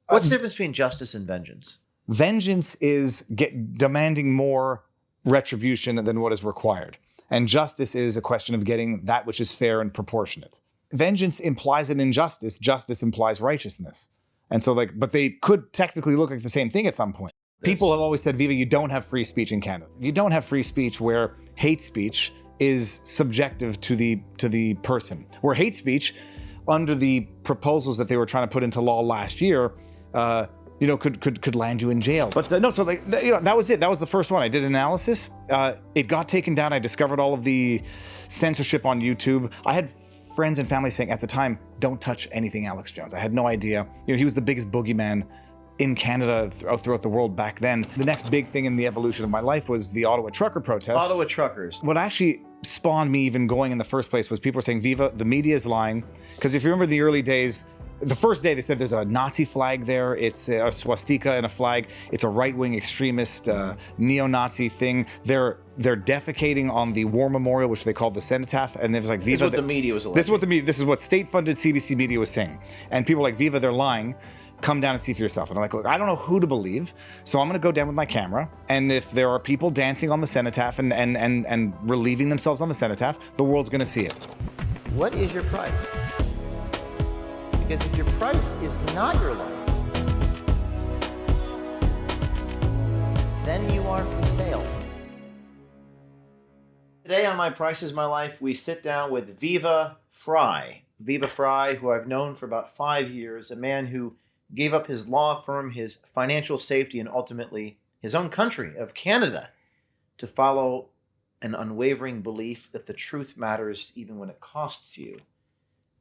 What's the difference between justice and vengeance? Vengeance is demanding more retribution than what is required. And justice is a question of getting that which is fair and proportionate. Vengeance implies an injustice. Justice implies righteousness. And so but they could technically look like the same thing at some point. People have always said, Viva, you don't have free speech in Canada. You don't have free speech where hate speech is subjective to the person. Where hate speech, under the proposals that they were trying to put into law last year, could land you in jail. But no, so that was it. That was the first one. I did analysis. It got taken down. I discovered all of the censorship on YouTube. I had friends and family saying at the time, don't touch anything Alex Jones. I had no idea. He was the biggest boogeyman in Canada throughout the world back then. The next big thing in the evolution of my life was the Ottawa Trucker protests. Ottawa Truckers. What actually spawned me even going in the first place was people were saying, Viva, the media is lying. Because if you remember the early days, the first day they said there's a Nazi flag there, it's a swastika and a flag, it's a right-wing extremist neo-Nazi thing. They're defecating on the war memorial, which they called the cenotaph, and it was like, Viva. This is what the media was alleging. This is what state-funded CBC media was saying. And people were like, Viva, they're lying. Come down and see for yourself. And I'm like, look, I don't know who to believe, so I'm gonna go down with my camera, and if there are people dancing on the cenotaph and relieving themselves on the cenotaph, the world's gonna see it. What is your price? Because if your price is not your life, then you are for sale. Today on My Price is My Life, we sit down with Viva Frei. Viva Frei, who I've known for about 5 years, a man who gave up his law firm, his financial safety, and ultimately his own country of Canada to follow an unwavering belief that the truth matters even when it costs you.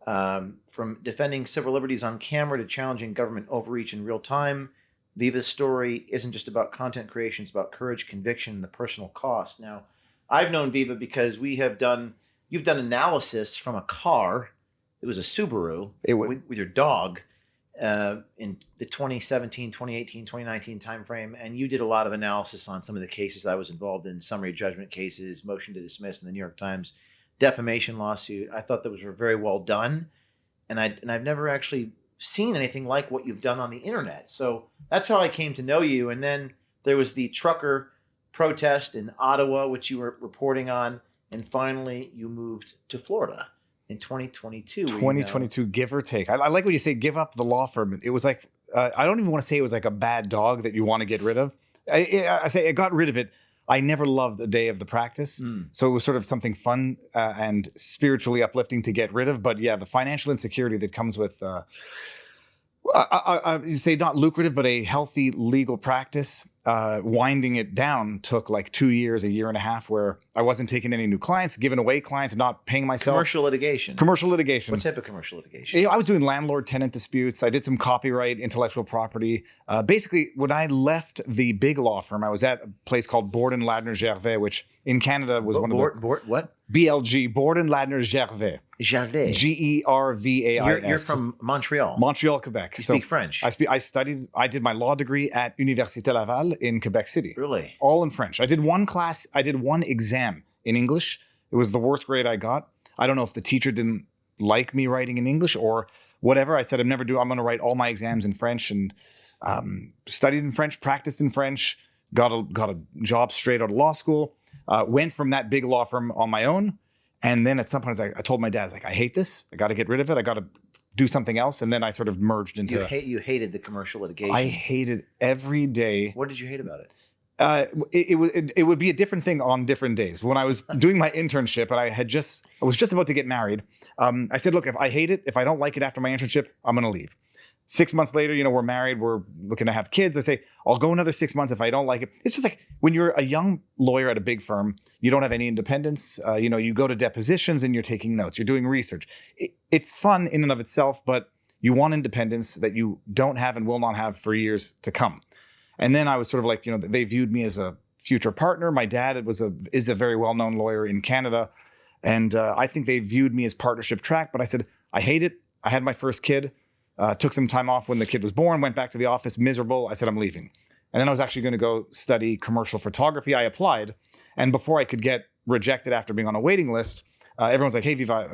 From defending civil liberties on camera to challenging government overreach in real time, Viva's story isn't just about content creation, it's about courage, conviction, and the personal cost. Now, I've known Viva because you've done analysis from a car. It was a Subaru with your dog. In the 2017, 2018, 2019 timeframe, and you did a lot of analysis on some of the cases I was involved in, summary judgment cases, motion to dismiss in the New York Times, defamation lawsuit. I thought those were very well done, and I've never actually seen anything like what you've done on the internet. So that's how I came to know you. And then there was the trucker protest in Ottawa, which you were reporting on, and finally you moved to Florida in 2022. 2022, give or take. I like when you say give up the law firm. It was like, I don't even want to say it was like a bad dog that you want to get rid of. I say I got rid of it. I never loved a day of the practice. So it was sort of something fun and spiritually uplifting to get rid of. But yeah, the financial insecurity that comes with, you say not lucrative, but a healthy legal practice, winding it down took like 2 years, a year and a half, where I wasn't taking any new clients, giving away clients, not paying myself. Commercial litigation. Commercial litigation. What type of commercial litigation? I was doing landlord-tenant disputes. I did some copyright, intellectual property. Basically, when I left the big law firm, I was at a place called Borden Ladner Gervais, which in Canada was one of the... What? BLG, Borden Ladner Gervais. Gervais. Gervais. You're from Montreal. Montreal, Quebec. You speak French. I did my law degree at Université Laval in Quebec City. Really? All in French. I did one exam in English. It was the worst grade I got. I don't know if the teacher didn't like me writing in English or whatever. I said, I'm going to write all my exams in French, and studied in French, practiced in French, got a job straight out of law school, went from that big law firm on my own. And then at some point, I told my dad, I hate this. I got to get rid of it. I got to do something else. And then I sort of merged into... You hated the commercial litigation. I hated every day. What did you hate about it? It would be a different thing on different days. When I was doing my internship and I was just about to get married, I said, look, if I hate it, if I don't like it after my internship, I'm going to leave. 6 months later, we're married, we're looking to have kids. I say, I'll go another 6 months if I don't like it. It's just like when you're a young lawyer at a big firm, you don't have any independence. You go to depositions and you're taking notes, you're doing research. It's fun in and of itself, but you want independence that you don't have and will not have for years to come. And then I was sort of like, they viewed me as a future partner. My dad is a very well-known lawyer in Canada. And I think they viewed me as partnership track, but I said, I hate it. I had my first kid. Took some time off when the kid was born, went back to the office, miserable. I said, I'm leaving. And then I was actually going to go study commercial photography. I applied. And before I could get rejected after being on a waiting list, everyone's like, hey, Viva,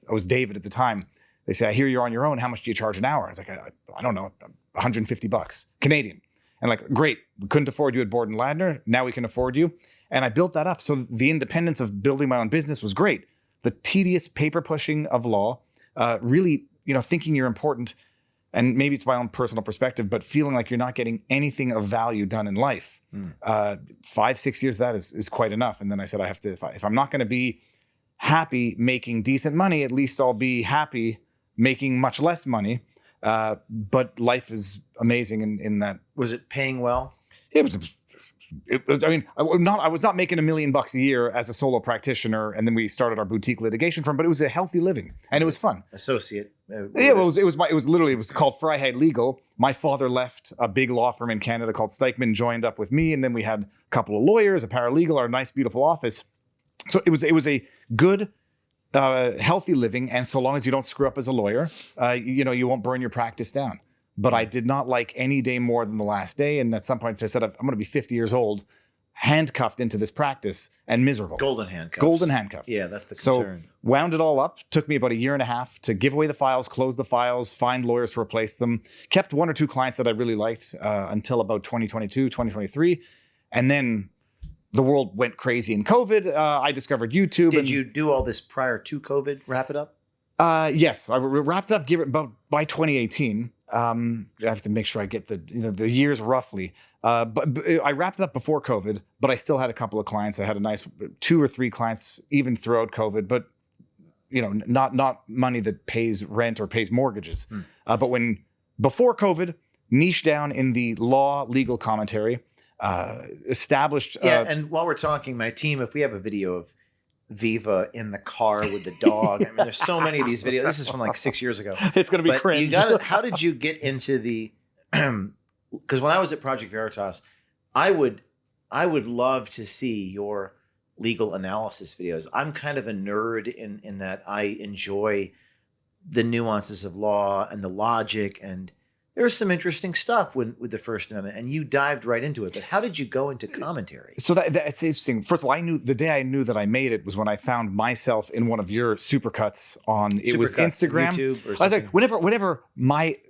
I was David at the time. They say, I hear you're on your own. How much do you charge an hour? I was like, I don't know, $150 Canadian. And like, great, we couldn't afford you at Borden Ladner. Now we can afford you. And I built that up. So the independence of building my own business was great. The tedious paper pushing of law, really, thinking you're important, and maybe it's my own personal perspective, but feeling like you're not getting anything of value done in life. 5-6 years, that is quite enough. And then I said, I have to, if I'm not going to be happy making decent money, at least I'll be happy making much less money. But life is amazing in that. Was it paying well? It was. I was not making $1 million a year as a solo practitioner, and then we started our boutique litigation firm. But it was a healthy living, and it was fun. Associate. It was called Frei Legal. My father left a big law firm in Canada called Stikeman, joined up with me, and then we had a couple of lawyers, a paralegal, our nice, beautiful office. So it was a good, healthy living, and so long as you don't screw up as a lawyer, you won't burn your practice down. But I did not like any day more than the last day. And at some point I said, I'm going to be 50 years old, handcuffed into this practice and miserable. Golden handcuffs. Golden handcuffs. Yeah, that's the concern. So wound it all up. Took me about 1.5 years to give away the files, close the files, find lawyers to replace them. Kept 1 or 2 clients that I really liked until about 2022, 2023. And then the world went crazy in COVID. I discovered YouTube. Did you do all this prior to COVID, wrap it up? Yes, I wrapped it up about by 2018. I have to make sure I get the years roughly. But I wrapped it up before COVID, but I still had a couple of clients. I had a nice 2 or 3 clients even throughout COVID, but not money that pays rent or pays mortgages. But before COVID, niche down in the law legal commentary, established. And while we're talking, my team, if we have a video of Viva in the car with the dog. I mean, there's so many of these videos. This is from like 6 years ago. It's going to be cringe. How did you get into the? Because when I was at Project Veritas, I would love to see your legal analysis videos. I'm kind of a nerd in that I enjoy the nuances of law and the logic, and there's some interesting stuff with the First Amendment, and you dived right into it. But how did you go into commentary? So that's interesting. First of all, the day I knew that I made it was when I found myself in one of your supercuts on Instagram, YouTube, or something. I was like, whenever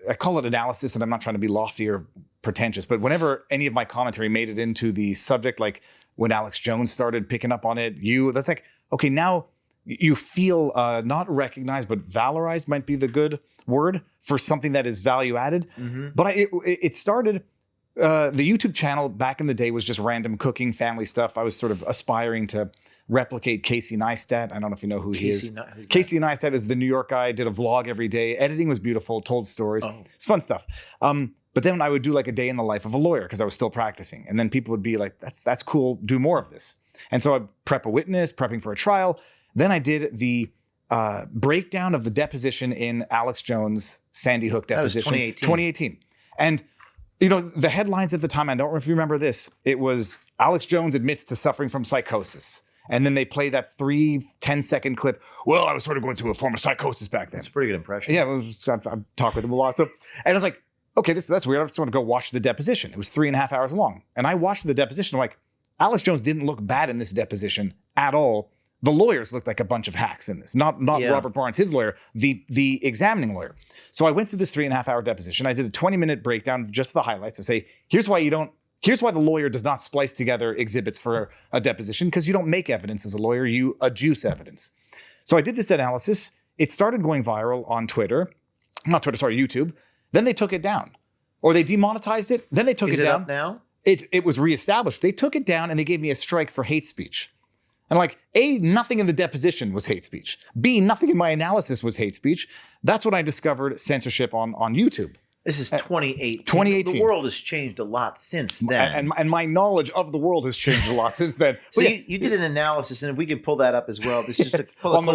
I call it analysis, and I'm not trying to be lofty or pretentious, but whenever any of my commentary made it into the subject, like when Alex Jones started picking up on it, that's like, okay, now you feel not recognized, but valorized might be the good word for something that is value added. But it started, the YouTube channel back in the day was just random cooking, family stuff. I was sort of aspiring to replicate Casey Neistat. I don't know if you know who he is. Casey Neistat is the New York guy, did a vlog every day. Editing was beautiful, told stories. It's fun stuff. But then I would do like a day in the life of a lawyer because I was still practicing. And then people would be like, that's cool, do more of this. And so I'd prep a witness, prepping for a trial. Then I did the breakdown of the deposition in Alex Jones' Sandy Hook deposition. That was 2018. And, the headlines at the time, I don't know if you remember this, it was Alex Jones admits to suffering from psychosis. And then they play that 3 10-second clip. Well, I was sort of going through a form of psychosis back then. That's a pretty good impression. Yeah, I've talked with him a lot. So, and I was like, okay, that's weird. I just want to go watch the deposition. It was 3.5 hours long. And I watched the deposition. I'm like, Alex Jones didn't look bad in this deposition at all. The lawyers looked like a bunch of hacks in this. Not Robert Barnes, his lawyer, the examining lawyer. So I went through this 3.5 hour deposition. I did a 20-minute breakdown of just the highlights to say, here's why the lawyer does not splice together exhibits for a deposition, because you don't make evidence as a lawyer, you adduce evidence. So I did this analysis. It started going viral on YouTube. Then they took it down. Or they demonetized it. Then they took it down. Is it up now? It was reestablished. They took it down and they gave me a strike for hate speech. And like, A, nothing in the deposition was hate speech. B, nothing in my analysis was hate speech. That's when I discovered censorship on YouTube. This is 2018. 2018. The world has changed a lot since then. And my knowledge of the world has changed a lot since then. So you did an analysis, and if we could pull that up as well. This is just to pull on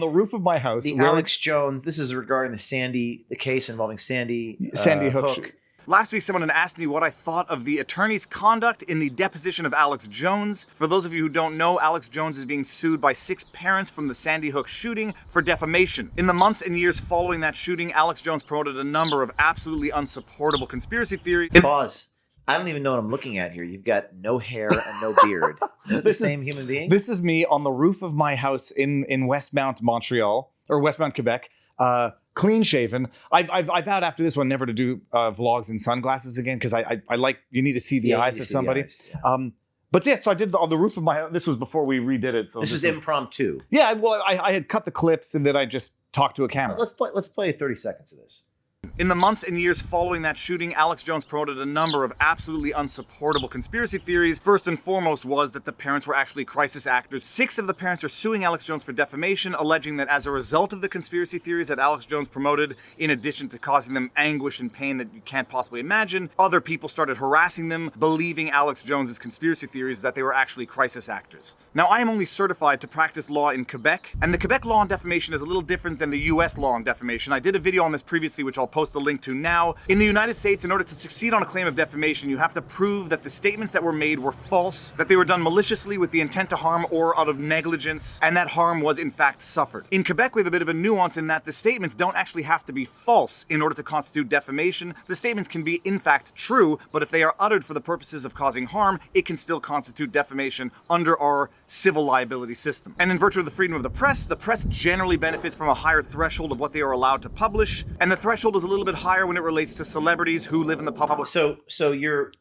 the roof of my house. The Alex Jones, this is regarding the case involving Sandy Hook. Last week, someone had asked me what I thought of the attorney's conduct in the deposition of Alex Jones. For those of you who don't know, Alex Jones is being sued by 6 parents from the Sandy Hook shooting for defamation. In the months and years following that shooting, Alex Jones promoted a number of absolutely unsupportable conspiracy theories. Pause. I don't even know what I'm looking at here. You've got no hair and no beard. Is it the same human being? This is me on the roof of my house in Westmount, Montreal, or Westmount, Quebec. clean shaven. I've vowed after this one never to do vlogs in sunglasses again because I like, you need to see the eyes of somebody. But yeah, so I did on the roof of my, this was before we redid it. So this was impromptu. Yeah, well, I had cut the clips and then I just talked to a camera. Let's play 30 seconds of this. In the months and years following that shooting, Alex Jones promoted a number of absolutely unsupportable conspiracy theories. First and foremost was that the parents were actually crisis actors. 6 of the parents are suing Alex Jones for defamation, alleging that as a result of the conspiracy theories that Alex Jones promoted, in addition to causing them anguish and pain that you can't possibly imagine, other people started harassing them, believing Alex Jones's conspiracy theories that they were actually crisis actors. Now, I am only certified to practice law in Quebec, and the Quebec law on defamation is a little different than the US law on defamation. I did a video on this previously, which I'll post the link to now. In the United States, in order to succeed on a claim of defamation, you have to prove that the statements that were made were false, that they were done maliciously with the intent to harm or out of negligence, and that harm was in fact suffered. In Quebec, we have a bit of a nuance in that the statements don't actually have to be false in order to constitute defamation. The statements can be in fact true, but if they are uttered for the purposes of causing harm, it can still constitute defamation under our civil liability system. And in virtue of the freedom of the press generally benefits from a higher threshold of what they are allowed to publish, and the threshold is a little bit higher when it relates to celebrities who live in the public. So you're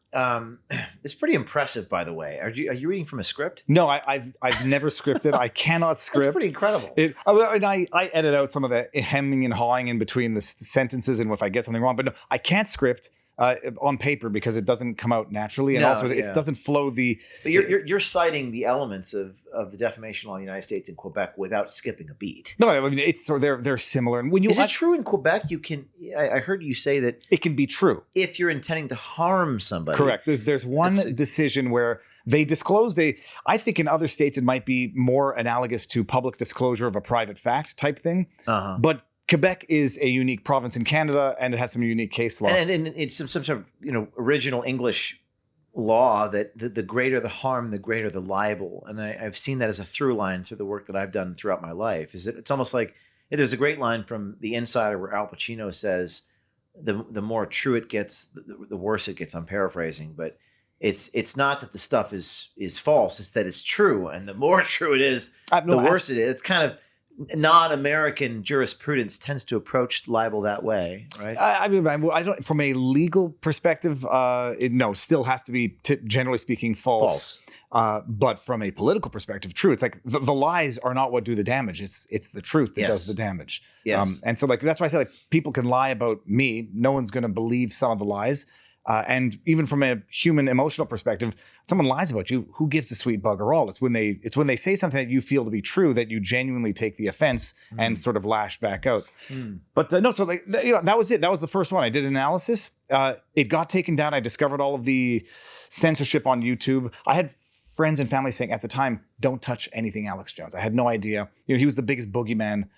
it's pretty impressive, by the way. Are you reading from a script? No, I've never scripted. I cannot script. That's pretty incredible. I edit out some of the hemming and hawing in between the sentences and if I get something wrong. But no, I can't script on paper because it doesn't come out naturally, and it doesn't flow the. But you're citing the elements of the defamation law in the United States and Quebec without skipping a beat. No, I mean they're similar. And when you is it true in Quebec? You can. I heard you say that it can be true if you're intending to harm somebody. Correct. There's one decision where they disclosed I think in other states it might be more analogous to public disclosure of a private fact type thing, but Quebec is a unique province in Canada, and it has some unique case law. And it's some sort of original English law that the greater the harm, the greater the libel. And I've seen that as a through line through the work that I've done throughout my life. It's almost like there's a great line from The Insider where Al Pacino says, "The more true it gets, the worse it gets." I'm paraphrasing, but it's not that the stuff is false; it's that it's true, and the more true it is, the worse it is. It's kind of non-American jurisprudence tends to approach libel that way, right? I mean, I don't. From a legal perspective, still has to be, generally speaking, false. But from a political perspective, true. It's like the lies are not what do the damage. It's the truth that does the damage. Yes. And so that's why I say people can lie about me. No one's going to believe some of the lies. And even from a human emotional perspective, someone lies about you, who gives a sweet bugger all? It's when they say something that you feel to be true that you genuinely take the offense and sort of lash back out. But no, so that was it. That was the first one. I did an analysis. It got taken down. I discovered all of the censorship on YouTube. I had friends and family saying at the time, "Don't touch anything Alex Jones." I had no idea. He was the biggest boogeyman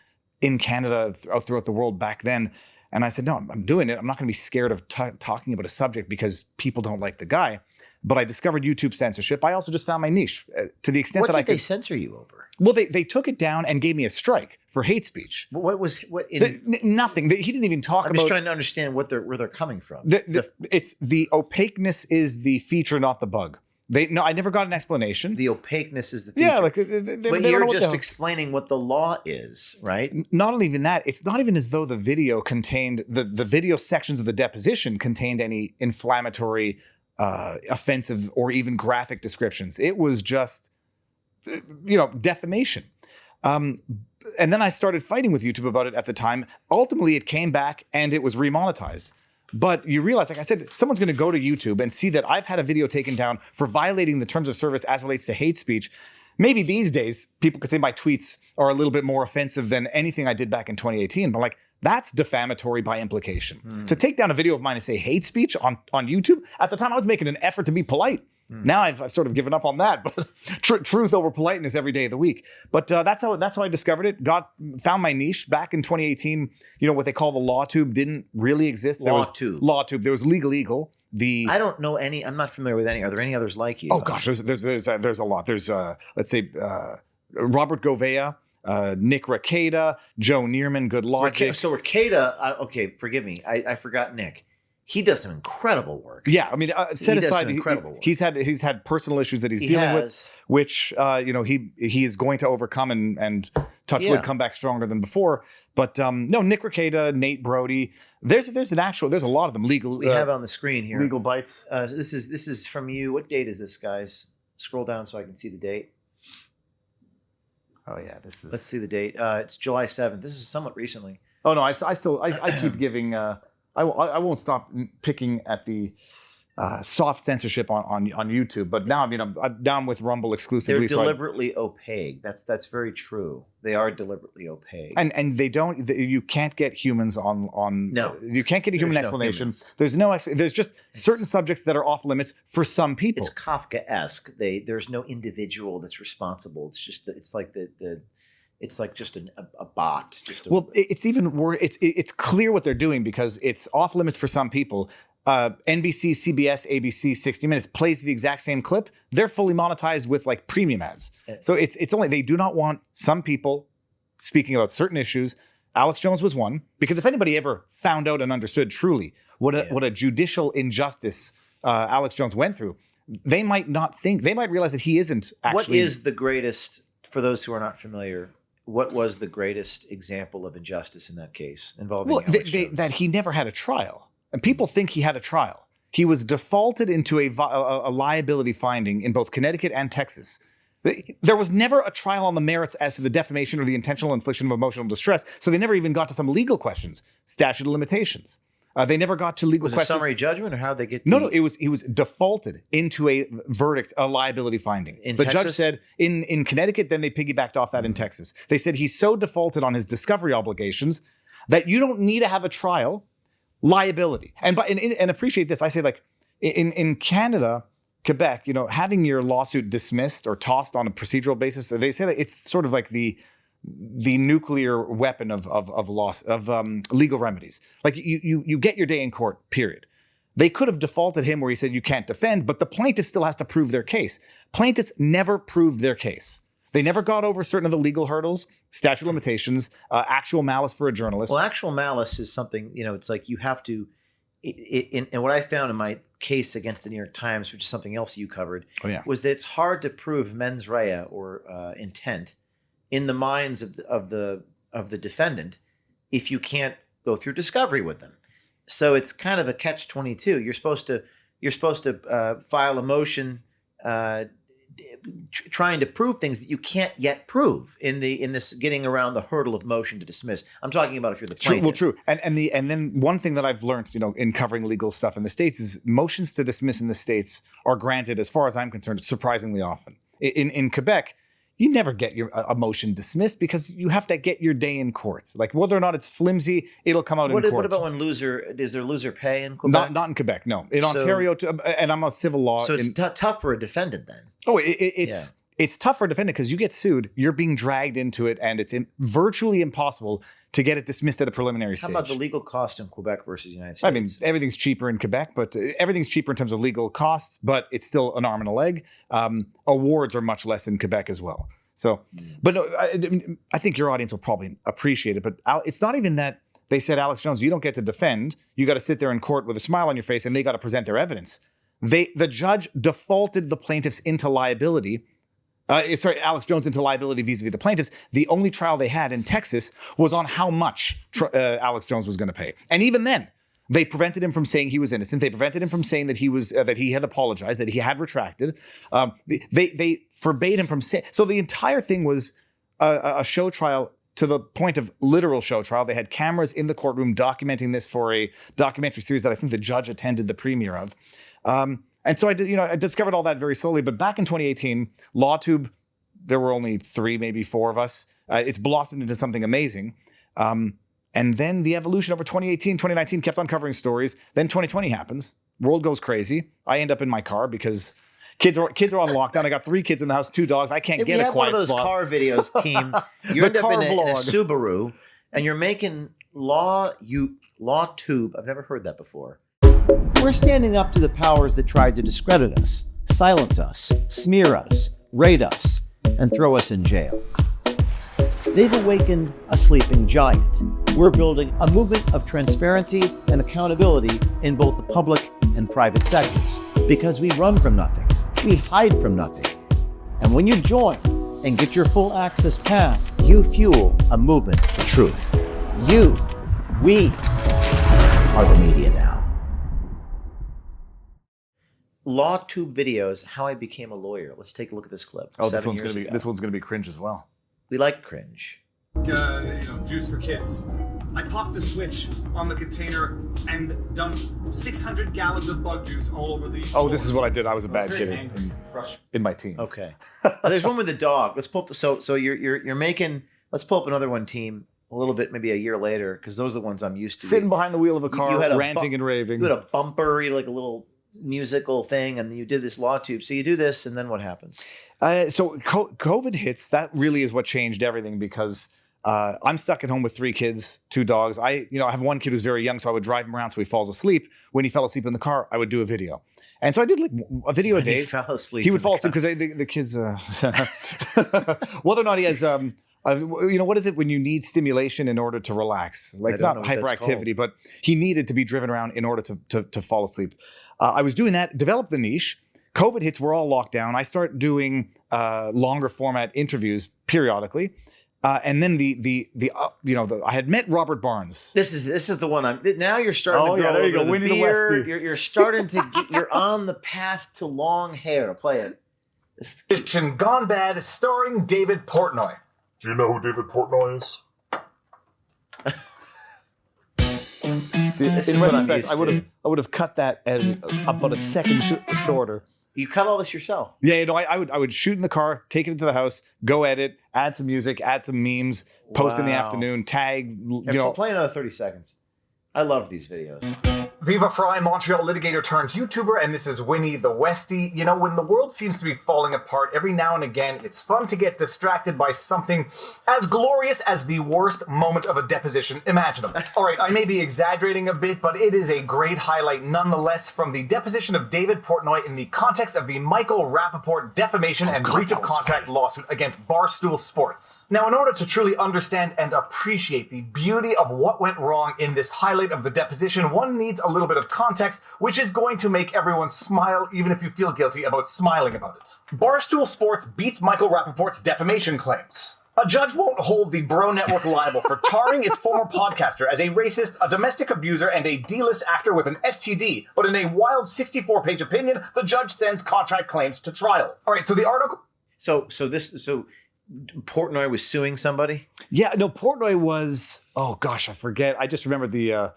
in Canada throughout the world back then. And I said, no, I'm doing it. I'm not going to be scared of talking about a subject because people don't like the guy. But I discovered YouTube censorship. I also just found my niche to the extent that I could. What did they censor you over? Well, they took it down and gave me a strike for hate speech. Nothing. He didn't even talk about. I'm just trying to understand where they're coming from. It's the opaqueness is the feature, not the bug. I never got an explanation. The opaqueness is the feature. Yeah, but you're just explaining what the law is, right? Not only even that, it's not even as though the video contained the video sections of the deposition contained any inflammatory, offensive, or even graphic descriptions. It was just, defamation. And then I started fighting with YouTube about it at the time. Ultimately, it came back and it was remonetized. But you realize, like I said, someone's going to go to YouTube and see that I've had a video taken down for violating the terms of service as relates to hate speech. Maybe these days, people could say my tweets are a little bit more offensive than anything I did back in 2018. But that's defamatory by implication. To take down a video of mine and say hate speech on YouTube, at the time I was making an effort to be polite. Now I've sort of given up on that, but truth over politeness every day of the week. But that's how I discovered it. Found my niche back in 2018. What they call the law tube didn't really exist. Law tube. There was Legal Eagle. I don't know any. I'm not familiar with any. Are there any others like you? Oh gosh, there's a lot. There's let's say Robert Gouveia, Nick Rekieta, Joe Neerman, Good Logic. So Rekieta, okay, forgive me, I forgot Nick. He does some incredible work. Yeah, I mean, set aside, he's had personal issues that he's dealing with, which he is going to overcome and touch wood, come back stronger than before. But no, Nick Rekieta, Nate Brody. There's a lot of them. Legal. We have on the screen here. Legal bites. This is from you. What date is this, guys? Scroll down so I can see the date. Oh yeah, this is. Let's see the date. It's July 7th. This is somewhat recently. Oh no, I keep giving. I won't stop picking at the soft censorship on YouTube. But now I'm down with Rumble exclusively. They're deliberately opaque. That's very true. They are deliberately opaque. And they don't. You can't get humans on. No, you can't get a human explanation. There's just certain subjects that are off limits for some people. It's Kafkaesque. There's no individual that's responsible. It's just it's like it's like just a bot. It's even worse. It's clear what they're doing because it's off limits for some people. NBC, CBS, ABC, 60 Minutes plays the exact same clip. They're fully monetized with like premium ads. So it's only, they do not want some people speaking about certain issues. Alex Jones was one, because if anybody ever found out and understood truly what a judicial injustice Alex Jones went through, they might realize that he isn't actually. What is the greatest, for those who are not familiar, what was the greatest example of injustice in that case involving Alex Jones? That he never had a trial. And people think he had a trial. He was defaulted into a liability finding in both Connecticut and Texas. There was never a trial on the merits as to the defamation or the intentional infliction of emotional distress, so they never even got to some legal questions, statute of limitations. They never got to legal questions. Was it summary judgment, or how did they get? No, he was defaulted into a verdict, a liability finding. The judge said in Connecticut, then they piggybacked off that in Texas. They said he's so defaulted on his discovery obligations that you don't need to have a trial. Liability. And appreciate this. I say, like, in Canada, Quebec, having your lawsuit dismissed or tossed on a procedural basis, they say that it's sort of like the nuclear weapon of legal remedies. Like you get your day in court, period. They could have defaulted him where he said you can't defend, but the plaintiff still has to prove their case. Plaintiffs never proved their case. They never got over certain of the legal hurdles, statute of limitations, actual malice for a journalist. Well, actual malice is something, it's like you have to, and what I found in my case against the New York Times, which is something else you covered, was that it's hard to prove mens rea or intent in the minds of the defendant if you can't go through discovery with them. So it's kind of a catch-22. You're supposed to file a motion trying to prove things that you can't yet prove in this getting around the hurdle of motion to dismiss. I'm talking about if you're the plaintiff. True. And then one thing that I've learned, in covering legal stuff in the States is motions to dismiss in the States are granted, as far as I'm concerned, surprisingly often. In Quebec, you never get a motion dismissed because you have to get your day in court. Like whether or not it's flimsy, it'll come out in court. What about when is there loser pay in Quebec? Not in Quebec, no. In Ontario, and I'm a civil law. So it's tough for a defendant then. Oh, it's tough for a defendant because you get sued, you're being dragged into it, and it's virtually impossible to get it dismissed at a preliminary stage. How about the legal cost in Quebec versus the United States? I mean, everything's cheaper in Quebec, but everything's cheaper in terms of legal costs, but it's still an arm and a leg. Awards are much less in Quebec as well. So, but no, I think your audience will probably appreciate it. But it's not even that they said, Alex Jones, you don't get to defend. You got to sit there in court with a smile on your face, and they got to present their evidence. The judge defaulted the plaintiffs into liability. Alex Jones into liability vis-a-vis the plaintiffs. The only trial they had in Texas was on how much Alex Jones was going to pay, and even then, they prevented him from saying he was innocent. They prevented him from saying that he was that he had apologized, that he had retracted. They forbade him from saying. So the entire thing was a show trial to the point of literal show trial. They had cameras in the courtroom documenting this for a documentary series that I think the judge attended the premiere of. And so I did, I discovered all that very slowly. But back in 2018, LawTube, there were only 3, maybe 4 of us. It's blossomed into something amazing. And then the evolution over 2018, 2019 kept on covering stories. Then 2020 happens. World goes crazy. I end up in my car because kids are on lockdown. I got 3 kids in the house, 2 dogs. I can't get a quiet spot. One of those car videos, Team. You end up in a Subaru, and you're making LawTube. I've never heard that before. We're standing up to the powers that tried to discredit us, silence us, smear us, raid us, and throw us in jail. They've awakened a sleeping giant. We're building a movement of transparency and accountability in both the public and private sectors because we run from nothing. We hide from nothing. And when you join, and get your full access pass. You fuel a movement for truth. We are the media now. LawTube videos, how I became a lawyer. Let's take a look at this clip. Oh, this one's gonna be cringe as well. We like cringe. Juice for kids. I popped the switch on the container and dumped 600 gallons of bug juice all over the floor. Oh, this is what I did. I was a bad very kid angry, in my teens. Okay. There's one with the dog. Let's pull up so you're making. Let's pull up another one, team. A little bit, maybe a year later, because those are the ones I'm used to. Sitting behind the wheel of a car, you had ranting and raving. You had a bumper, you had like a little musical thing, and you did this LawTube. So you do this, and then what happens? So COVID hits. That really is what changed everything, because I'm stuck at home with 3 kids, 2 dogs. I have one kid who's very young, so I would drive him around so he falls asleep. When he fell asleep in the car, I would do a video. And so I did like a video a day. He fell asleep. He would fall asleep because the kids. Whether or not he has. What is it when you need stimulation in order to relax? Like not hyperactivity, but he needed to be driven around in order to fall asleep. I was doing that, developed the niche. COVID hits, we're all locked down. I start doing longer format interviews periodically. And then I had met Robert Barnes. This is the one now you're starting to grow. There you go. The Winnie the beard. Westie. You're starting to you're on the path to long hair. Play it. Litigation Gone Bad, starring David Portnoy. Do you know who David Portnoy is? This is In what I'm retrospect, used to. I would have cut that at about a second shorter. You cut all this yourself. Yeah, I would shoot in the car, take it into the house, go edit, add some music, add some memes, post in the Wow. afternoon, tag. So play another 30 seconds. I love these videos. Viva Frei, Montreal litigator turned YouTuber, and this is Winnie the Westie. You know, when the world seems to be falling apart, every now and again, it's fun to get distracted by something as glorious as the worst moment of a deposition imaginable. All right, I may be exaggerating a bit, but it is a great highlight nonetheless from the deposition of David Portnoy in the context of the Michael Rappaport defamation and breach of contract lawsuit against Barstool Sports. Now, in order to truly understand and appreciate the beauty of what went wrong in this highlight of the deposition, one needs a little bit of context, which is going to make everyone smile, even if you feel guilty about smiling about it. Barstool Sports beats Michael Rappaport's defamation claims. A judge won't hold the Bro Network liable for tarring its former podcaster as a racist, a domestic abuser, and a D-list actor with an STD, but in a wild 64-page opinion, the judge sends contract claims to trial. All right, so the article... So Portnoy was suing somebody? Yeah, no, Portnoy was. Oh gosh, I forget. I just remember the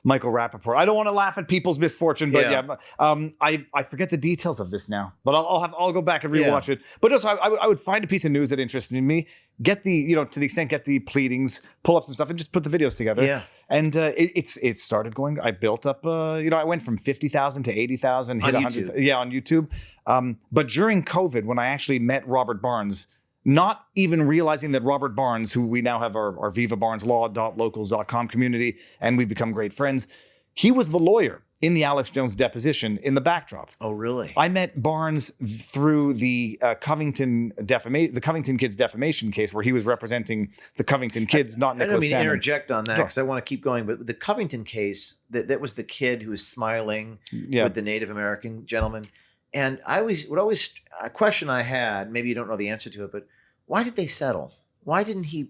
Michael Rappaport. I don't want to laugh at people's misfortune, but I forget the details of this now. But I'll go back and rewatch it. But also, I would find a piece of news that interested me, get the to the extent get the pleadings, pull up some stuff, and just put the videos together. Yeah. And it started going. I built up. I went from 50,000 to 80,000. Hit On 100. YouTube. Yeah, on YouTube. But during COVID, when I actually met Robert Barnes. Not even realizing that Robert Barnes, who we now have our Viva Barnes Law.locals.com community, and we've become great friends, he was the lawyer in the Alex Jones deposition in the backdrop. Oh, really? I met Barnes through the Covington kids defamation case, where he was representing the Covington kids, not Nicholas I don't mean to Salmon. interject on that because I want to keep going, but the Covington case, that was the kid who was smiling with the Native American gentleman. And a question I had, maybe you don't know the answer to it, but why did they settle? Why did he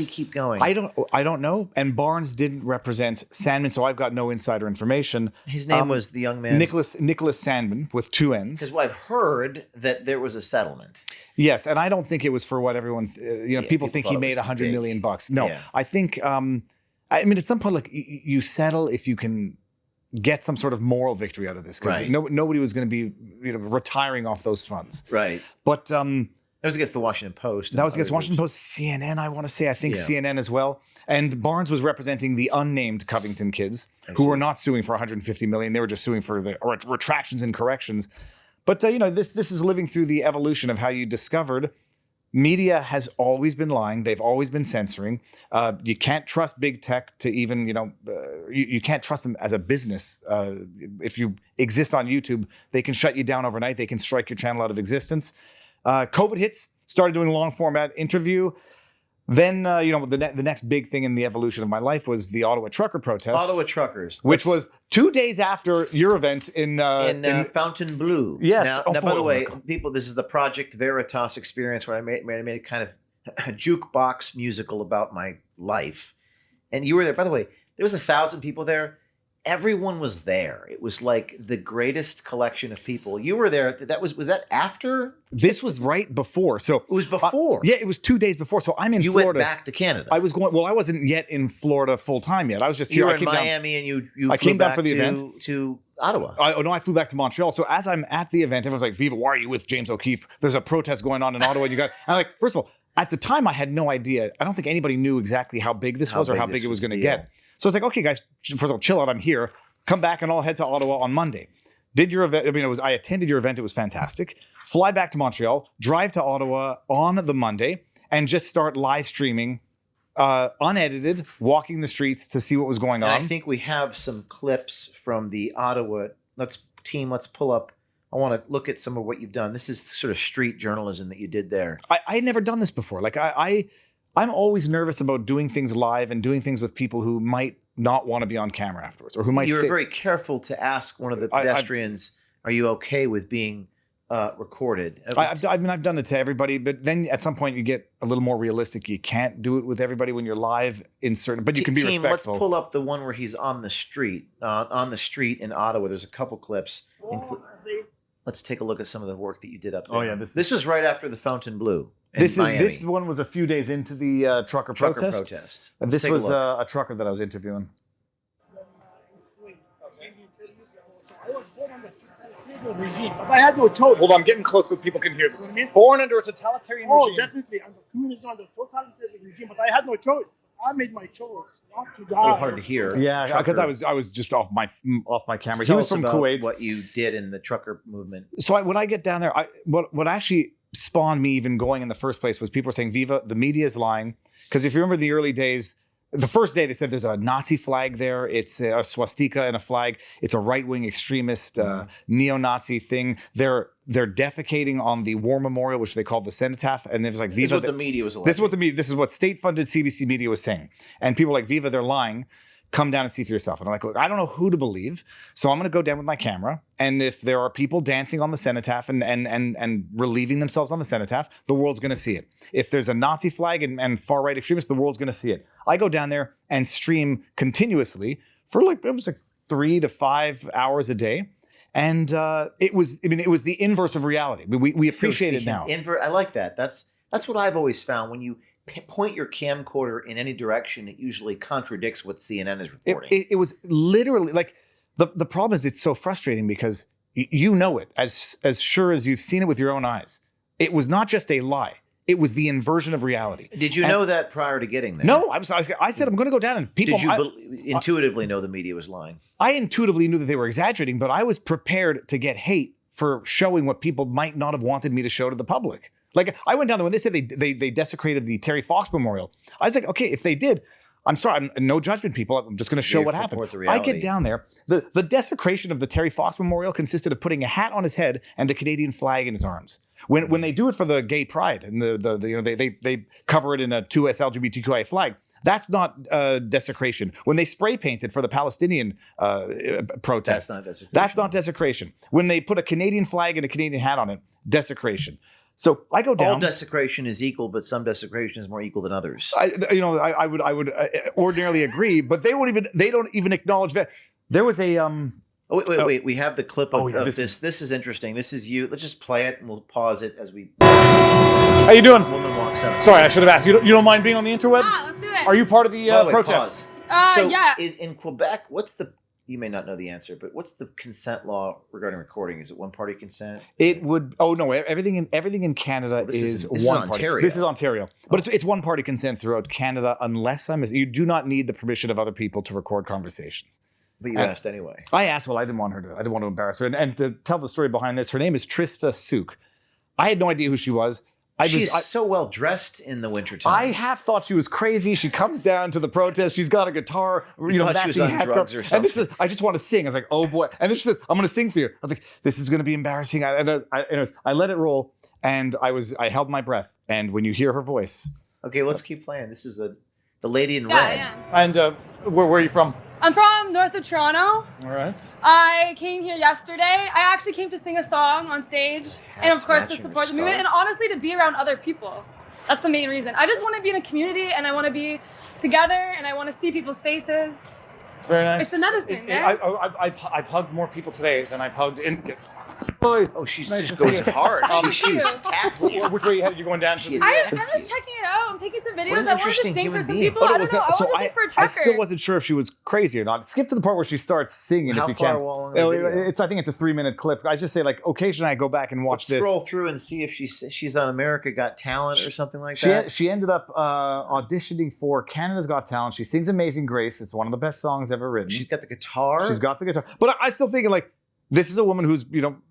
keep going? I don't know. And Barnes didn't represent Sandman, so I've got no insider information. His name was the young man Nicholas Sandman with 2 N's. Because I've heard that there was a settlement. Yes, and I don't think it was for what everyone. People think he made $100 million. No, Yeah. I think. At some point, like you settle if you can get some sort of moral victory out of this, because Right. nobody was going to be retiring off those funds. Right. But That was against the Washington Post. that was against Washington Post, CNN, I want to say. I think Yeah. CNN as well. And Barnes was representing the unnamed Covington kids, who were not suing for $150 million. They were just suing for the retractions and corrections. But this is living through the evolution of how you discovered media has always been lying. They've always been censoring. You can't trust big tech to even, you can't trust them as a business. If you exist on YouTube, they can shut you down overnight. They can strike your channel out of existence. COVID hits, started doing long format interview. Then, the next big thing in the evolution of my life was the Ottawa Trucker protest. Ottawa Truckers. Which was 2 days after your event in Fontainebleau. Yes. Now, by the way, people, this is the Project Veritas experience where I made a kind of a jukebox musical about my life. And you were there. By the way, there was 1,000 people there. Everyone was there. It was like the greatest collection of people. You were there. Was that after? This was right before. So it was before. Yeah, it was 2 days before. So I'm in Florida. You went back to Canada. I was going. Well, I wasn't yet in Florida full time yet. I was just here. You were in Miami, and you I flew came down back for the event to Ottawa. I flew back to Montreal. So as I'm at the event, everyone's like, "Viva, why are you with James O'Keefe? There's a protest going on in Ottawa." And I'm like, first of all, at the time, I had no idea. I don't think anybody knew exactly how big this was or how big it was going to get. So it's like, okay, guys, first of all, chill out. I'm here. Come back and I'll head to Ottawa on Monday. Did your event? I attended your event. It was fantastic. Fly back to Montreal, drive to Ottawa on the Monday, and just start live streaming, unedited, walking the streets to see what was going on. I think we have some clips from the Ottawa. Let's pull up. I want to look at some of what you've done. This is sort of street journalism that you did there. I had never done this before. Like I'm always nervous about doing things live and doing things with people who might not want to be on camera afterwards, or who might. You were very careful to ask one of the pedestrians, "Are you okay with being recorded?" I've done it to everybody, but then at some point you get a little more realistic. You can't do it with everybody when you're live in certain, but you can be respectful. Let's pull up the one where he's on the street in Ottawa. There's a couple clips. Let's take a look at some of the work that you did up there. Oh yeah, this was right after the Fontainebleau. This one was a few days into the trucker protest. This was a trucker that I was interviewing. Regime, but I had no choice. Hold on, I'm getting close so people can hear this. Born under a totalitarian regime. Oh, definitely. Under communism, under totalitarian regime, but I had no choice. I made my choice not to die. A little hard to hear. Yeah, because I was just off my camera. He was from Kuwait. What you did in the trucker movement. So when I get down there, what actually spawned me even going in the first place was people were saying, "Viva, the media is lying." Because if you remember the early days, the first day they said there's a Nazi flag there. It's a swastika and a flag. It's a right-wing extremist neo-Nazi thing. They're defecating on the war memorial, which they called the cenotaph, and it was like, "Viva." This is what the media was. This is what state-funded CBC media was saying, and people were like, "Viva, they're lying. Come down and see for yourself." And I'm like, "Look, I don't know who to believe, so I'm going to go down with my camera. And if there are people dancing on the cenotaph and relieving themselves on the cenotaph, the world's going to see it. If there's a Nazi flag and far-right extremists, the world's going to see it." I go down there and stream continuously for it was 3 to 5 hours a day. And it was the inverse of reality. We appreciate it now. I like that. That's what I've always found. When you point your camcorder in any direction, it usually contradicts what CNN is reporting. It was literally like the problem is it's so frustrating because you know it as sure as you've seen it with your own eyes. It was not just a lie. It was the inversion of reality. Did you know that prior to getting there? No, I said I'm going to go down and people. Did you intuitively know the media was lying? I intuitively knew that they were exaggerating, but I was prepared to get hate for showing what people might not have wanted me to show to the public. Like I went down there when they said they desecrated the Terry Fox Memorial. I was like, okay, if they did, I'm sorry, no judgment, people. I'm just going to show what happened. I get down there. The desecration of the Terry Fox Memorial consisted of putting a hat on his head and a Canadian flag in his arms. When they do it for the gay pride and they cover it in a 2S LGBTQIA flag, that's not desecration. When they spray painted for the Palestinian protests, that's not desecration. When they put a Canadian flag and a Canadian hat on it, desecration. So I go down. All desecration is equal, but some desecration is more equal than others. I would ordinarily agree, but they don't even acknowledge that. There was a wait. We have the clip of this. This is interesting. This is you. Let's just play it and we'll pause it as we. How you doing? Woman walks out. Sorry, I should have asked. You don't mind being on the interwebs? Let's do it. Are you part of the protest? Yeah. In Quebec, you may not know the answer, but what's the consent law regarding recording? Is it one-party consent? It would. Oh no, everything in Canada is one party. Ontario. This is Ontario, but it's one-party consent throughout Canada, unless you do not need the permission of other people to record conversations. But you asked anyway. I asked. Well, I didn't want to embarrass her. And to tell the story behind this, her name is Trista Souk. I had no idea who she was. She's so well dressed in the wintertime. I half thought she was crazy. She comes down to the protest. She's got a guitar. She was on drugs or something. And I just want to sing. I was like, oh boy. And then she says, I'm going to sing for you. I was like, this is going to be embarrassing. I let it roll, and I held my breath. And when you hear her voice, Okay, let's keep playing. This is the lady in Yeah, red. yeah. And where are you from? I'm from north of Toronto. All right. I came here yesterday. I actually came to sing a song on stage, and of course to matching support the your movement, and honestly to be around other people. That's the main reason. I just want to be in a community, and I want to be together, and I want to see people's faces. It's very nice. It's the medicine, man. I've hugged more people today than I've hugged in. Oh, she just goes hard. She was tapped you. Which way you headed? You going down to the... I'm just checking it out. I'm taking some videos. an I wanted to interesting sing for human some being. people. I don't know. I want to sing for a trucker. I still wasn't sure if she was crazy or not. Skip to the part where she starts singing How if you far can. along in the video? I think it's a 3-minute clip. I just say like occasionally I go back and watch Let's this. scroll through and see if she's on America Got Talent or something like that. She ended up auditioning for Canada's Got Talent. She sings Amazing Grace. It's one of the best songs ever written. She's got the guitar. She's got the guitar. But I still think like this is a woman who's,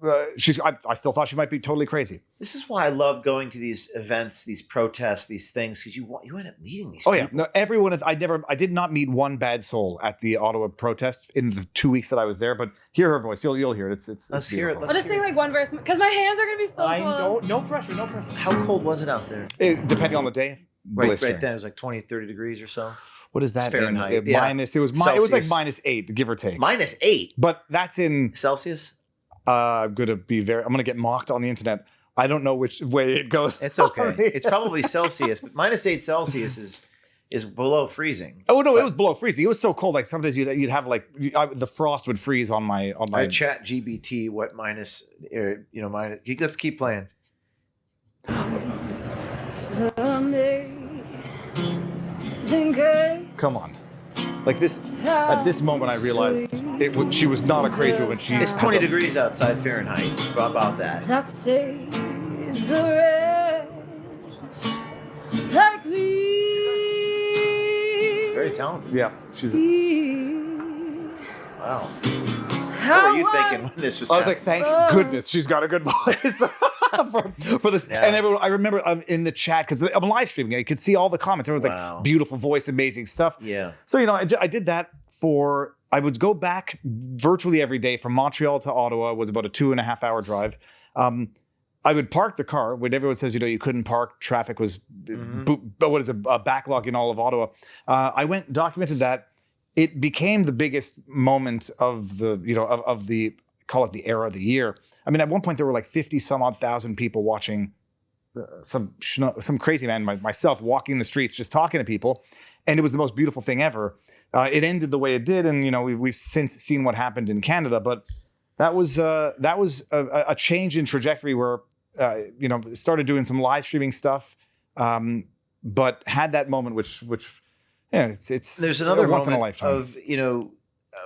I still thought she might be totally crazy. This is why I love going to these events, these protests, these things, because you end up meeting these Oh people. yeah, no, everyone. I did not meet one bad soul at the Ottawa protest in the 2 weeks that I was there. But hear her voice. You'll hear it. Let's hear it. beautiful. I'll just sing like one verse because my hands are gonna be so cold. No pressure, no pressure. How cold was it out there? Depending on the day, Right blistering. then, it was like 20, 30 degrees or so. What is that? It's Fahrenheit, In, yeah. minus. It was like Celsius. -8, give or take. -8 But that's in. Celsius. I'm gonna get mocked on the internet. I don't know which way it goes. It's okay. It's probably Celsius, but -8 Celsius is below freezing. Oh no, it was below freezing. It was so cold. Like sometimes you'd have like the frost would freeze on my. I chat GBT what minus. Let's keep playing. Come on, like this. At this moment, I realized she was not a crazy woman. It's 20 degrees outside Fahrenheit. How about that? That stays a red like me. Very talented. Yeah, she's. Wow. What were you thinking when this was I was like, thank goodness she's got a good voice for this. Yeah. And everyone, I remember in the chat because I'm live streaming. You could see all the comments. Everyone's Wow. like, beautiful voice, amazing stuff. Yeah. So I did that for. I would go back virtually every day from Montreal to Ottawa. It was about a 2.5 hour drive. I would park the car when everyone says, you couldn't park. Traffic was, a backlog in all of Ottawa. I went documented that. It became the biggest moment of the, of the, call it the era of the year. I mean, at one point there were like 50 some odd thousand people watching some crazy man, myself, walking the streets, just talking to people. And it was the most beautiful thing ever. It ended the way it did. And, we've since seen what happened in Canada, but that was a change in trajectory where, started doing some live streaming stuff, but had that moment, which yeah, it's There's another once in a moment lifetime of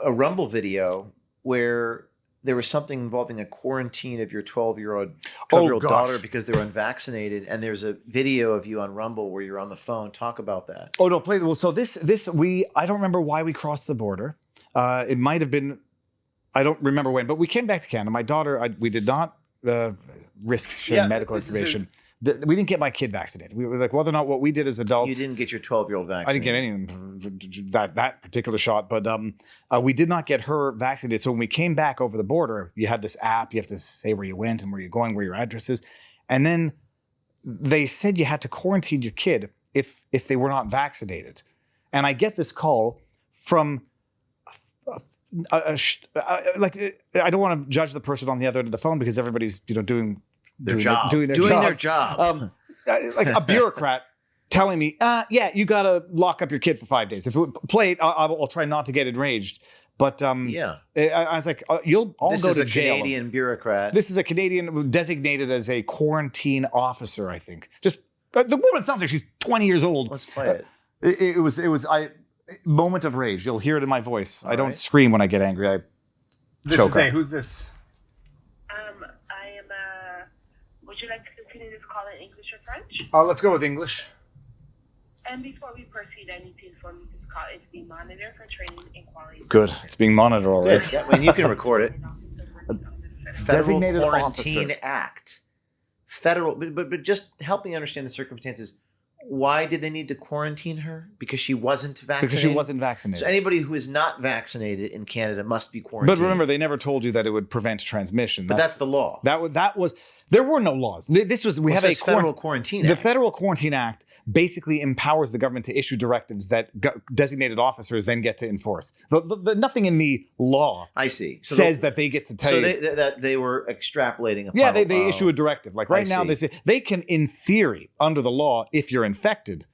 a Rumble video where there was something involving a quarantine of your 12-year-old gosh. daughter because they were unvaccinated, and there's a video of you on Rumble where you're on the phone. Talk about that. Oh no, play well. So I don't remember why we crossed the border. It might have been, I don't remember when, but we came back to Canada. My daughter, we did not risk sharing medical information. We didn't get my kid vaccinated. We were like, whether or not what we did as adults. You didn't get your 12-year-old vaccinated. I didn't get any of them, that particular shot, but we did not get her vaccinated. So when we came back over the border, you had this app. You have to say where you went and where you're going, where your address is. And then they said you had to quarantine your kid if they were not vaccinated. And I get this call from like, I don't want to judge the person on the other end of the phone because everybody's doing their job. Like a bureaucrat telling me, yeah, you got to lock up your kid for 5 days. If it play it, I'll try not to get enraged. But yeah, I was like, you'll all go to jail. This is a Canadian bureaucrat. This is a Canadian designated as a quarantine officer, I think. Just the woman sounds like she's 20 years old. Let's play it. It was moment of rage. You'll hear it in my voice. All I don't right. scream when I get angry. This choke is Dave. up. Who's this? I am. Would you like to continue this call in English or French? Let's go with English. And before we proceed, I need to inform you this call is being monitored for training and quality. Good. It's being monitored all right. Yeah, I mean, you can record it. Federal Designated Quarantine officer. Act. Federal, but just help me understand the circumstances. Why did they need to quarantine her? Because she wasn't vaccinated? Because she wasn't vaccinated. So anybody who is not vaccinated in Canada must be quarantined. But remember, they never told you that it would prevent transmission. But that's the law. That was There were no laws. This was we Well, have it says Federal Quarantine The Act. Federal Quarantine Act basically empowers the government to issue directives that designated officers then get to enforce. Nothing in the law I see. So says that they get to tell So you. that they were extrapolating. Yeah, they issue a directive. Like right I now, see. they can, in theory, under the law, if you're infected,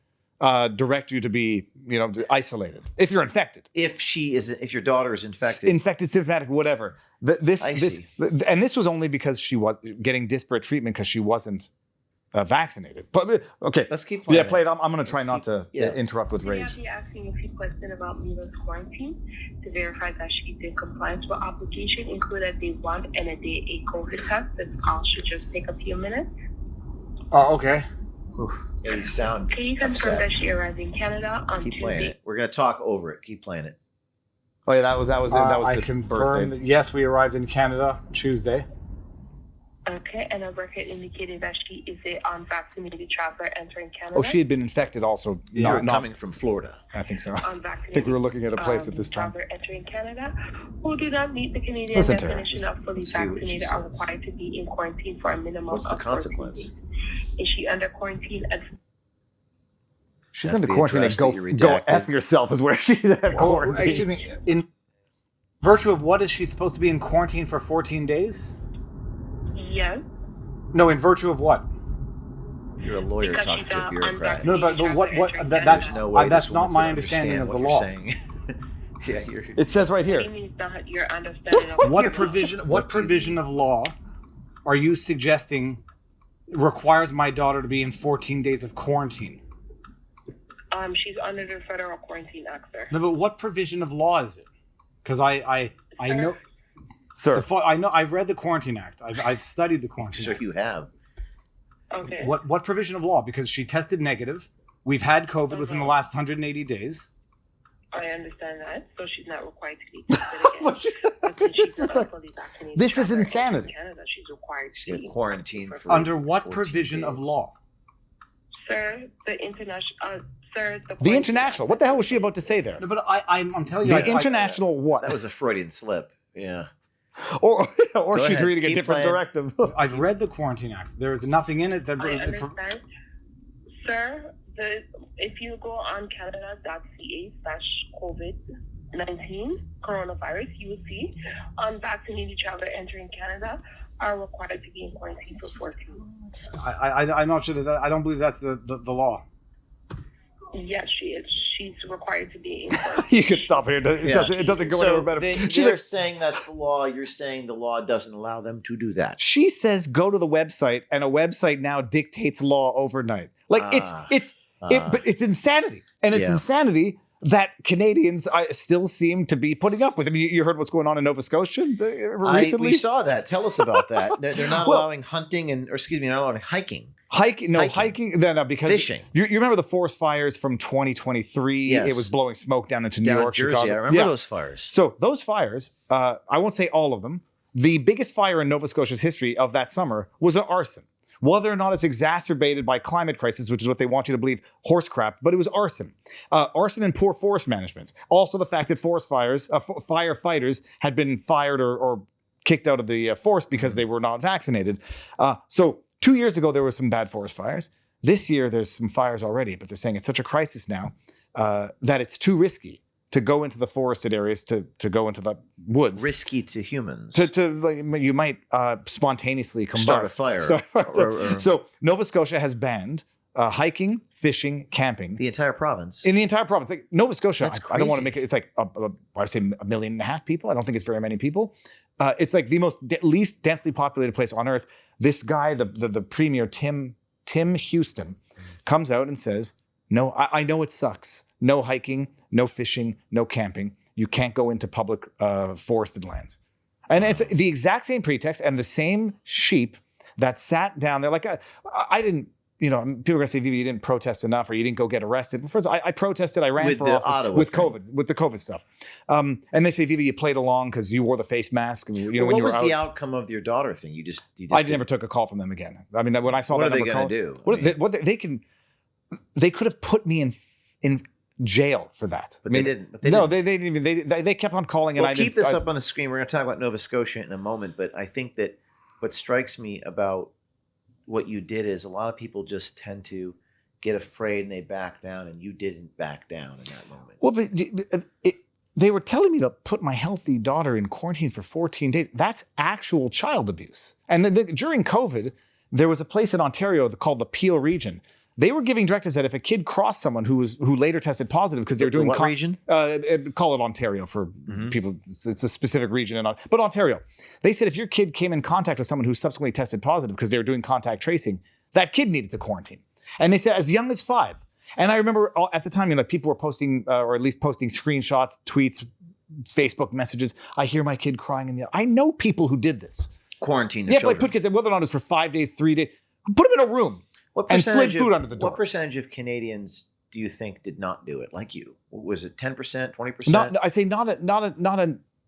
direct you to be, isolated. If you're infected, If your daughter is infected, infected, symptomatic, whatever. I see. And this was only because she was getting disparate treatment because she wasn't vaccinated. But okay, let's keep playing. Yeah, play it. I'm going to try not to yeah. interrupt with May I rage. be asking a few questions about Mila's quarantine to verify that she's in compliance with obligation, include a day 1 and a day 8 COVID test. This call should just take a few minutes. Oh, okay. Yeah, you sound Can you confirm upset. that she arrived in Canada on Keep Tuesday? playing it. We're gonna talk over it. Keep playing it. Oh yeah, that was I the confirm birthday. that, yes, we arrived in Canada Tuesday. Okay, and a record indicated that she is a unvaccinated traveler entering Canada. Oh, she had been infected also. You're Not coming from Florida. I think so. Unvaccinated. I think we were looking at a place at this time. Traveler entering Canada who do not meet the Canadian Listen to her. definition of fully Let's see what she vaccinated are says. required to be in quarantine for a minimum What's the of 14 consequence? days. Is she under quarantine at She's That's under the quarantine. address Go that you go redacted. f yourself is where she's at Oh, quarantine. excuse me. In virtue of what is she supposed to be in quarantine for 14 days? yes? No, in virtue of what? You're a lawyer Because talking she's to a bureaucrat. No, but what? That's There's no way that's this not woman's my gonna understanding of understand the what law. you're saying. Yeah, you're. It says right What here. do you mean not your understanding of What provision of law are you suggesting requires my daughter to be in 14 days of quarantine? She's under the Federal Quarantine Act, sir. No, but what provision of law is it? Because I know, Sir, I know I've read the Quarantine Act. I've studied the Quarantine Sure, Act. you have. Okay. What provision of law? Because she tested negative. We've had COVID within the last 180 days. I understand that. So she's not required to be tested again. But since she's This is not a fully vaccinated this is traveler insanity. in Canada, she's required to She's be in quarantine for Under what 14 provision of days. law? Sir, the international. Sir, the the Quarantine international. Act- What the hell was she about to say there? No, but I'm telling you, The international what? That was a Freudian slip. Yeah. or Go she's ahead, reading a keep different playing. directive. I've read the Quarantine Act. There is nothing in it that. I understand. Sir, if you go on canada.ca/COVID-19 coronavirus, you will see unvaccinated traveler entering Canada are required to be in quarantine for 14 days. I'm not sure that I don't believe that's the law. Yes, she is. She's required to be in quarantine. You can stop here. It doesn't go anywhere better. She's They're like, saying that's the law. You're saying the law doesn't allow them to do that. she says go to the website, and a website now dictates law overnight. Like but it's insanity, and it's Yeah. insanity that Canadians still seem to be putting up with. I mean, you heard what's going on in Nova Scotia recently. We saw that. Tell us about that. They're not Well- allowing hunting not allowing hiking. Hiking. No, because Fishing. You remember the forest fires from 2023? Yes. It was blowing smoke down into New Down in York, Jersey. Chicago. I remember Yeah. those fires. So those fires, I won't say all of them. The biggest fire in Nova Scotia's history of that summer was an arson. Whether or not it's exacerbated by climate crisis, which is what they want you to believe, horse crap, but it was arson. Arson and poor forest management. Also the fact that forest fires, firefighters had been fired or kicked out of the forest because they were not vaccinated. So 2 years ago, there were some bad forest fires. This year, there's some fires already, but they're saying it's such a crisis now that it's too risky to go into the forested areas, to go into the woods. Risky to humans. You might spontaneously combust. Start a fire. So Nova Scotia has banned hiking, fishing, camping. The entire province. In the entire province. Like Nova Scotia, That's I don't want to crazy. make it, it's like, I say 1.5 million people. I don't think it's very many people. It's like the least densely populated place on earth. This guy, the premier, Tim Houston, comes out and says, no, I know it sucks. No hiking, no fishing, no camping. You can't go into public forested lands. And it's the exact same pretext and the same sheep that sat down there. Like, I didn't, people are going to say, Viva, you didn't protest enough or you didn't go get arrested. First, I protested. I ran With for the office Ottawa with thing. COVID, with the COVID stuff. And they say, Viva, you played along because you wore the face mask. And, when what you were was out. the outcome of your daughter thing? You just I never took a call from them again. I mean, when I saw What that are they number going call, to do? they could have put me in jail for that. But they didn't. But they No, didn't. they didn't even. They kept on calling, and Well, I keep this up on the screen. We're going to talk about Nova Scotia in a moment, but I think that what strikes me about what you did is a lot of people just tend to get afraid and they back down, and you didn't back down in that moment. Well, but they were telling me to put my healthy daughter in quarantine for 14 days. That's actual child abuse. And then during COVID, there was a place in Ontario called the Peel region. They were giving directives that if a kid crossed someone who later tested positive because they were doing what region? Call it Ontario for people. It's a specific region, but Ontario. They said if your kid came in contact with someone who subsequently tested positive because they were doing contact tracing, that kid needed to quarantine. And they said as young as 5. And I remember at the time, people were posting, or at least posting screenshots, tweets, Facebook messages. I hear my kid crying I know people who did this. Quarantine their children. But put kids, whether or not it was for 5 days, 3 days, put them in a room and slid food under the door. What percentage of Canadians do you think did not do it like you? Was it 10%, 20%? Not, I say not enough.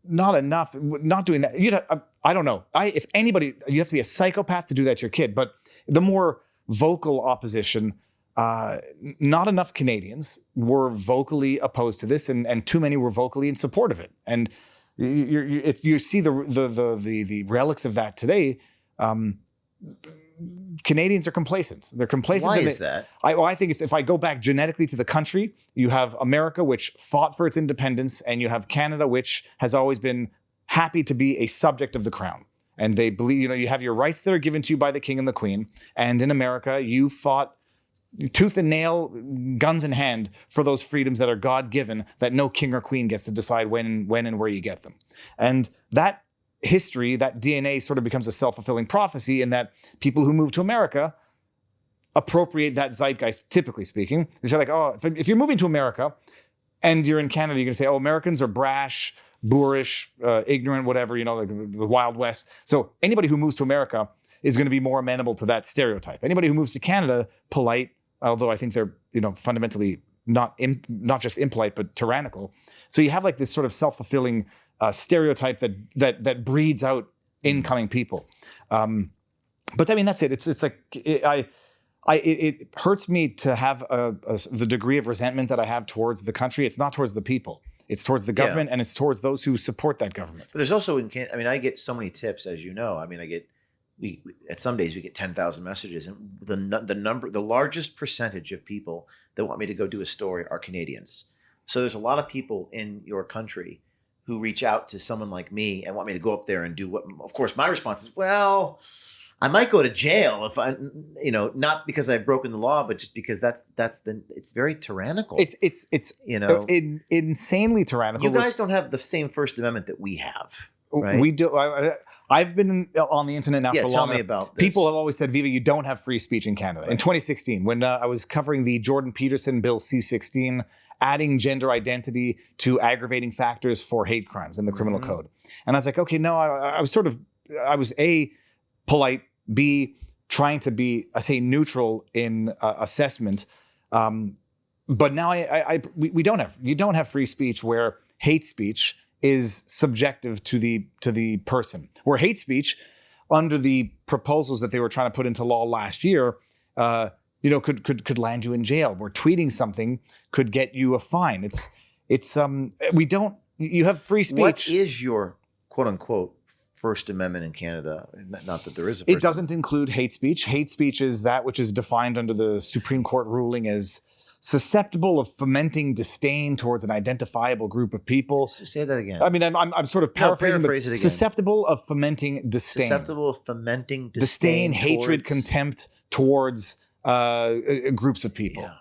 Not doing that. I don't know. If anybody, you have to be a psychopath to do that to your kid. But the more vocal opposition, not enough Canadians were vocally opposed to this, and too many were vocally in support of it. And if you see the relics of that today, Canadians are complacent. They're complacent. Why is that? I think it's, if I go back genetically to the country, you have America, which fought for its independence, and you have Canada, which has always been happy to be a subject of the crown. And they believe, you have your rights that are given to you by the king and the queen. And in America, you fought tooth and nail, guns in hand, for those freedoms that are God-given, that no king or queen gets to decide when and where you get them. And that history, that DNA sort of becomes a self-fulfilling prophecy in that people who move to America appropriate that zeitgeist, typically speaking. They say if you're moving to America and you're in Canada, you're going to say, Americans are brash, boorish, ignorant, whatever, like the Wild West. So anybody who moves to America is going to be more amenable to that stereotype. Anybody who moves to Canada, polite, although I think they're, fundamentally not just impolite, but tyrannical. So you have this sort of self-fulfilling stereotype that breeds out incoming people. But I mean, that's it. It's like, it hurts me to have the degree of resentment that I have towards the country. It's not towards the people. It's towards the government, and it's towards those who support that government. But there's also, I get so many tips, as you know. We at some days we get 10,000 messages, and the largest percentage of people that want me to go do a story are Canadians. So there's a lot of people in your country who reach out to someone like me and want me to go up there and do what. Of course, my response is, well, I might go to jail if I, not because I've broken the law, but just because it's very tyrannical. It's insanely tyrannical. You guys don't have the same First Amendment that we have, right? We do. I've been on the internet now for long. Tell me about this. People have always said, Viva, you don't have free speech in Canada. Right. In 2016, when I was covering the Jordan Peterson Bill C-16, adding gender identity to aggravating factors for hate crimes in the criminal code. And I was like, okay, no, I was A, polite, B, trying to be, neutral in assessment. But now you don't have free speech where hate speech is subjective to the person. Where hate speech, under the proposals that they were trying to put into law last year, could land you in jail. Where tweeting something could get you a fine. You have free speech. What is your quote unquote First Amendment in Canada? Not that there is a First It doesn't include hate speech. Hate speech is that which is defined under the Supreme Court ruling as susceptible of fomenting disdain towards an identifiable group of people. Say that again. I mean, I'm sort of paraphrasing, paraphrase it again. Susceptible of fomenting disdain. Susceptible of fomenting disdain, hatred, contempt towards groups of people. Yeah.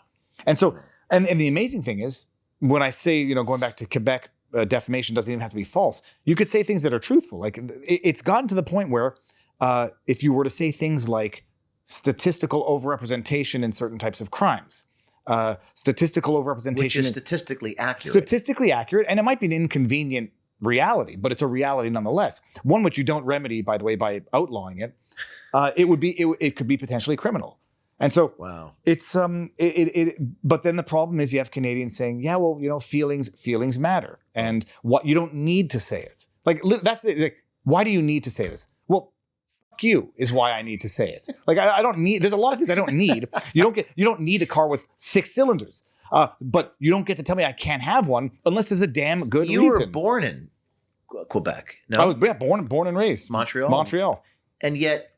And so, and the amazing thing is, when I say, going back to Quebec, defamation doesn't even have to be false. You could say things that are truthful. Like, it's gotten to the point where if you were to say things like statistical overrepresentation in certain types of crimes, statistical overrepresentation, which is statistically accurate, and it might be an inconvenient reality, but it's a reality nonetheless. One which you don't remedy, by the way, by outlawing it. It could be potentially criminal. And so, wow, it's but then the problem is you have Canadians saying, yeah, well, feelings matter, and what you don't need to say it. Why do you need to say this? Well, fuck you is why I need to say it. I don't need. There's a lot of things I don't need. You don't need a car with 6 cylinders, but you don't get to tell me I can't have one unless there's a damn good reason. You were born in Quebec. No, I was born and raised Montreal, and yet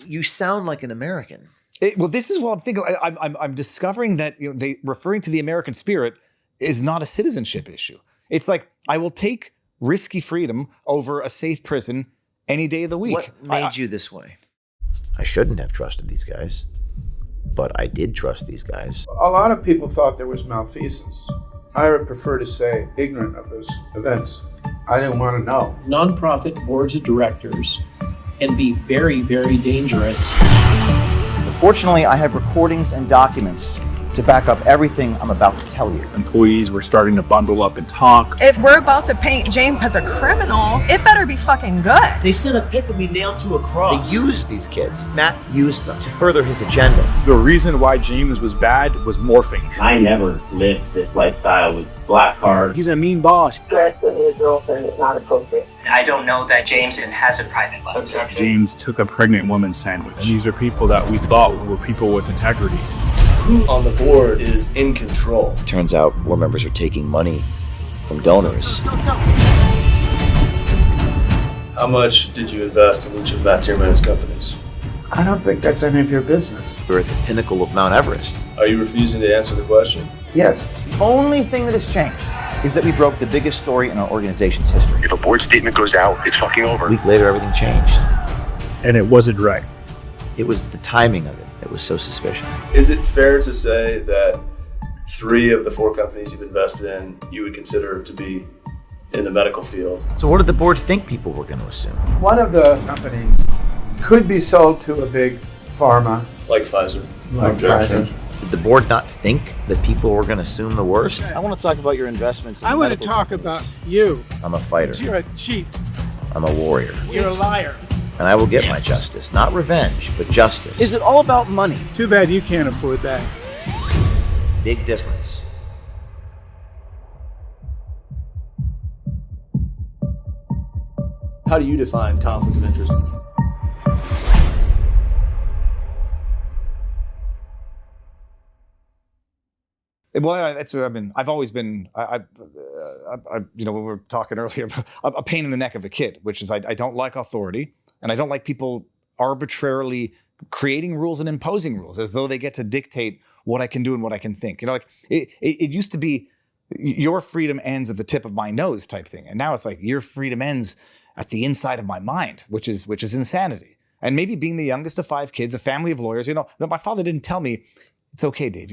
You sound like an American. Well, this is what I'm thinking. I'm discovering that they referring to the American spirit is not a citizenship issue. It's like I will take risky freedom over a safe prison any day of the week. What made you this way? I shouldn't have trusted these guys, but I did trust these guys. A lot of people thought there was malfeasance. I would prefer to say ignorant of those events. I didn't want to know. Nonprofit boards of directors can be very, very dangerous. Fortunately, I have recordings and documents to back up everything I'm about to tell you. Employees were starting to bundle up and talk. If we're about to paint James as a criminal, it better be fucking good. They sent a pic of me nailed to a cross. They used these kids. Matt used them to further his agenda. The reason why James was bad was morphing. I never lived this lifestyle with black cards. He's a mean boss. Stress with his girlfriend is not appropriate. I don't know that James has a private life. James took a pregnant woman's sandwich. And these are people that we thought were people with integrity. Who on the board is in control? Turns out board members are taking money from donors. How much did you invest in each of Matt Tierman's companies? I don't think that's any of your business. We're at the pinnacle of Mount Everest. Are you refusing to answer the question? Yes. The only thing that has changed is that we broke the biggest story in our organization's history. If a board statement goes out, it's fucking over. A week later, everything changed. And it wasn't right. It was the timing of it that was so suspicious. Is it fair to say that 3 of the 4 companies you've invested in, you would consider to be in the medical field? So what did the board think people were going to assume? One of the companies could be sold to a big pharma. Like Pfizer. Objection. Did the board not think that people were going to assume the worst? I want to talk about your investments. I want to talk about you. I'm a fighter. You're a cheat. I'm a warrior. You're a liar. And I will get my justice. Not revenge, but justice. Is it all about money? Too bad you can't afford that. Big difference. How do you define conflict of interest? Well, that's what I've always been. When we were talking earlier, a pain in the neck of a kid, which is I don't like authority, and I don't like people arbitrarily creating rules and imposing rules as though they get to dictate what I can do and what I can think. It used to be your freedom ends at the tip of my nose type thing, and now it's like your freedom ends at the inside of my mind, which is insanity. And maybe being the youngest of 5 kids, a family of lawyers, my father didn't tell me, it's okay, Dave.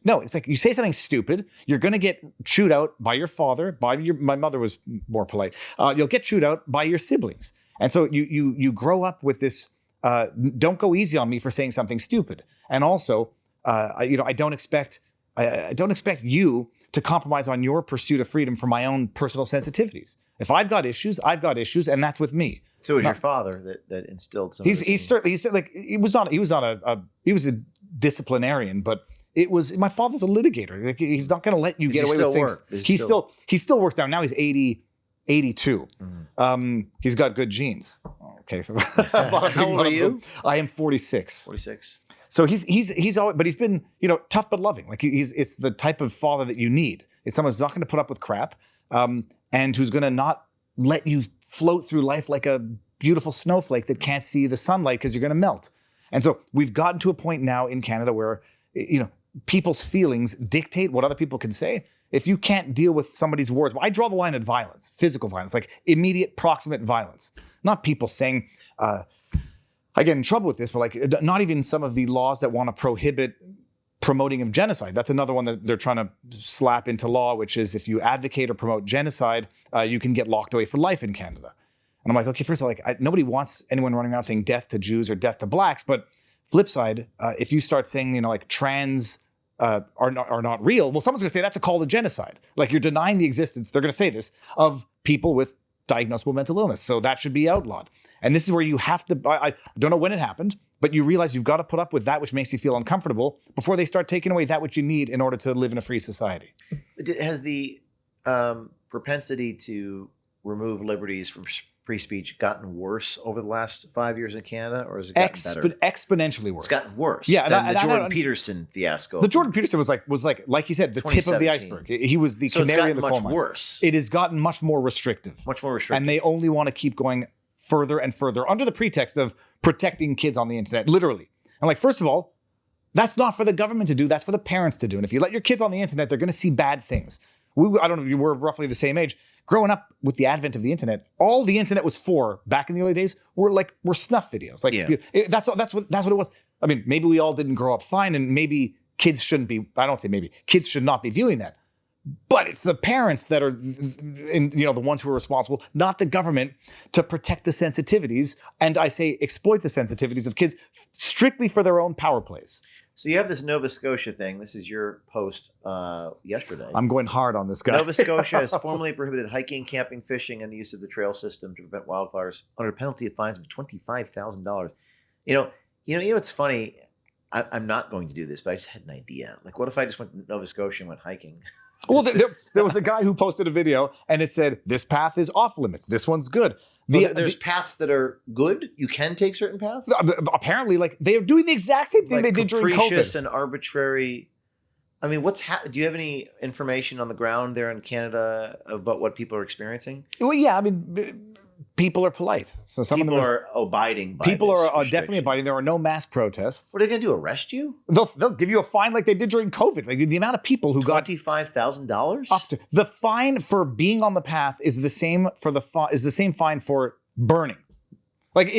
No, it's like you say something stupid, you're going to get chewed out by your father, my mother was more polite. You'll get chewed out by your siblings. And so you grow up with this, don't go easy on me for saying something stupid. And also, I don't expect you to compromise on your pursuit of freedom for my own personal sensitivities. If I've got issues, and that's with me. So it was your father that instilled some. He's like he was a disciplinarian, but it was my father's a litigator. Like, he's not going to let you get away with things. He still works down. Now he's 82. He's got good genes. Okay. How old are you? I am 46. 46. So he's always, but he's been tough but loving. Like it's the type of father that you need. It's someone who's not going to put up with crap, and who's going to not let you float through life like a beautiful snowflake that can't see the sunlight because you're going to melt. And so we've gotten to a point now in Canada where people's feelings dictate what other people can say. If you can't deal with somebody's words, I draw the line at violence, physical violence, like immediate proximate violence, not people saying. I get in trouble with this, but like not even some of the laws that want to prohibit promoting of genocide. That's another one that they're trying to slap into law, which is if you advocate or promote genocide, you can get locked away for life in Canada. And I'm like, okay, first of all, nobody wants anyone running around saying death to Jews or death to blacks. But flip side, if you start saying, trans are not real, well, someone's going to say that's a call to genocide. Like you're denying the existence, they're going to say this, of people with diagnosable mental illness. So that should be outlawed. And this is where you have to, I don't know when it happened, but you realize you've got to put up with that which makes you feel uncomfortable before they start taking away that which you need in order to live in a free society. Has the propensity to remove liberties from free speech gotten worse over the last 5 years in Canada, or has it gotten better? Exponentially worse. It's gotten worse. Yeah, than the Jordan Peterson fiasco. The Jordan Peterson was like you said, the tip of the iceberg. He was the canary in the coal mine. Much worse. It has gotten much more restrictive. Much more restrictive. And they only want to keep going further and further under the pretext of protecting kids on the internet, literally. I'm like, first of all, that's not for the government to do. That's for the parents to do. And if you let your kids on the internet, they're going to see bad things. I don't know, we're roughly the same age. Growing up with the advent of the internet, all the internet was for back in the early days were snuff videos. That's what it was. I mean, maybe we all didn't grow up fine, and maybe kids shouldn't be. I don't say maybe kids should not be viewing that. But it's the parents that are, the ones who are responsible, not the government, to protect the sensitivities. And I say exploit the sensitivities of kids strictly for their own power plays. So you have this Nova Scotia thing. This is your post yesterday. I'm going hard on this guy. Nova Scotia has formally prohibited hiking, camping, fishing, and the use of the trail system to prevent wildfires under penalty of fines of $25,000. It's funny. I'm not going to do this, but I just had an idea. Like, what if I just went to Nova Scotia and went hiking? Well, there was a guy who posted a video and it said, this path is off limits. This one's good. There's paths that are good. You can take certain paths. Apparently, they're doing the exact same thing they did during COVID. Capricious and arbitrary. I mean, do you have any information on the ground there in Canada about what people are experiencing? Well, yeah. I mean, people are polite. So some people of them are abiding by People this are definitely abiding. There are no mass protests. What are they going to do? Arrest you? They'll give you a fine like they did during COVID. Like the amount of people who got $25,000. Up to the fine for being on the path is the same fine for burning. Like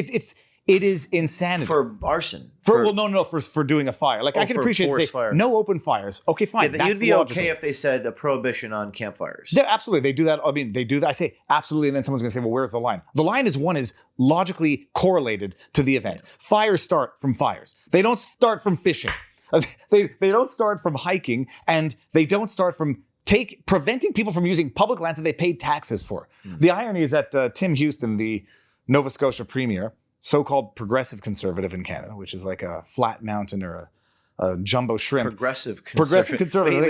it is insanity. For arson. For doing a fire. Like I can appreciate fire. No open fires. Okay, fine. Yeah, you'd be okay if they said a prohibition on campfires. Yeah, absolutely. They do that. I mean, they do that. I say absolutely, and then someone's going to say, well, where's the line? The line is logically correlated to the event. Fires start from fires. They don't start from fishing. They don't start from hiking, and they don't start from preventing people from using public lands that they paid taxes for. The irony is that Tim Houston, the Nova Scotia premier, so-called progressive conservative in Canada, which is like a flat mountain or a jumbo shrimp. Progressive conservative.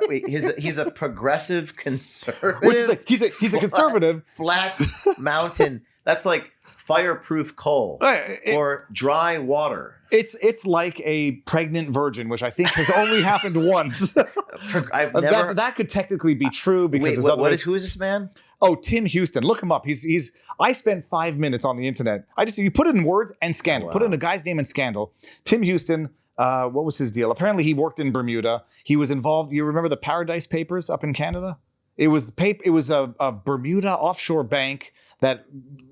Wait. He's a progressive conservative. Which is he's a conservative. Flat mountain. That's like fireproof coal or dry water. It's like a pregnant virgin, which I think has only happened once. That could technically be true because who is this man? Oh, Tim Houston. Look him up. I spent 5 minutes on the internet. You put it in words and scandal. Wow. Put in a guy's name and scandal. Tim Houston, what was his deal? Apparently he worked in Bermuda. He was involved. You remember the Paradise Papers up in Canada? It was a Bermuda offshore bank that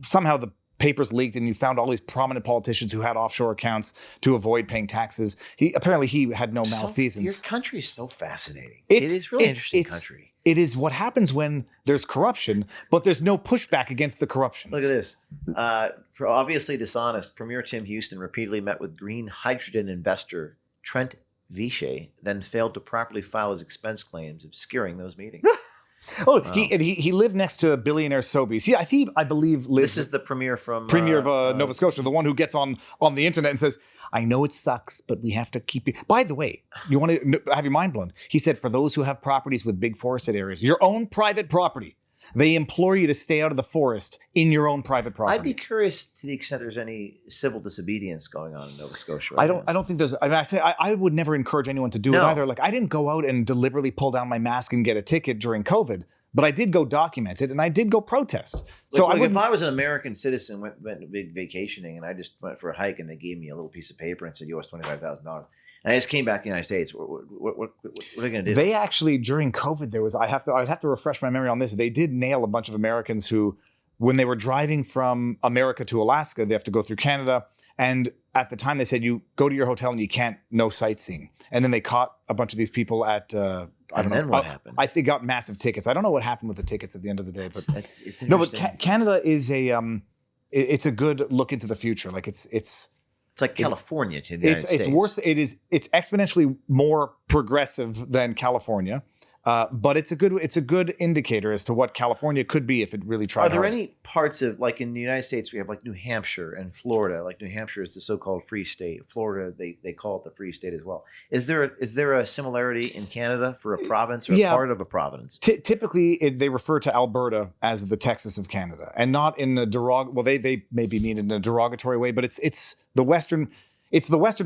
somehow the papers leaked and you found all these prominent politicians who had offshore accounts to avoid paying taxes. He had no malfeasance. Your country is so fascinating. It is really interesting country. It is what happens when there's corruption, but there's no pushback against the corruption. Look at this. Obviously dishonest, Premier Tim Houston repeatedly met with green hydrogen investor Trent Vichy, then failed to properly file his expense claims, obscuring those meetings. Wow. He lived next to billionaire Sobeys. I believe lives. This is the premier of Nova Scotia, the one who gets on the internet and says, I know it sucks, but we have to keep you. By the way, you want to have your mind blown. He said, for those who have properties with big forested areas, your own private property, they implore you to stay out of the forest in your own private property. I'd be curious to the extent there's any civil disobedience going on in Nova Scotia. I don't think there's. I would never encourage anyone to do it either. Like I didn't go out and deliberately pull down my mask and get a ticket during COVID. But I did go document it, and I did go protest. So if I was an American citizen, went vacationing, and I just went for a hike, and they gave me a little piece of paper and said, "You owe us $25,000," and I just came back to the United States, what are they going to do? They actually during COVID I'd have to refresh my memory on this. They did nail a bunch of Americans who, when they were driving from America to Alaska, they have to go through Canada, and at the time they said you go to your hotel and you can't no sightseeing, and then they caught a bunch of these people at. What happened? I think got massive tickets. I don't know what happened with the tickets at the end of the day, but it's interesting. No, but Canada is it's a good look into the future. Like it's like California to the United States. It's worse. It's exponentially more progressive than California. But it's a good indicator as to what California could be if it really tried. Are there any parts of, like in the United States, we have like New Hampshire and Florida. Like New Hampshire is the so-called free state. Florida, they call it the free state as well. Is there a similarity in Canada for a province or a part of a province? Typically, they refer to Alberta as the Texas of Canada, and not in a they maybe mean in a derogatory way, but it's the Western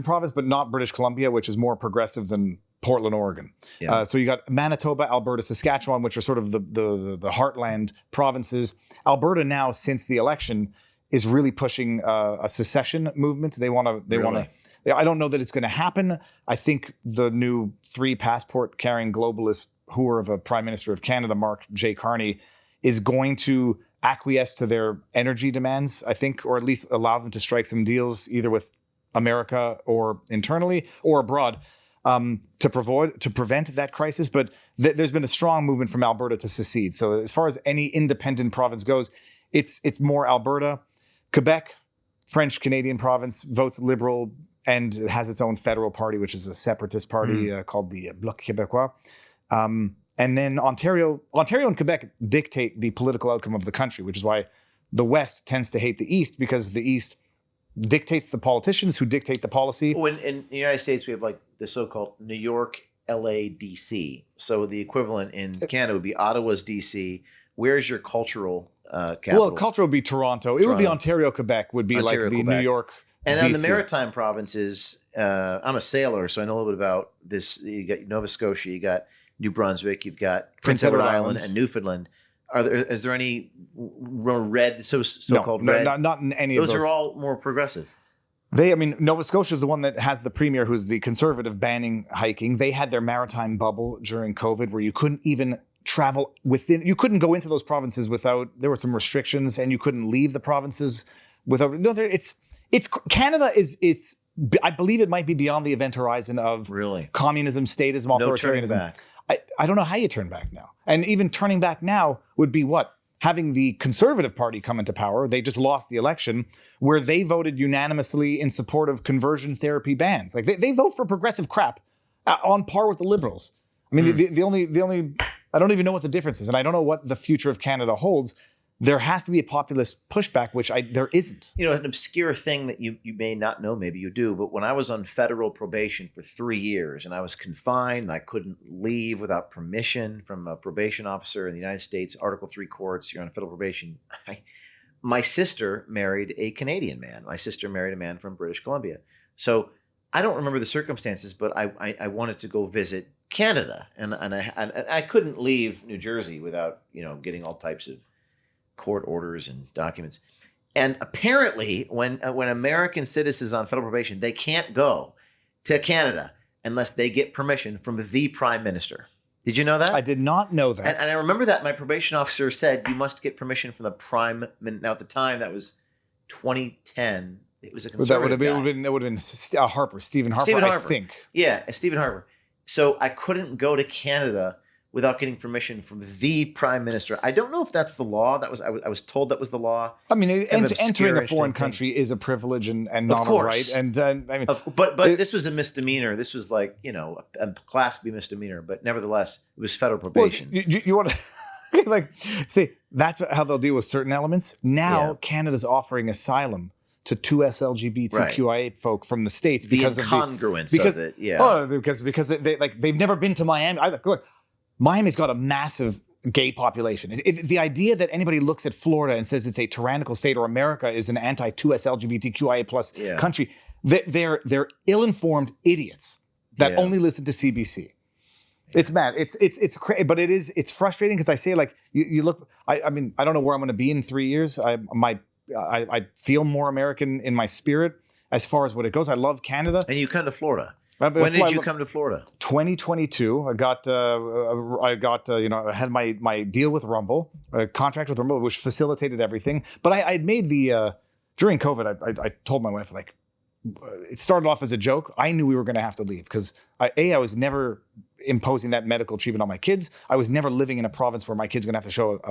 province, but not British Columbia, which is more progressive than Portland, Oregon. Yeah. So you got Manitoba, Alberta, Saskatchewan, which are sort of the heartland provinces. Alberta now, since the election, is really pushing a secession movement. They want to. I don't know that it's going to happen. I think the new 3 passport-carrying globalist whore of a Prime Minister of Canada, Mark J. Carney, is going to acquiesce to their energy demands, I think, or at least allow them to strike some deals either with America or internally or abroad to prevent that crisis. But there's been a strong movement from Alberta to secede. So as far as any independent province goes, it's more Alberta. Quebec, French-Canadian province, votes Liberal, and it has its own federal party, which is a separatist party called the Bloc Québécois. And then Ontario and Quebec dictate the political outcome of the country, which is why the West tends to hate the East, because the East dictates the politicians who dictate the policy. Oh, in the United States, we have like the so-called New York, LA, DC. So the equivalent in Canada would be Ottawa's DC. Where's your cultural capital? Well, culture would be Toronto. It would be Ontario, Quebec would be Ontario, like the Quebec. New York, And DC. on the maritime provinces, I'm a sailor, so I know a little bit about this. You got Nova Scotia, you got New Brunswick, you've got Prince Edward Island and Newfoundland. Is there any red, so-called red? No, not in any of those. Those are all more progressive. Nova Scotia is the one that has the premier who's the conservative banning hiking. They had their maritime bubble during COVID where you couldn't even travel within, you couldn't go into those provinces without, there were some restrictions, and you couldn't leave the provinces without, Canada is, I believe it might be beyond the event horizon of communism, statism, authoritarianism. No turning back. I don't know how you turn back now. And even turning back now would be what? Having the Conservative Party come into power. They just lost the election, where they voted unanimously in support of conversion therapy bans. Like they vote for progressive crap on par with the Liberals. I mean, the only I don't even know what the difference is, and I don't know what the future of Canada holds. There has to be a populist pushback, which there isn't. You know, an obscure thing that you may not know, maybe you do, but when I was on federal probation for 3 years and I was confined and I couldn't leave without permission from a probation officer in the United States, Article 3 courts, you're on federal probation. My sister married a Canadian man. My sister married a man from British Columbia. So I don't remember the circumstances, but I wanted to go visit Canada. And I couldn't leave New Jersey without, getting all types of court orders and documents. And apparently when American citizens on federal probation, they can't go to Canada unless they get permission from the prime minister. Did you know that? I did not know that. And I remember that my probation officer said, you must get permission from the prime minister. Now at the time, that was 2010. It was a conservative guy. It would have been Harper, Stephen Harper, Stephen Harper. I think. Yeah, Stephen Harper. So I couldn't go to Canada without getting permission from the prime minister. I don't know if that's the law. I was told that was the law. I mean, entering a foreign country is a privilege and not a right. And but this was a misdemeanor. This was like a Class B misdemeanor. But nevertheless, it was federal probation. Well, you want to see that's how they'll deal with certain elements. Now Canada's offering asylum to 2 LGBTQIA folk from the States because of the incongruence of it. Yeah. Oh, because they've never been to Miami. Look, Miami's got a massive gay population. The idea that anybody looks at Florida and says it's a tyrannical state or America is an anti-2S LGBTQIA plus country, they're ill-informed idiots that only listen to CBC. It's mad. It's crazy, but it's frustrating because I say you look. I mean I don't know where I'm going to be in 3 years. I feel more American in my spirit as far as what it goes. I love Canada. And you come to Florida. When did you come to Florida? 2022. I had my deal with Rumble, a contract with Rumble, which facilitated everything. But I had made during COVID, I told my wife, it started off as a joke. I knew we were going to have to leave because I was never imposing that medical treatment on my kids. I was never living in a province where my kid's going to have to show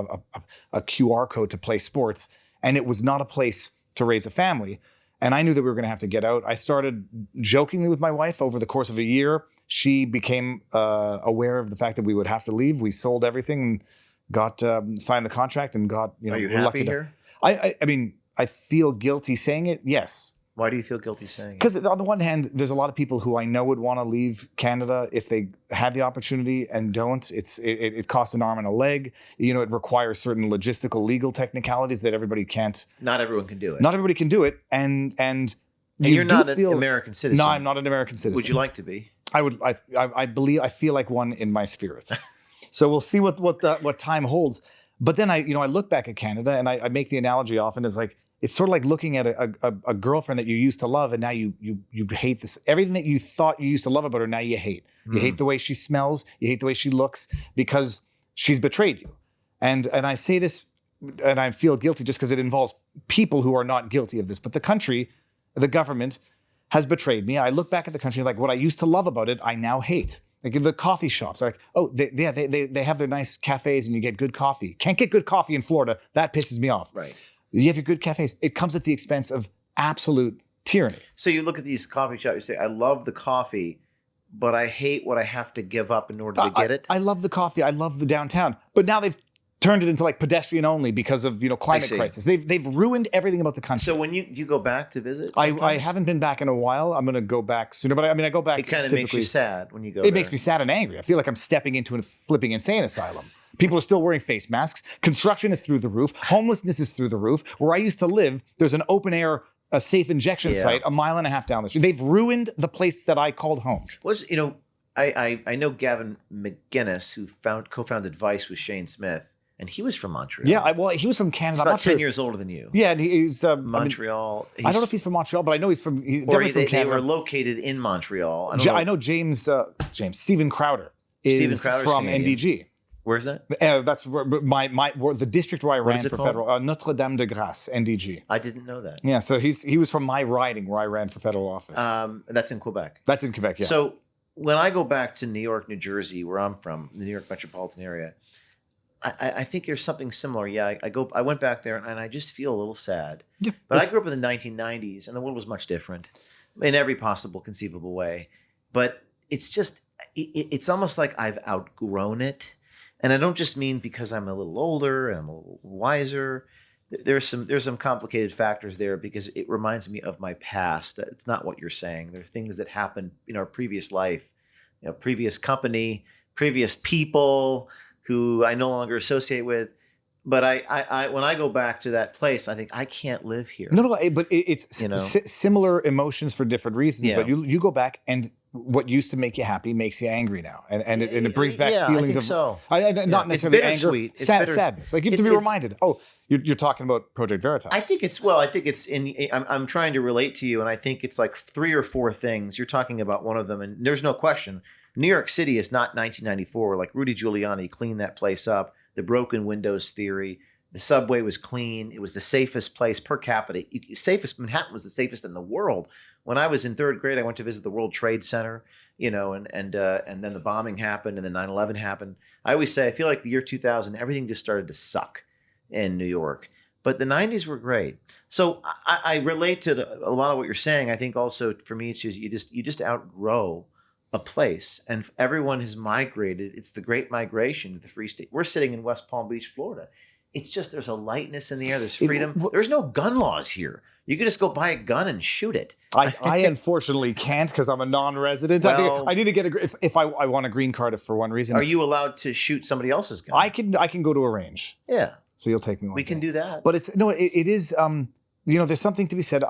a QR code to play sports. And it was not a place to raise a family. And I knew that we were going to have to get out. I started jokingly with my wife over the course of a year. She became aware of the fact that we would have to leave. We sold everything and got signed the contract and got, Are you happy here? I mean, I feel guilty saying it. Yes. Why do you feel guilty saying it? Because on the one hand, there's a lot of people who I know would want to leave Canada if they had the opportunity and don't. It costs an arm and a leg. It requires certain logistical, legal technicalities that everybody can't. Not everyone can do it. Not everybody can do it, and you're not an American citizen. No, I'm not an American citizen. Would you like to be? I believe I feel like one in my spirit. So we'll see what time holds. But then I look back at Canada, and I make the analogy often as like, it's sort of like looking at a girlfriend that you used to love, and now you hate this. Everything that you thought you used to love about her, now you hate. You hate the way she smells. You hate the way she looks because she's betrayed you. And I say this, and I feel guilty just because it involves people who are not guilty of this. But the country, the government, has betrayed me. I look back at the country like what I used to love about it, I now hate. Like the coffee shops, like, oh, they have their nice cafes and you get good coffee. Can't get good coffee in Florida. That pisses me off. Right. You have your good cafes. It comes at the expense of absolute tyranny. So you look at these coffee shops, you say, I love the coffee, but I hate what I have to give up in order to get it. I love the coffee. I love the downtown. But now they've turned it into like pedestrian only because of climate crisis. They've ruined everything about the country. So when you go back to visit, I haven't been back in a while. I'm going to go back sooner. But I go back. It kind of makes you sad when you go. It makes me sad and angry. I feel like I'm stepping into a flipping insane asylum. People are still wearing face masks. Construction is through the roof. Homelessness is through the roof. Where I used to live, there's an open air, a safe injection site a mile and a half down the street. They've ruined the place that I called home. I know Gavin McGuinness, who co-founded Vice with Shane Smith, and he was from Montreal. Yeah, he was from Canada. He's about 10 years older than you. Yeah, and he's Montreal. I don't know if he's from Montreal, but I know he's definitely from Canada. They were located in Montreal. I know Stephen Crowder is from NDG. Where's that? That's where the district where I ran for federal. Notre Dame de Grâce, NDG. I didn't know that. Yeah, so he was from my riding where I ran for federal office. That's in Quebec. That's in Quebec, yeah. So when I go back to New York, New Jersey, where I'm from, the New York metropolitan area, I think there's something similar. Yeah, I went back there and I just feel a little sad. Yeah, but I grew up in the 1990s and the world was much different in every possible conceivable way. But it's just, it's almost like I've outgrown it. And I don't just mean because I'm a little older and I'm a little wiser. There's some complicated factors there because it reminds me of my past. It's not what you're saying. There are things that happened in our previous life, previous company, previous people who I no longer associate with. But I when I go back to that place, I think I can't live here. No, but it's similar emotions for different reasons. Yeah. But you go back and what used to make you happy makes you angry now, and it brings back feelings of not necessarily anger, sadness. Like you have to be reminded. Oh, you're talking about Project Veritas. I think it's I'm trying to relate to you, and I think it's like 3 or 4 things. You're talking about one of them, and there's no question. New York City is not 1994. Like Rudy Giuliani cleaned that place up. The broken windows theory. The subway was clean. It was the safest place per capita. Manhattan was the safest in the world. When I was in 3rd grade, I went to visit the World Trade Center, and then the bombing happened and then 9/11 happened. I always say I feel like the year 2000, everything just started to suck in New York. But the 90s were great. So I relate to a lot of what you're saying. I think also for me, it's just you just outgrow a place, and everyone has migrated. It's the great migration to the Free State. We're sitting in West Palm Beach, Florida. It's just there's a lightness in the air. There's freedom. There's no gun laws here. You can just go buy a gun and shoot it. I unfortunately can't because I'm a non-resident. Well, I need to get if I want a green card for one reason. Are you allowed to shoot somebody else's gun? I can go to a range. Yeah. So you'll take me one. We can do that. But it is there's something to be said.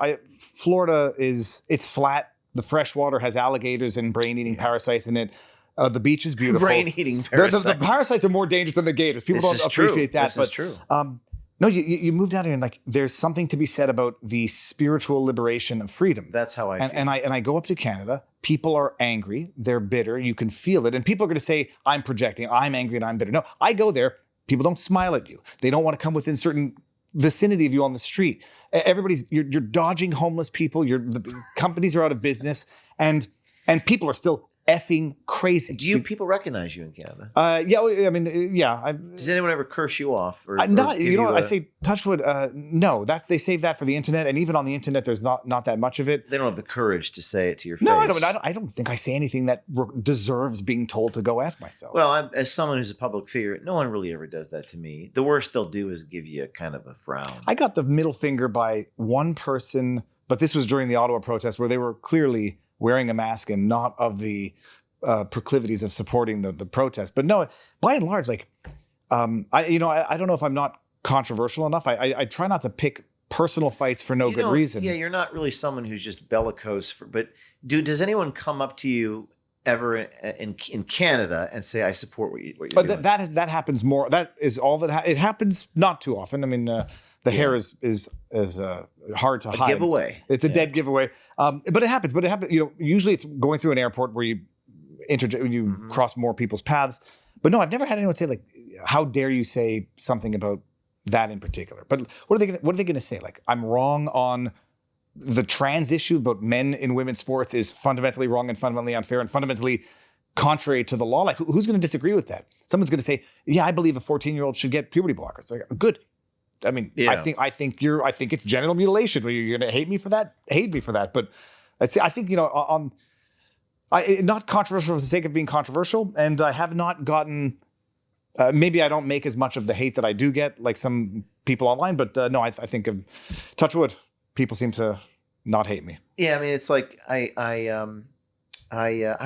Florida it's flat. The fresh water has alligators and brain-eating parasites in it. The beach is beautiful. Brain-eating parasites. The parasites are more dangerous than the gators. People don't appreciate that. This is true. No, you move down here and like there's something to be said about the spiritual liberation of freedom. That's how I feel. And I go up to Canada. People are angry. They're bitter. You can feel it. And people are going to say, I'm projecting. I'm angry and I'm bitter. No, I go there. People don't smile at you. They don't want to come within certain vicinity of you on the street. You're dodging homeless people. The companies are out of business, and people are still effing crazy. Do people recognize you in Canada? Yeah. Does anyone ever curse you off? I say touchwood. No, they save that for the internet, and even on the internet, there's not that much of it. They don't have the courage to say it to your face. No, I don't think I say anything that deserves being told to go F myself. Well, as someone who's a public figure, no one really ever does that to me. The worst they'll do is give you a kind of a frown. I got the middle finger by one person, but this was during the Ottawa protest where they were clearly wearing a mask and not of the proclivities of supporting the protest. But no, by and large, like, I don't know if I'm not controversial enough. I try not to pick personal fights for no good reason. Yeah, you're not really someone who's just bellicose. But does anyone come up to you ever in Canada and say I support what you're But doing. that happens more. That is all that it happens not too often. I mean, the hair is hard to hide. Giveaway. It's a dead giveaway. But it happens. But it happens. Usually it's going through an airport where you cross more people's paths. But no, I've never had anyone say like, "How dare you say something about that in particular?" But what are they going to say? Like, I'm wrong on the trans issue about men in women's sports is fundamentally wrong and fundamentally unfair and fundamentally contrary to the law. Like, who's going to disagree with that? Someone's going to say, "Yeah, I believe a 14-year-old should get puberty blockers." Like, good. I mean, I think it's genital mutilation. You're going to hate me for that. Hate me for that. But I think not controversial for the sake of being controversial, and I have not gotten. Maybe I don't make as much of the hate that I do get, like some people online. But no, I think touch wood. People seem to not hate me. Yeah, I mean, it's like I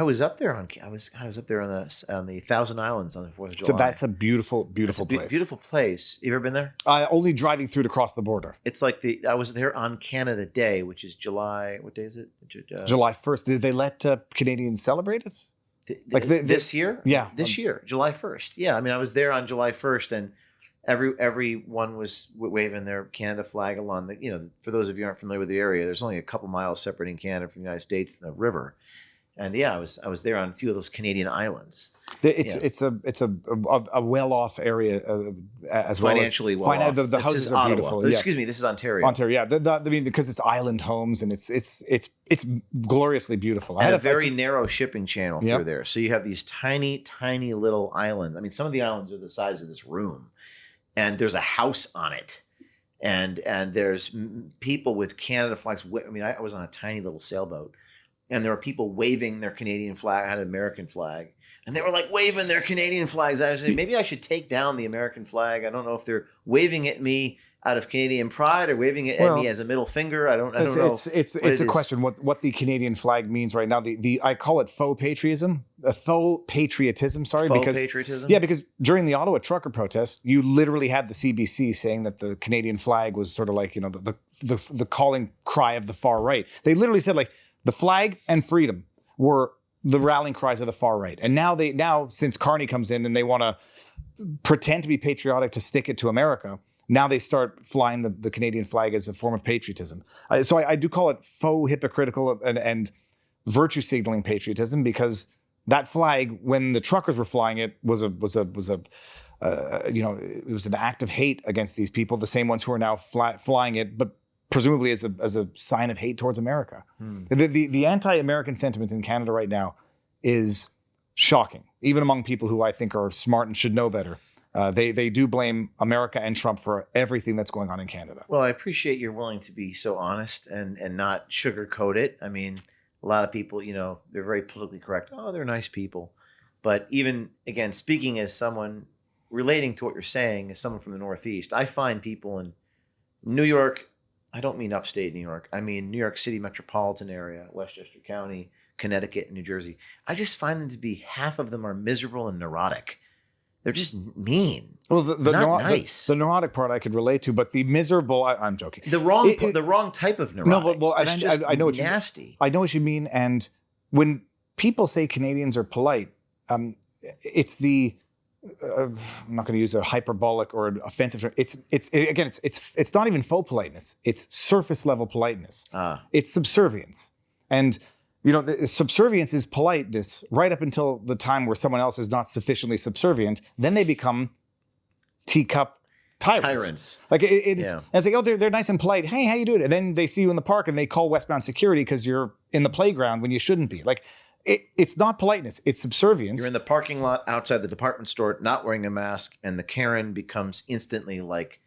was up there on the Thousand Islands on the 4th of July. So that's a beautiful place. Beautiful place. You ever been there? Only driving through to cross the border. It's like I was there on Canada Day, which is July. What day is it? July 1st. Did they let Canadians celebrate it? This year? Yeah, this year, July 1st. Yeah, I mean, I was there on July 1st, and everyone was waving their Canada flag along the. For those of you who aren't familiar with the area, there's only a couple miles separating Canada from the United States and the river. And yeah, I was there on a few of those Canadian islands. It's a well-off area as well. Financially well-off. The houses are beautiful. Yeah. Excuse me, this is Ontario. Ontario, yeah. I mean, because it's island homes and it's gloriously beautiful. I had a very narrow shipping channel through there, so you have these tiny, tiny little islands. I mean, some of the islands are the size of this room, and there's a house on it, and there's people with Canada flags. I mean, I was on a tiny little sailboat. And there were people waving their Canadian flag. I had an American flag. And they were like waving their Canadian flags. I was like, maybe I should take down the American flag. I don't know if they're waving at me out of Canadian pride or waving it at me as a middle finger. I don't know. It's a question what the Canadian flag means right now. I call it faux patriotism. Faux patriotism, sorry. Faux patriotism? Yeah, because during the Ottawa Trucker protest, you literally had the CBC saying that the Canadian flag was sort of like, the calling cry of the far right. They literally said like, the flag and freedom were the rallying cries of the far right. And now since Carney comes in and they want to pretend to be patriotic to stick it to America, now they start flying the Canadian flag as a form of patriotism. So I do call it faux hypocritical and virtue signaling patriotism, because that flag, when the truckers were flying it, was it was an act of hate against these people, the same ones who are now flying it, but presumably as a sign of hate towards America. The anti-American sentiment in Canada right now is shocking, even among people who I think are smart and should know better. They do blame America and Trump for everything that's going on in Canada. Well, I appreciate you're willing to be so honest and not sugarcoat it. I mean, a lot of people, they're very politically correct. Oh, they're nice people. But even, again, speaking as someone relating to what you're saying, as someone from the Northeast, I find people in New York, I don't mean upstate New York. I mean New York City metropolitan area, Westchester County, Connecticut, and New Jersey. I just find them to be, half of them are miserable and neurotic. They're just mean. Well, not nice. The neurotic part I could relate to, but the miserable, I'm joking. The wrong type of neurotic. No, but I know what nasty. I know what you mean. And when people say Canadians are polite, it's the I'm not going to use a hyperbolic or an offensive term. It's not even faux politeness. It's surface level politeness. It's subservience. And the subservience is politeness right up until the time where someone else is not sufficiently subservient. Then they become teacup tyrants. Like it's like, oh, they're nice and polite. Hey, how you doing? And then they see you in the park and they call westbound security because you're in the playground when you shouldn't be. Like, it's not politeness. It's subservience. You're in the parking lot outside the department store, not wearing a mask, and the Karen becomes instantly like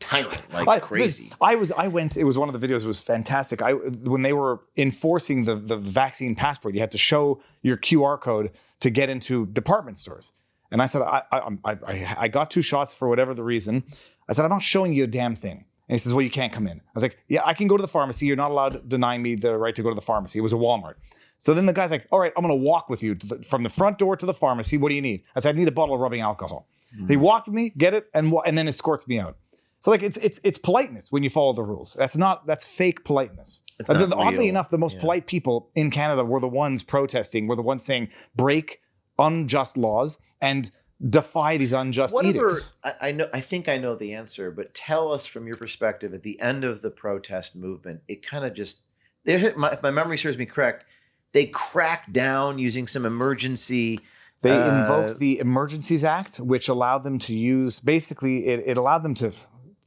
tyrant, like crazy. It was one of the videos. It was fantastic. When they were enforcing the vaccine passport, you had to show your QR code to get into department stores. And I said, I got 2 shots for whatever the reason. I said, I'm not showing you a damn thing. And he says, well, you can't come in. I was like, yeah, I can go to the pharmacy. You're not allowed to deny me the right to go to the pharmacy. It was a Walmart. So then the guy's like, all right, I'm going to walk with you from the front door to the pharmacy. What do you need? I said, I need a bottle of rubbing alcohol. He walked with me, get it, and then escorts me out. So like it's politeness when you follow the rules. That's fake politeness. It's not Oddly real. enough, the most polite people in Canada were the ones protesting, were the ones saying break unjust laws and defy these unjust edicts. I think I know the answer, but tell us from your perspective at the end of the protest movement, it kind of just, if my memory serves me correct, they cracked down using some emergency. They invoked the Emergencies Act, which allowed them to use, basically, it allowed them to,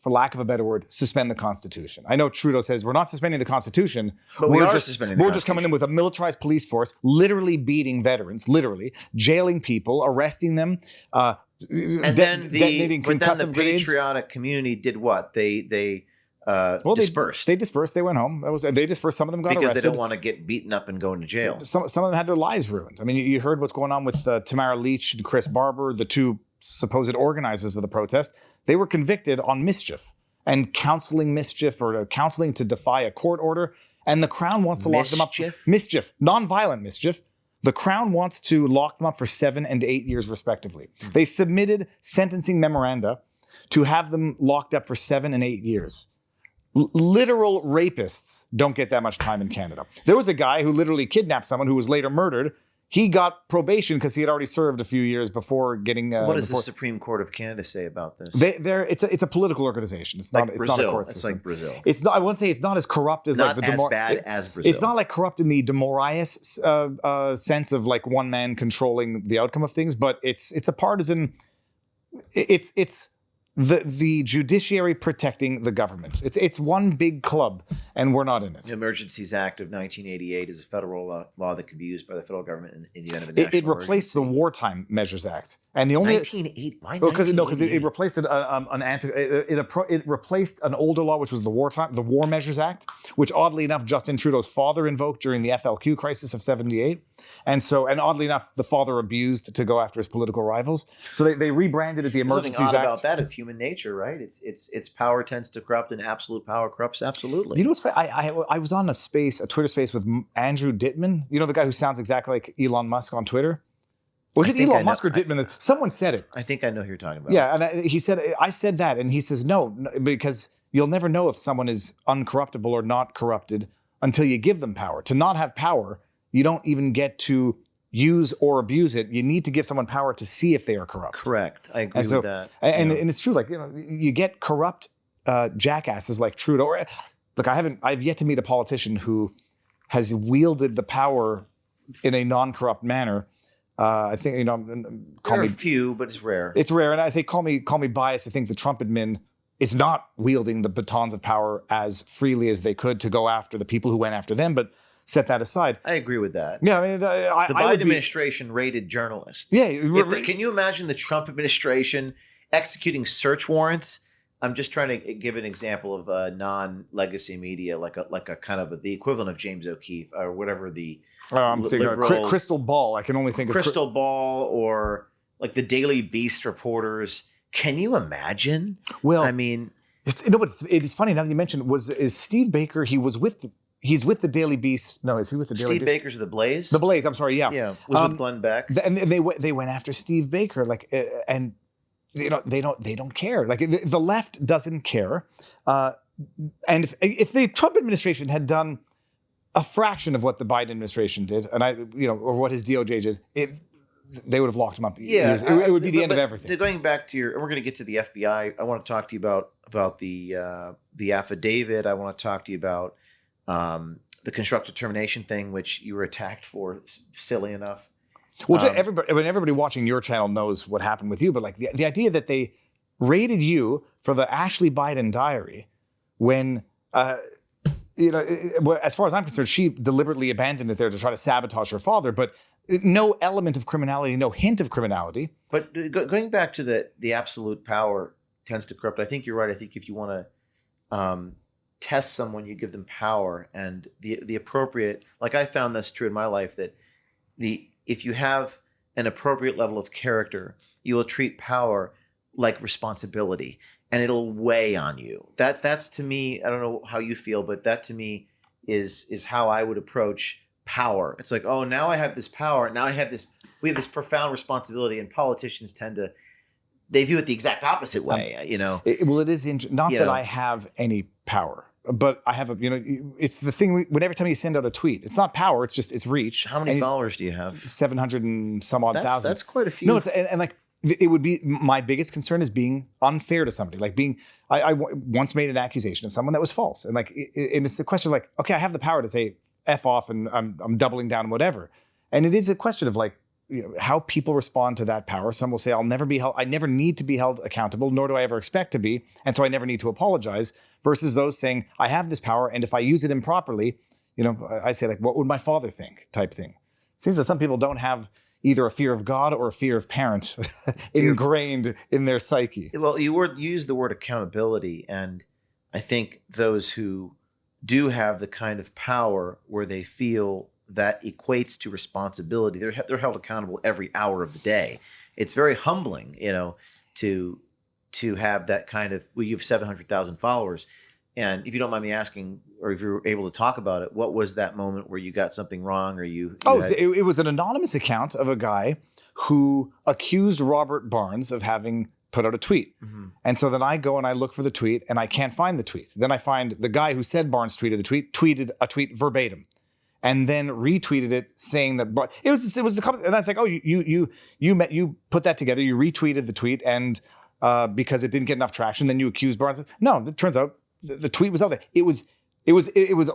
for lack of a better word, suspend the Constitution. I know Trudeau says we're not suspending the Constitution, but we're just coming in with a militarized police force, literally beating veterans, literally jailing people, arresting them, detonating concussive grenades. Patriotic community did what? They dispersed. They dispersed. They went home. They dispersed. Some of them got because arrested. They don't want to get beaten up and go into jail. Some of them had their lives ruined. I mean, you heard what's going on with Tamara Leach and Chris Barber, the two supposed organizers of the protest. They were convicted on mischief and counseling mischief or counseling to defy a court order. And the Crown wants to lock them up. Mischief, non-violent mischief. The Crown wants to lock them up for 7 and 8 years, respectively. They submitted sentencing memoranda to have them locked up for 7 and 8 years. Literal rapists don't get that much time in Canada. There was a guy who literally kidnapped someone who was later murdered. He got probation because he had already served a few years before getting. What does the Supreme Court of Canada say about this? It's a political organization. It's not. Like it's Brazil. not a court It's system. like Brazil. It's not. I wouldn't say it's not as corrupt as not like the as bad as Brazil. It's not like corrupt in the de Moraes sense of like one man controlling the outcome of things, but it's a partisan. It's the judiciary protecting the governments. It's one big club, and we're not in it. The Emergencies Act of 1988 is a federal law that could be used by the federal government in the event of a national It replaced the Wartime Measures Act, and the only 1980. Why? Because it replaced it replaced an older law, which was the War Measures Act, which oddly enough Justin Trudeau's father invoked during the FLQ crisis of '78, and oddly enough the father abused to go after his political rivals. So they rebranded it the Emergencies Act. About that, it's human nature, right? It's power tends to corrupt, and absolute power corrupts absolutely. You know what's funny? I was on a Twitter space with Andrew Dittman. You know, the guy who sounds exactly like Elon Musk on Twitter. Was it Elon Musk or Dittman? Someone said it. I think I know who you're talking about. Yeah, and I said that, and he says no, because you'll never know if someone is uncorruptible or not corrupted until you give them power. To not have power, you don't even get to use or abuse it. You need to give someone power to see if they are corrupt. Correct. I agree with that. And it's true. Like, you know, you get corrupt jackasses like Trudeau. Look, I've yet to meet a politician who has wielded the power in a non-corrupt manner. I think, you know, there are a few, but it's rare. It's rare, and I say call me biased. I think the Trump admin is not wielding the batons of power as freely as they could to go after the people who went after them. But set that aside. I agree with that. Yeah, I mean, the Biden administration raided journalists. Yeah, can you imagine the Trump administration executing search warrants? I'm just trying to give an example of a non-legacy media, like a kind of the equivalent of James O'Keefe or whatever the. I'm thinking Crystal Ball. I can only think of Crystal Ball or like the Daily Beast reporters. Can you imagine? Well, I mean, it's funny now that you mentioned. Is Steve Baker? He's with the Daily Beast. No, is he with the Daily Beast? Steve Baker's of the Blaze. The Blaze. I'm sorry. Yeah. Yeah. Was with Glenn Beck. And they went after Steve Baker, like, and you know they don't care. Like the left doesn't care. And if the Trump administration had done a fraction of what the Biden administration did, and or what his DOJ did, they would have locked him up. Yeah, it would be the end of everything. Going back to and we're going to get to the FBI. I want to talk to you about the affidavit. I want to talk to you about the constructive termination thing, which you were attacked for, silly enough. Well, everybody watching your channel knows what happened with you, but like the idea that they raided you for the Ashley Biden diary when. As far as I'm concerned, she deliberately abandoned it there to try to sabotage her father, but no element of criminality, no hint of criminality. But going back to the absolute power tends to corrupt. I think you're right. I think if you want to test someone, you give them power, and the appropriate. Like I found this true in my life that if you have an appropriate level of character, you will treat power like responsibility. And it'll weigh on you. That's to me, I don't know how you feel, but that to me is how I would approach power. It's like, oh, now I have this power. Now we have this profound responsibility, and politicians tend to they view it the exact opposite way. It is not that I have any power, but I have it's the thing. Whenever time you send out a tweet, it's not power. It's reach. How many followers do you have? 700 and some odd thousand. That's quite a few. No, and like it would be my biggest concern is being unfair to somebody. Like I once made an accusation of someone that was false, and and it's the question of like, okay, I have the power to say F off, and I'm doubling down, whatever. And it is a question of like, how people respond to that power. Some will say, I never need to be held accountable, nor do I ever expect to be, and so I never need to apologize, versus those saying, I have this power, and if I use it improperly, I say like, what would my father think type thing. It seems that some people don't have either a fear of God or a fear of parents ingrained in their psyche. Well, you used the word accountability, and I think those who do have the kind of power where they feel that equates to responsibility, they're held accountable every hour of the day. It's very humbling, to have that kind of. Well, you have 700,000 followers, and if you don't mind me asking, or if you're able to talk about it, what was that moment where you got something wrong, or it was an anonymous account of a guy who accused Robert Barnes of having put out a tweet. Mm-hmm. And so then I go and I look for the tweet, and I can't find the tweet. Then I find the guy who said Barnes tweeted the tweet, tweeted a tweet verbatim, and then retweeted it saying that it was a couple, and I was like, oh, you put that together, you retweeted the tweet, and because it didn't get enough traction, then you accused Barnes. No, it turns out the tweet was out there. It was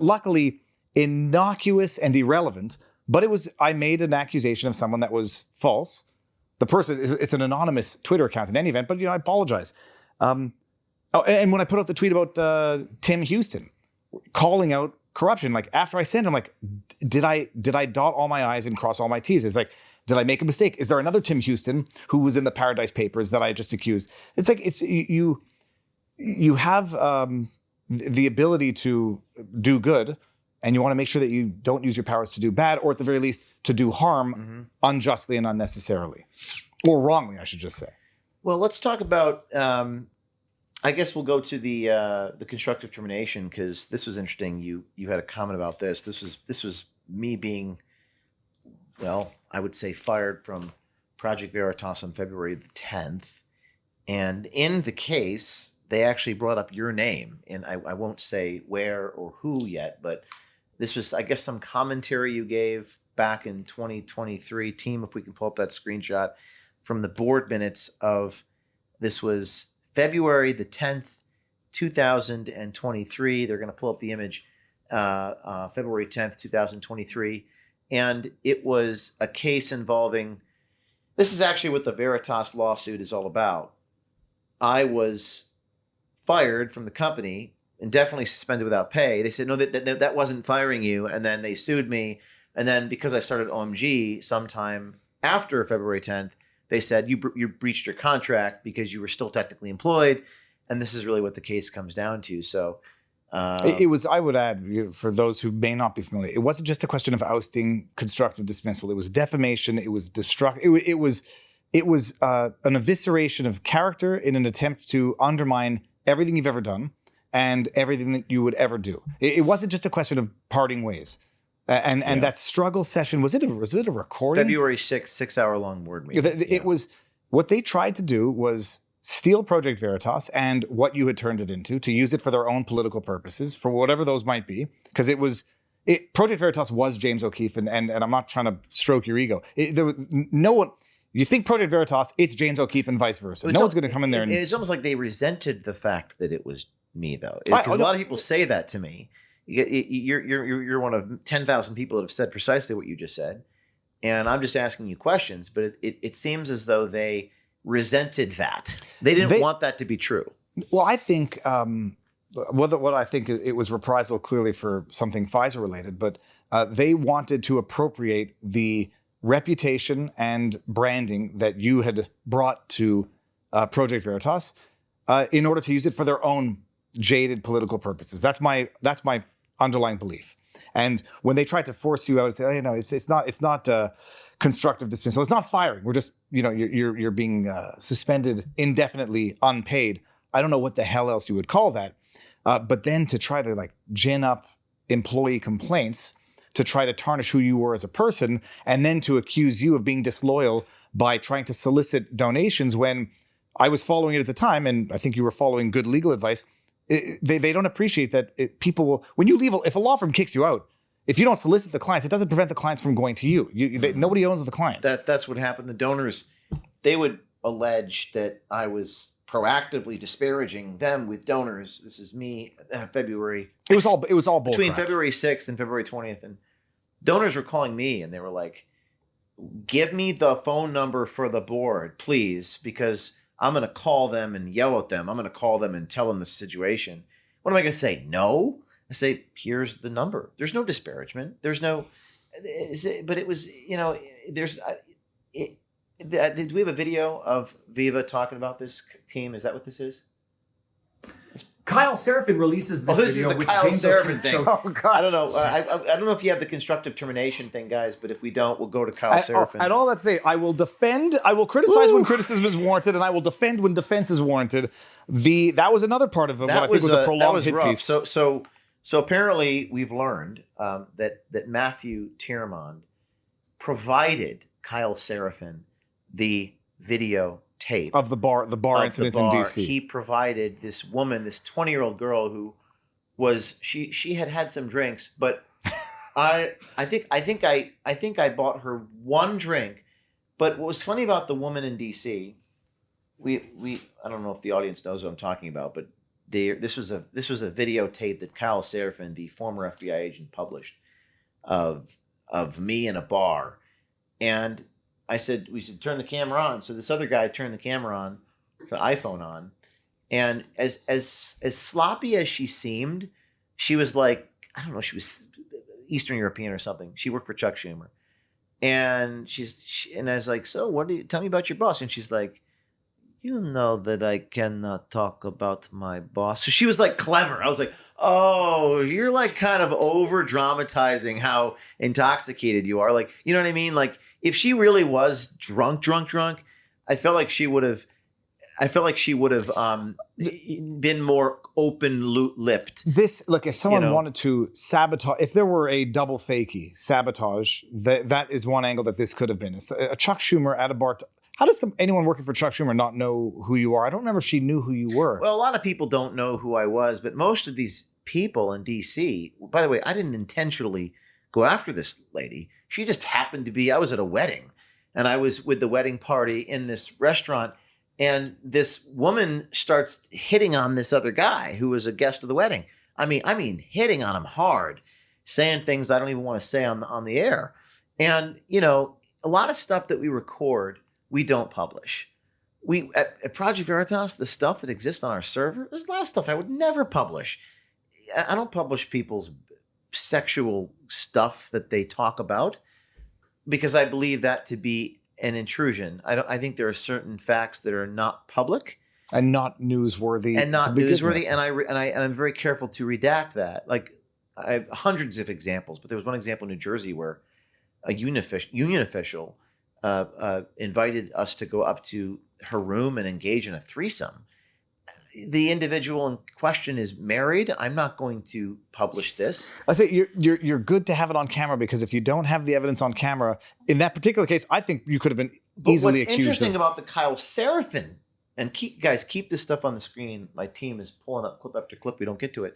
luckily innocuous and irrelevant, but I made an accusation of someone that was false. The person, it's an anonymous Twitter account in any event, but I apologize. And when I put out the tweet about Tim Houston calling out corruption, like after I sent him, like, did I dot all my I's and cross all my T's? It's like, did I make a mistake? Is there another Tim Houston who was in the Paradise Papers that I just accused? It's like you have the ability to do good, and you want to make sure that you don't use your powers to do bad, or at the very least to do harm unjustly and unnecessarily, or wrongly, I should just say. Well, let's talk about. I guess we'll go to the constructive termination, because this was interesting. You had a comment about this. This was me being, well, I would say fired from Project Veritas on February the 10th, and in the case they actually brought up your name, and I won't say where or who yet, but this was, I guess, some commentary you gave back in 2023. Team, if we can pull up that screenshot from the board minutes of, this was February the 10th, 2023. They're going to pull up the image, February 10th, 2023. And it was a case involving, this is actually what the Veritas lawsuit is all about. I was fired from the company, indefinitely suspended without pay. They said, no, that wasn't firing you. And then they sued me. And then because I started OMG sometime after February 10th, they said, you breached your contract because you were still technically employed. And this is really what the case comes down to. So it was, I would add, for those who may not be familiar, it wasn't just a question of ousting, constructive dismissal. It was defamation. It was it was an evisceration of character in an attempt to undermine everything you've ever done and everything that you would ever do. It wasn't just a question of parting ways. And that struggle session, was it a recording? February 6th, 6-hour-long board meeting. It was, what they tried to do was steal Project Veritas and what you had turned it into, to use it for their own political purposes, for whatever those might be. Because Project Veritas was James O'Keefe, and I'm not trying to stroke your ego. There was no one. You think Project Veritas, it's James O'Keefe and vice versa. No one's going to come in there. It's almost like they resented the fact that it was me, though. Because a lot of people say that to me. You're one of 10,000 people that have said precisely what you just said, and I'm just asking you questions. But it seems as though they resented that. They didn't want that to be true. Well, I think what I think it was reprisal, clearly for something Pfizer related, but they wanted to appropriate the reputation and branding that you had brought to Project Veritas in order to use it for their own jaded political purposes. That's my underlying belief. And when they tried to force you, I would say, it's not constructive dismissal. It's not firing. We're just, you're being suspended indefinitely, unpaid. I don't know what the hell else you would call that. But then to try to gin up employee complaints, to try to tarnish who you were as a person, and then to accuse you of being disloyal by trying to solicit donations when I was following it at the time, and I think you were following good legal advice. They don't appreciate that people will, when you leave, if a law firm kicks you out, if you don't solicit the clients, it doesn't prevent the clients from going to you. Nobody owns the clients. That's what happened. The donors, they would allege that I was proactively disparaging them with donors. This is me, February. It was all bull between crap. February 6th and February 20th, and donors were calling me, and they were like, "Give me the phone number for the board, please, because I'm going to call them and yell at them. I'm going to call them and tell them the situation." What am I going to say? No? I say, here's the number. There's no disparagement. There's no, but it was, there's, do we have a video of Viva talking about this team? Is that what this is? Kyle Seraphin releases this this video, is the which Kyle James Seraphin O'Keefe thing. shows. Oh, God. I don't know. I don't know if you have the constructive termination thing, guys, but if we don't, we'll go to Kyle Seraphin. And all that to say, I will criticize when criticism is warranted, and I will defend when defense is warranted. That was another part of what I think was a prolonged hit piece. So apparently we've learned that Matthew Tiermond provided Kyle Seraphin the video tape of the bar incident in DC. He provided this woman, this 20-year-old girl who was she had some drinks, but I think I bought her one drink. But what was funny about the woman in DC, we I don't know if the audience knows what I'm talking about, but this was a videotape that Kyle Seraphin, the former FBI agent, published of me in a bar, and I said we should turn the camera on. So this other guy turned the camera on, the iPhone on, and as sloppy as she seemed, she was like, I don't know, she was Eastern European or something. She worked for Chuck Schumer, and and I was like, so tell me about your boss? And she's like, you know that I cannot talk about my boss. So she was like clever. I was like, oh, you're like kind of over dramatizing how intoxicated you are. Like, you know what I mean? Like if she really was drunk, I felt like she would have been more open-lipped. Look, if someone wanted to sabotage, if there were a double fakie sabotage, that is one angle that this could have been. It's a Chuck Schumer at a bar. How does anyone working for Chuck Schumer not know who you are? I don't remember if she knew who you were. Well, a lot of people don't know who I was, but most of these people in D.C., by the way, I didn't intentionally go after this lady. She just happened to be, I was at a wedding, and I was with the wedding party in this restaurant, and this woman starts hitting on this other guy who was a guest of the wedding. I mean, hitting on him hard, saying things I don't even want to say on the air. And, a lot of stuff that we record, we don't publish. We at Project Veritas, the stuff that exists on our server, there's a lot of stuff I would never publish. I don't publish people's sexual stuff that they talk about because I believe that to be an intrusion. I think there are certain facts that are not public and not newsworthy, and I'm very careful to redact that. Like I have hundreds of examples, but there was one example in New Jersey where a union official invited us to go up to her room and engage in a threesome. The individual in question is married. I'm not going to publish this. I say you're good to have it on camera because if you don't have the evidence on camera, in that particular case, I think you could have been easily accused. What's interesting about the Kyle Seraphin, and keep this stuff on the screen. My team is pulling up clip after clip. We don't get to it.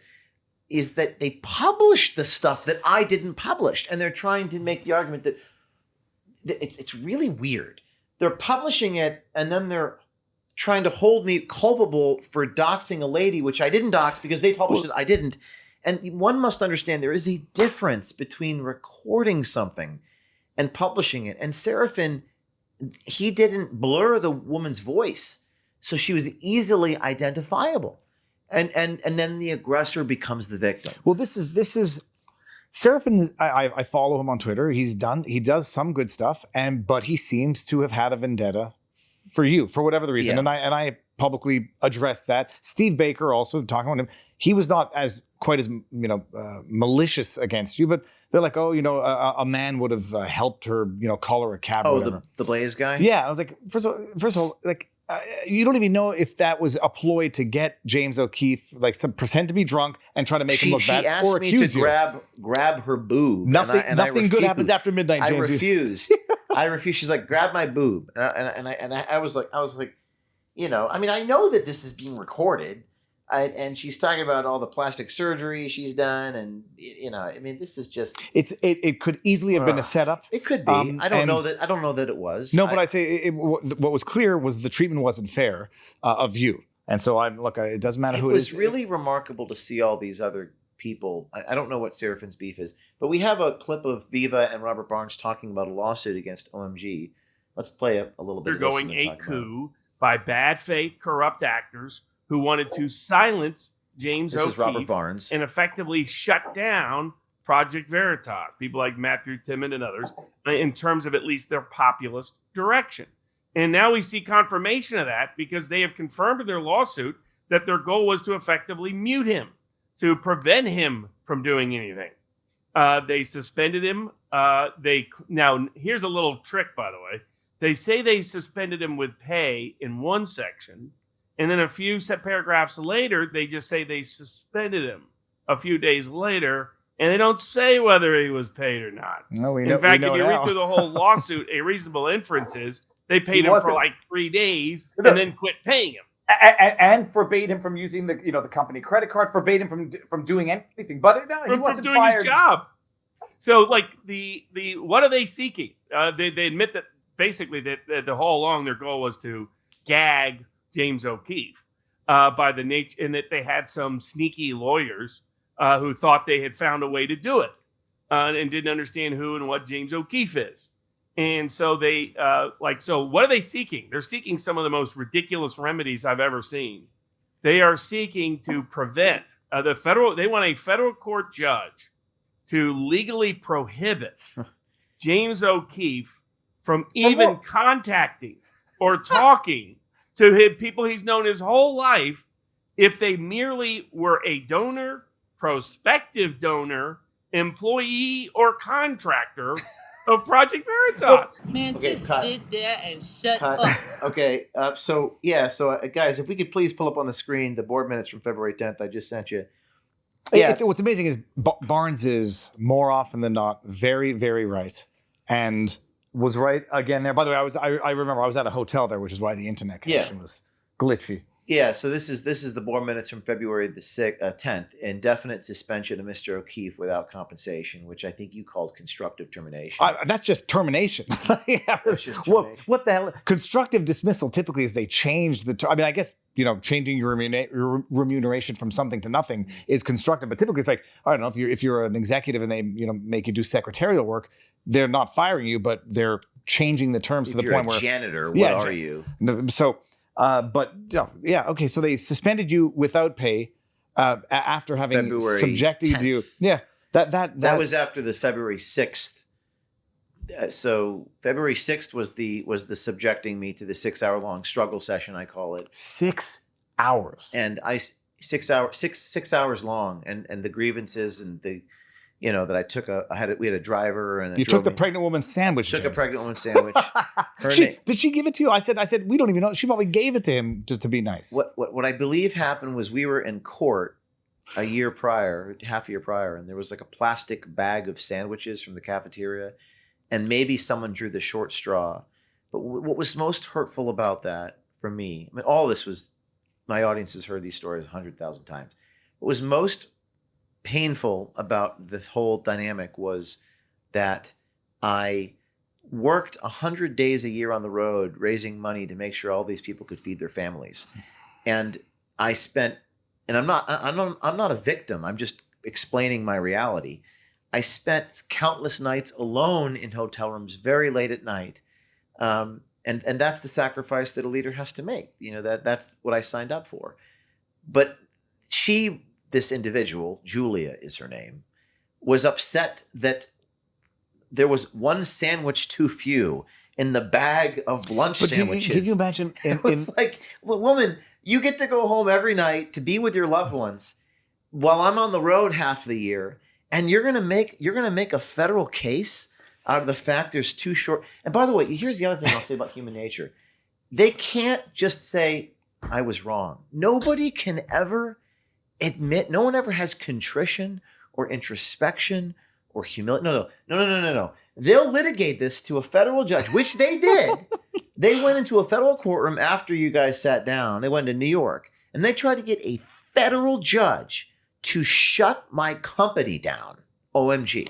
Is that they published the stuff that I didn't publish, and they're trying to make the argument that it's really weird. They're publishing it, and then they're trying to hold me culpable for doxing a lady, which I didn't dox because they published it. I didn't. And one must understand there is a difference between recording something and publishing it. And Seraphin, he didn't blur the woman's voice, so she was easily identifiable. And then the aggressor becomes the victim. Well, this is Seraphin. I follow him on Twitter. He does some good stuff, but he seems to have had a vendetta for you for whatever the reason. Yeah. And I publicly addressed that. Steve Baker also talking about him. He was not quite as malicious against you, but they're like, a man would have helped her, call her a cab. Oh, or whatever. the Blaze guy. Yeah, I was like, first of all, like. You don't even know if that was a ploy to get James O'Keefe, pretend to be drunk and try to make him look bad, or accuse you. She asked me to grab her boob. Nothing good happens after midnight, James. I refused. I refused. She's like, grab my boob, and I was like, I mean, I know that this is being recorded. And she's talking about all the plastic surgery she's done, and I mean, this is just it could easily have been a setup. It could be. I don't know that it was. No, but I say what was clear was the treatment wasn't fair of you, and so it doesn't matter who it is. It was really remarkable to see all these other people. I don't know what Serafin's beef is, but we have a clip of Viva and Robert Barnes talking about a lawsuit against OMG. Let's play a little bit. They're going a coup by bad faith, corrupt actors who wanted to silence James O'Keefe is Robert Barnes. And effectively shut down Project Veritas, people like Matthew Timmon and others, in terms of at least their populist direction. And now we see confirmation of that because they have confirmed in their lawsuit that their goal was to effectively mute him, to prevent him from doing anything. They suspended him. Now, here's a little trick, by the way. They say they suspended him with pay in one section, and then a few paragraphs later, they just say they suspended him a few days later, and they don't say whether he was paid or not. No, we know. In fact, if you read through the whole lawsuit, a reasonable inference is they paid him for like 3 days and then quit paying him. And forbade him from using the company credit card, forbade him from doing anything. But no, he wasn't doing fired. His job. So, like the what are they seeking? They admit that basically that the whole along their goal was to gag James O'Keefe by the nature, and that they had some sneaky lawyers who thought they had found a way to do it and didn't understand who and what James O'Keefe is. And so they so what are they seeking? They're seeking some of the most ridiculous remedies I've ever seen. They are seeking to prevent they want a federal court judge to legally prohibit James O'Keefe from even contacting or talking to people he's known his whole life if they merely were a donor, prospective donor, employee, or contractor of Project Veritas. Man, just sit there and shut up. Okay, so guys, if we could please pull up on the screen the board minutes from February 10th I just sent you. Yeah, what's amazing is Barnes is more often than not very, very right, and was right again there. By the way, I remember I was at a hotel there, which is why the internet connection was glitchy. Yeah, so this is the board minutes from February the 10th. Indefinite suspension of Mr. O'Keefe without compensation, which I think you called constructive termination. That's just termination. That's just termination. What the hell? Constructive dismissal typically is they change the. I mean, I guess changing your remuneration from something to nothing is constructive, but typically it's like, I don't know, if you're an executive and they make you do secretarial work, they're not firing you, but they're changing the terms to the point where janitor, what are you? So. Okay. So they suspended you without pay after having February subjected 10th. you. Yeah, that was after the February 6th. So February 6th was the subjecting me to the 6-hour-long struggle session, I call it. 6 hours. And 6 hours long, and the grievances and the. That I took we had a driver and you took the pregnant woman's sandwich. Took a pregnant woman's sandwich. Did she give it to you? I said we don't even know. She probably gave it to him just to be nice. What I believe happened was we were in court half a year prior, and there was like a plastic bag of sandwiches from the cafeteria, and maybe someone drew the short straw. But what was most hurtful about that for me, I mean, all this was, my audience has heard these stories 100,000 times. What was most painful about the whole dynamic was that I worked 100 days a year on the road raising money to make sure all these people could feed their families, and I spent, and I'm not a victim, I'm just explaining my reality. I spent countless nights alone in hotel rooms very late at night, and that's the sacrifice that a leader has to make. That's what I signed up for. But this individual, Julia is her name, was upset that there was one sandwich too few in the bag of lunch sandwiches. Can you imagine? It's like, well, woman, you get to go home every night to be with your loved ones while I'm on the road half the year, and you're gonna make a federal case out of the fact there's too short. And by the way, here's the other thing I'll say about human nature. They can't just say, I was wrong. Nobody can ever admit, no one ever has contrition or introspection or humility. No. They'll litigate this to a federal judge, which they did. They went into a federal courtroom after you guys sat down. They went to New York, and they tried to get a federal judge to shut my company down. OMG.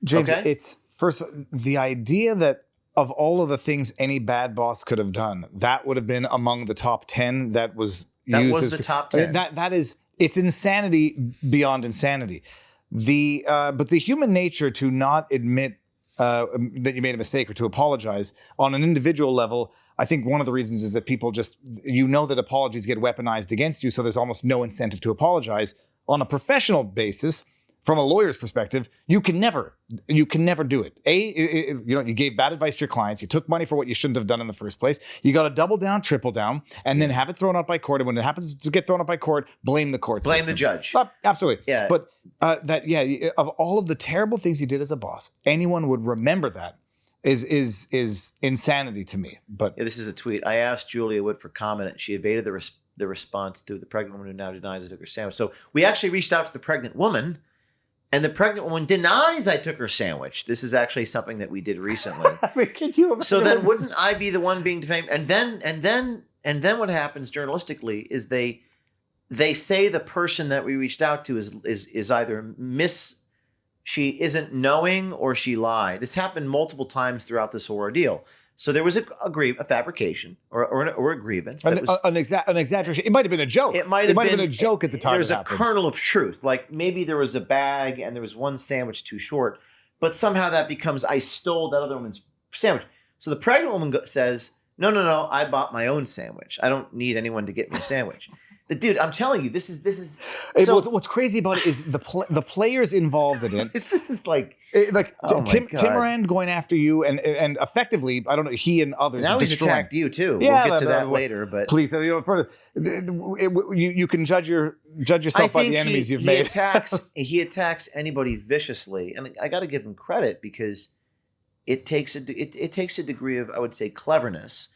James, Okay? it's first the idea that of all of the things any bad boss could have done, that would have been among the top 10 that was used was as the top 10. That is, it's insanity beyond insanity. But the human nature to not admit that you made a mistake or to apologize on an individual level, I think one of the reasons is that people just, that apologies get weaponized against you, so there's almost no incentive to apologize. On a professional basis, from a lawyer's perspective, you can never do it. You gave bad advice to your clients. You took money for what you shouldn't have done in the first place. You got to double down, triple down, and then have it thrown out by court. And when it happens to get thrown out by court, blame the court Blame system. the judge. Absolutely. Yeah. But of all of the terrible things you did as a boss, anyone would remember that is insanity to me. But this is a tweet. I asked Julia Wood for comment, and she evaded the response to the pregnant woman who now denies I took her sandwich. So we actually reached out to the pregnant woman. And the pregnant woman denies I took her sandwich. This is actually something that we did recently. I mean, can you imagine? So then, wouldn't I be the one being defamed? And then what happens journalistically is they say the person that we reached out to is either she isn't knowing or she lied. This happened multiple times throughout this whole ordeal. So there was a fabrication or a grievance. An exaggeration. It might have been a joke. It might have been a joke at the time. There's a kernel of truth. Like maybe there was a bag and there was one sandwich too short, but somehow that becomes I stole that other woman's sandwich. So the pregnant woman says, no, I bought my own sandwich. I don't need anyone to get me a sandwich. Dude, I'm telling you, this is. So, what's crazy about it is the players involved in it. This is like Timmerand going after you and effectively, I don't know, he and others. Now he's attacked you too. We'll get to that later, but please, you can judge yourself by the enemies you've made. He attacks anybody viciously, and I got to give him credit because it takes a degree of, I would say, cleverness.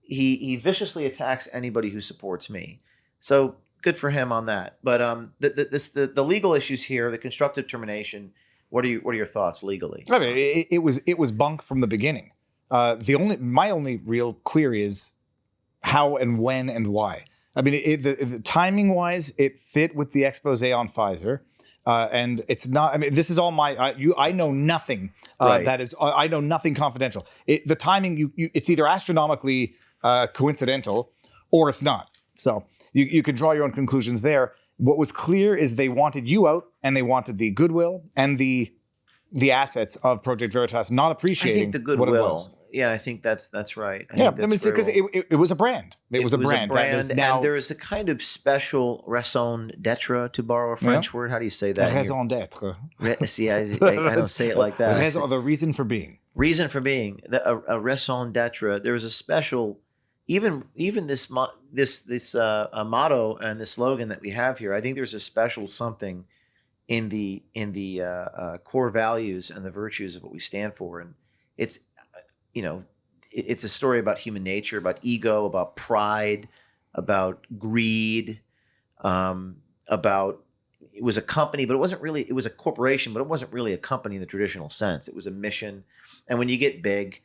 He viciously attacks anybody who supports me. So good for him on that. But the legal issues here, the constructive termination. What are your thoughts legally? I mean, it was bunk from the beginning. My only real query is how and when and why. I mean, the timing wise, it fit with the expose on Pfizer. And it's not. I mean, this is all I know nothing. Right. That is. I know nothing confidential. The timing. It's either astronomically coincidental, or it's not. So you can draw your own conclusions there. What was clear is they wanted you out, and they wanted the goodwill and the assets of Project Veritas, not appreciating I think the goodwill. what it was. Yeah, I think that's right. I mean, because it was a brand. It was a brand. That is now, and there is a kind of special raison d'etre, to borrow a French word. How do you say that? Raison d'être. See, I don't say it like that. The reason for being. Reason for being. A raison d'etre. There was a special. Even this motto and the slogan that we have here, I think there's a special something in the core values and the virtues of what we stand for, and it's a story about human nature, about ego, about pride, about greed, about it was a company, but it wasn't really. It was a corporation, but it wasn't really a company in the traditional sense. It was a mission, and when you get big.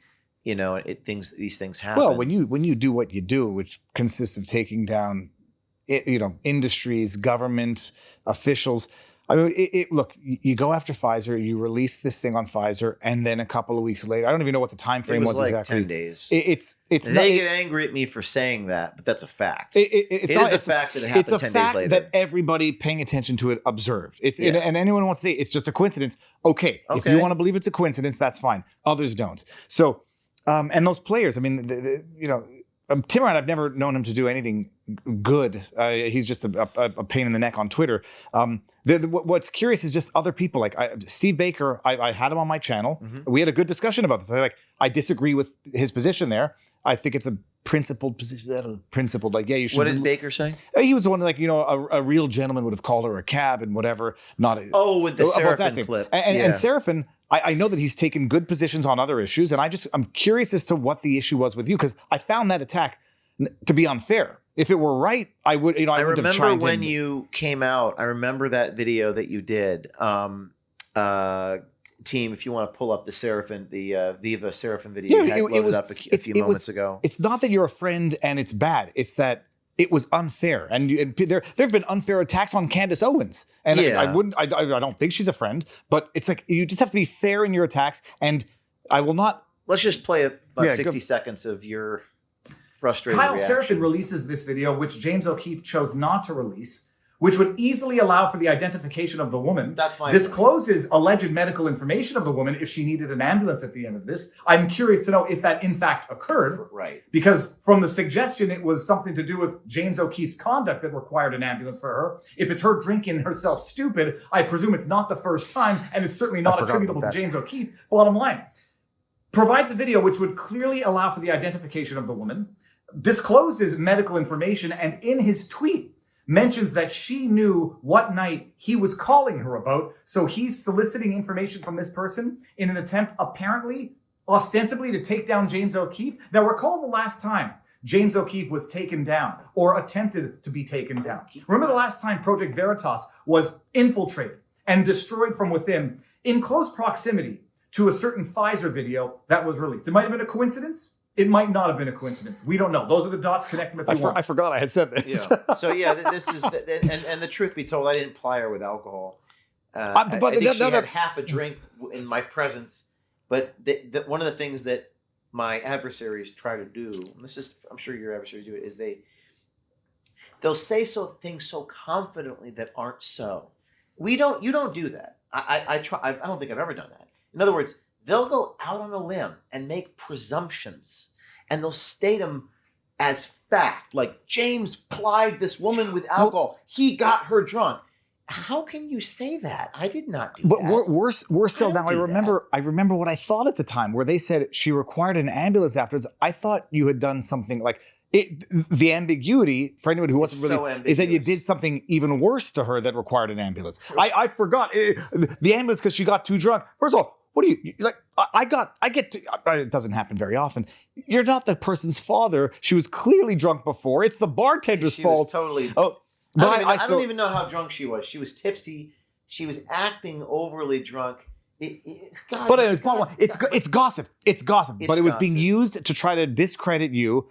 These things happen. Well, when you do what you do, which consists of taking down, industries, government officials. I mean, look, you go after Pfizer, you release this thing on Pfizer, and then a couple of weeks later, I don't even know what the time frame was like exactly. 10 days. They get angry at me for saying that, but that's a fact. It's a fact that it happened 10 days later. It's a fact that everybody paying attention to it observed. And anyone who wants to say it's just a coincidence. Okay, if you want to believe it's a coincidence, that's fine. Others don't. So. And those players, I mean, Timmerand, I've never known him to do anything good. He's just a pain in the neck on Twitter. What's curious is just other people. Like Steve Baker, I had him on my channel. Mm-hmm. We had a good discussion about this. I disagree with his position there. I think it's a principled position. Principled, you should. What did Baker say? He was the one a real gentleman would have called her a cab and whatever. With the Seraphin clip. And Seraphin, I know that he's taken good positions on other issues, and I'm curious as to what the issue was with you, because I found that attack to be unfair. If it were right, I would. I remember when you came out. I remember that video that you did. team, if you want to pull up the Seraphin, the Viva Seraphin video, you had loaded up a few moments ago. It's not that you're a friend and it's bad. It's that it was unfair, and there have been unfair attacks on Candace Owens, and I don't think she's a friend, but it's like you just have to be fair in your attacks, and I will not. Let's just play about 60 seconds of your frustrated Kyle reaction. Seraphin releases this video, which James O'Keefe chose not to release, which would easily allow for the identification of the woman. That's fine. Discloses alleged medical information of the woman if she needed an ambulance at the end of this. I'm curious to know if that in fact occurred. Right. Because from the suggestion, it was something to do with James O'Keefe's conduct that required an ambulance for her. If it's her drinking herself stupid, I presume it's not the first time, and it's certainly not attributable to James O'Keefe. Bottom line. Provides a video which would clearly allow for the identification of the woman, discloses medical information, and in his tweet, mentions that she knew what night he was calling her about. So he's soliciting information from this person in an attempt, apparently, ostensibly, to take down James O'Keefe. Now, recall the last time James O'Keefe was taken down or attempted to be taken down. Remember the last time Project Veritas was infiltrated and destroyed from within in close proximity to a certain Pfizer video that was released. It might have been a coincidence. It might not have been a coincidence. We don't know. Those are the dots. Connect them if you want. I forgot I had said this. Yeah. So this is, and the truth be told, I didn't ply her with alcohol. I think she had half a drink in my presence. But one of the things that my adversaries try to do, and this is, I'm sure your adversaries do it, is they'll say things so confidently that aren't so. You don't do that. I don't think I've ever done that. In other words, they'll go out on a limb and make presumptions, and they'll state them as fact. Like, James plied this woman with alcohol. He got her drunk. How can you say that? I did not do that. But worse still now. I remember what I thought at the time, where they said she required an ambulance afterwards. I thought you had done something like the ambiguity for anyone who wasn't really is that you did something even worse to her that required an ambulance. I forgot the ambulance because she got too drunk. First of all, what do you like? It doesn't happen very often. You're not the person's father. She was clearly drunk before. It's the bartender's fault. Totally. Oh, but I don't even know how drunk she was. She was tipsy. She was acting overly drunk. But it's gossip. It's gossip. But it was being used to try to discredit you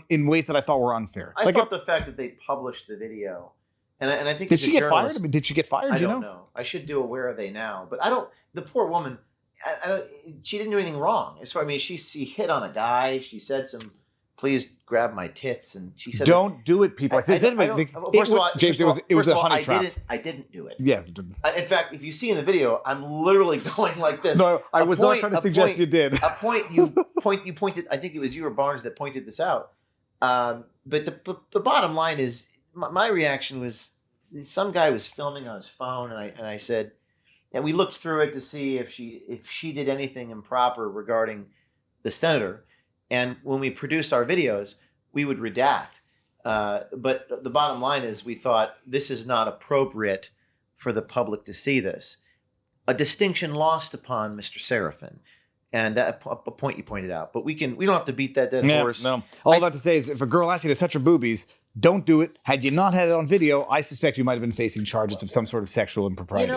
in ways that I thought were unfair. I thought the fact that they published the video, and I think did she get fired? I mean, did she get fired? I don't know. I should do a Where Are They Now? But I don't. The poor woman. She didn't do anything wrong. She hit on a guy. She said please grab my tits, and she said, "Don't do it, people." James, it was a honey trap. I didn't do it. Yes. In fact, if you see in the video, I'm literally going like this. No, I was not trying to suggest you did. You pointed. I think it was you or Barnes that pointed this out. But the bottom line is, my reaction was, some guy was filming on his phone, and I said. And we looked through it to see if she did anything improper regarding the senator. And when we produced our videos, we would redact. But the bottom line is, we thought this is not appropriate for the public to see this. A distinction lost upon Mr. Seraphin. And that a point you pointed out. But we don't have to beat that dead horse. No. All that to say is, if a girl asks you to touch her boobies, don't do it. Had you not had it on video, I suspect you might have been facing charges of some sort of sexual impropriety.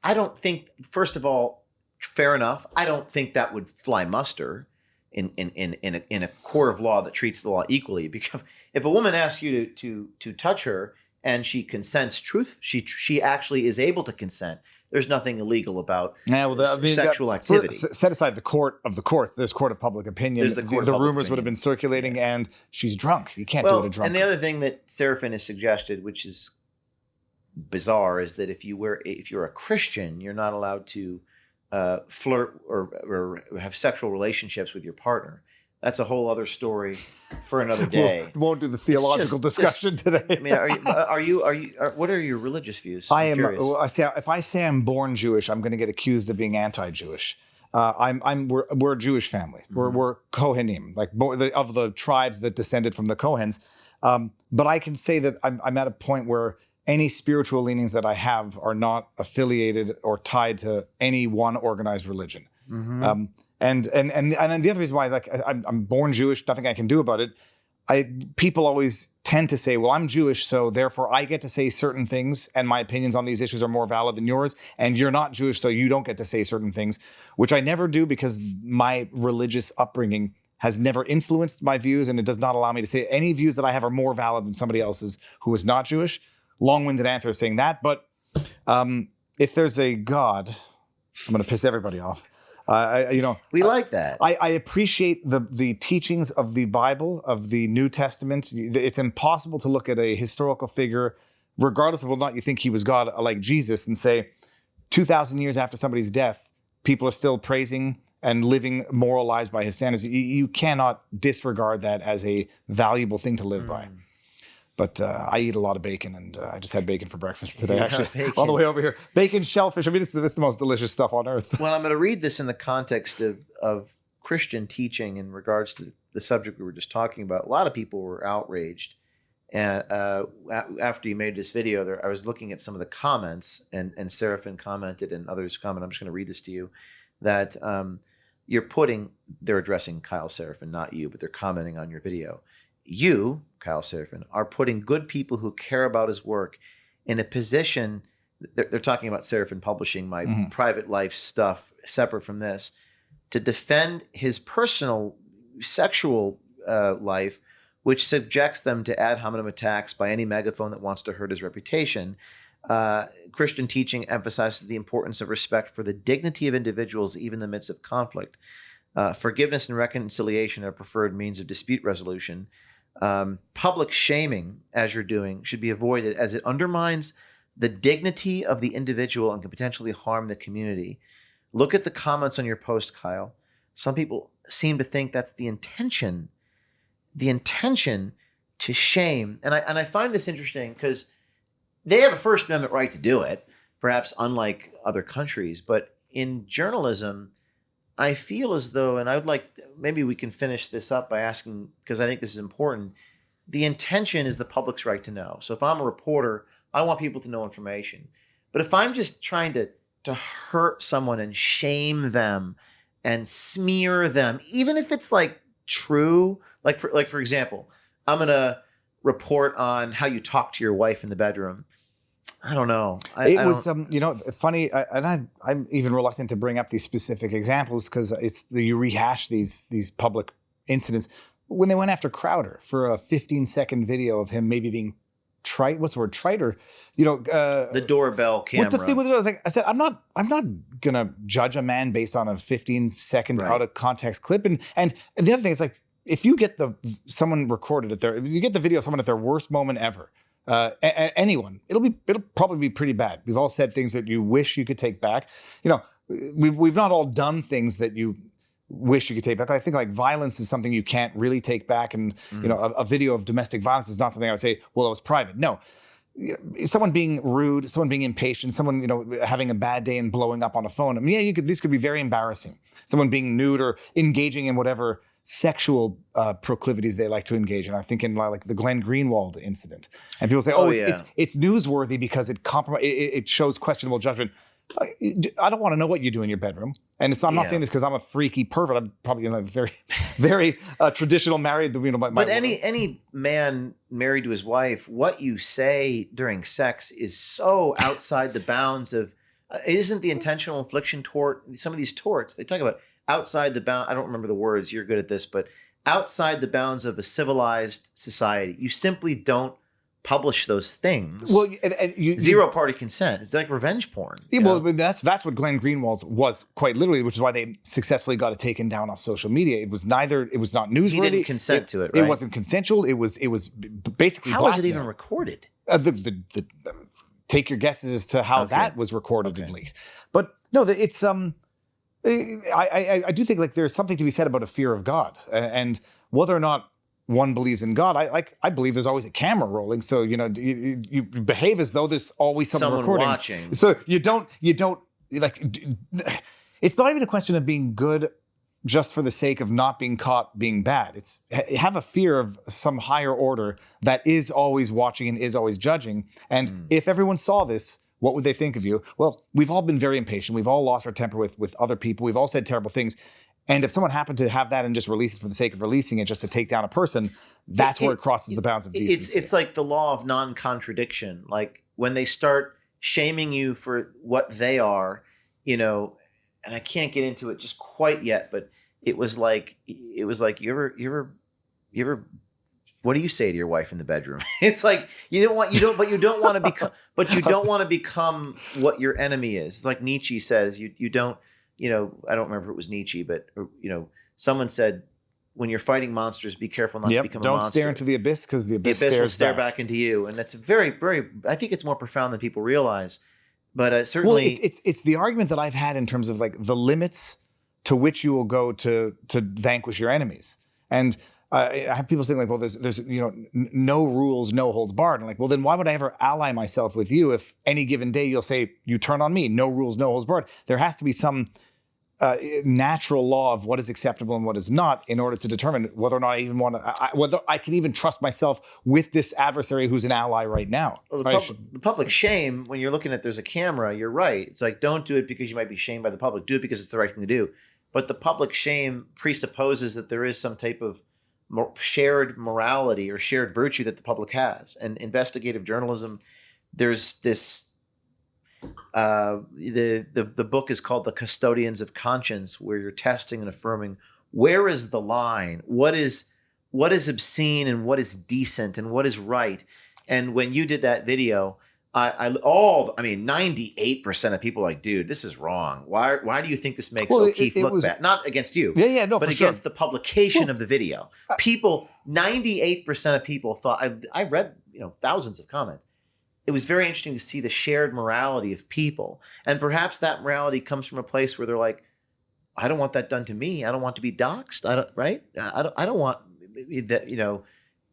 I don't think, first of all, fair enough. I don't think that would fly muster in a court of law that treats the law equally. Because if a woman asks you to touch her and she consents, she actually is able to consent. There's nothing illegal about sexual activity. Set aside the court of the courts. There's court of public opinion. The rumors would have been circulating, and she's drunk. You can't do it a drunk. And the other thing that Seraphin has suggested, which is bizarre, is that if you're a Christian, you're not allowed to flirt or have sexual relationships with your partner. That's a whole other story for another day. We won't do the theological discussion today. I mean, what are your religious views? If I say I'm born Jewish, I'm going to get accused of being anti-Jewish. We're a Jewish family. Mm-hmm. We're Kohanim, like of the tribes that descended from the Kohens. But I can say that I'm at a point where any spiritual leanings that I have are not affiliated or tied to any one organized religion. Mm-hmm. And the other reason why, I'm born Jewish, nothing I can do about it. people always tend to say, well, I'm Jewish, so therefore I get to say certain things and my opinions on these issues are more valid than yours. And you're not Jewish, so you don't get to say certain things, which I never do because my religious upbringing has never influenced my views, and it does not allow me to say any views that I have are more valid than somebody else's who is not Jewish. Long-winded answer saying that, but if there's a God, I'm going to piss everybody off. We like that. I appreciate the teachings of the Bible, of the New Testament. It's impossible to look at a historical figure, regardless of whether or not you think he was God, like Jesus, and say 2,000 years after somebody's death, people are still praising and living moral lives by his standards. You cannot disregard that as a valuable thing to live by. But I eat a lot of bacon, and I just had bacon for breakfast today, actually, on the way over here. Bacon, shellfish. I mean, it's the most delicious stuff on earth. Well, I'm going to read this in the context of Christian teaching in regards to the subject we were just talking about. A lot of people were outraged. And after you made this video, I was looking at some of the comments, and Seraphin commented, and others commented. I'm just going to read this to you, that they're addressing Kyle Seraphin, not you, but they're commenting on your video. You, Kyle Seraphin, are putting good people who care about his work in a position, they're talking about Seraphin publishing my private life stuff separate from this, to defend his personal sexual life, which subjects them to ad hominem attacks by any megaphone that wants to hurt his reputation. Christian teaching emphasizes the importance of respect for the dignity of individuals, even in the midst of conflict. Forgiveness and reconciliation are preferred means of dispute resolution. Public shaming, as you're doing, should be avoided as it undermines the dignity of the individual and can potentially harm the community. Look at the comments on your post, Kyle. Some people seem to think that's the intention to shame. And I find this interesting because they have a First Amendment right to do it, perhaps unlike other countries. But in journalism, I feel as though, and I would like, maybe we can finish this up by asking, because I think this is important, the intention is the public's right to know. So if I'm a reporter, I want people to know information. But if I'm just trying to hurt someone and shame them and smear them, even if it's like true, like for example, I'm going to report on how you talk to your wife in the bedroom. I don't know. It was funny, and I'm even reluctant to bring up these specific examples because you rehash these public incidents. When they went after Crowder for a 15-second video of him maybe being trite, what's the word, trite, or the doorbell camera. With the thing with it, I was like, I said, I'm not gonna judge a man based on a 15-second out of context clip, and the other thing is like, if you get someone recorded you get the video of someone at their worst moment ever. Anyone, it'll probably be pretty bad. We've all said things that you wish you could take back. We've not all done things that you wish you could take back. I think like violence is something you can't really take back, and a video of domestic violence is not something I would say, well, it was private. No, someone being rude, someone being impatient, someone having a bad day and blowing up on a phone. I mean, these could be very embarrassing. Someone being nude or engaging in whatever sexual proclivities they like to engage in. I think in like the Glenn Greenwald incident, and people say, it's newsworthy because it shows questionable judgment. I don't want to know what you do in your bedroom, and I'm not saying this because I'm a freaky pervert. I'm probably a very, very traditional married. But any man married to his wife, what you say during sex is so outside the bounds of. Isn't the intentional infliction tort? Some of these torts they talk about. Outside the bound, I don't remember the words, you're good at this, but outside the bounds of a civilized society, you simply don't publish those things. Well, zero party consent. It's like revenge porn. Yeah, well, that's what Glenn Greenwald's was quite literally, which is why they successfully got it taken down off social media. It was not newsworthy. He didn't consent to it, right? It wasn't consensual. It was basically How was it even recorded? Take your guesses as to how that was recorded and leaked. But no, it's I do think like there's something to be said about a fear of God, and whether or not one believes in God. I believe there's always a camera rolling, so you behave as though there's always someone recording. Watching. So you don't like. It's not even a question of being good just for the sake of not being caught being bad. It's have a fear of some higher order that is always watching and is always judging. And if everyone saw this, what would they think of you? Well, we've all been very impatient. We've all lost our temper with other people. We've all said terrible things. And if someone happened to have that and just release it for the sake of releasing it, just to take down a person, that's where it crosses the bounds of decency. It's like the law of non-contradiction. Like when they start shaming you for what they are, and I can't get into it just quite yet, but it was like you ever what do you say to your wife in the bedroom? It's like you don't want to become what your enemy is. It's like Nietzsche says, you don't, I don't remember if it was Nietzsche, but someone said, when you're fighting monsters, be careful not to become a monster. Don't stare into the abyss, because the abyss will stare back into you. And that's very, very, I think it's more profound than people realize. But certainly... Well, it's the argument that I've had in terms of like the limits to which you will go to vanquish your enemies. And I have people saying like, well, there's no rules, no holds barred. And like, well, then why would I ever ally myself with you if any given day you'll say, you turn on me, no rules, no holds barred? There has to be some natural law of what is acceptable and what is not in order to determine whether or not I even want to, whether I can even trust myself with this adversary who's an ally right now. Well, the public shame, when you're looking at there's a camera, you're right. It's like, don't do it because you might be shamed by the public. Do it because it's the right thing to do. But the public shame presupposes that there is some type of shared morality or shared virtue that the public has. And investigative journalism, there's this the book is called The Custodians of Conscience, where you're testing and affirming where is the line, what is obscene and what is decent and what is right. And when you did that video, 98% of people are like, dude, this is wrong. Why do you think this makes O'Keefe look bad? Not against you, but against the publication of the video. People, 98% of people thought. I read thousands of comments. It was very interesting to see the shared morality of people, and perhaps that morality comes from a place where they're like, I don't want that done to me. I don't want to be doxxed. I don't want that.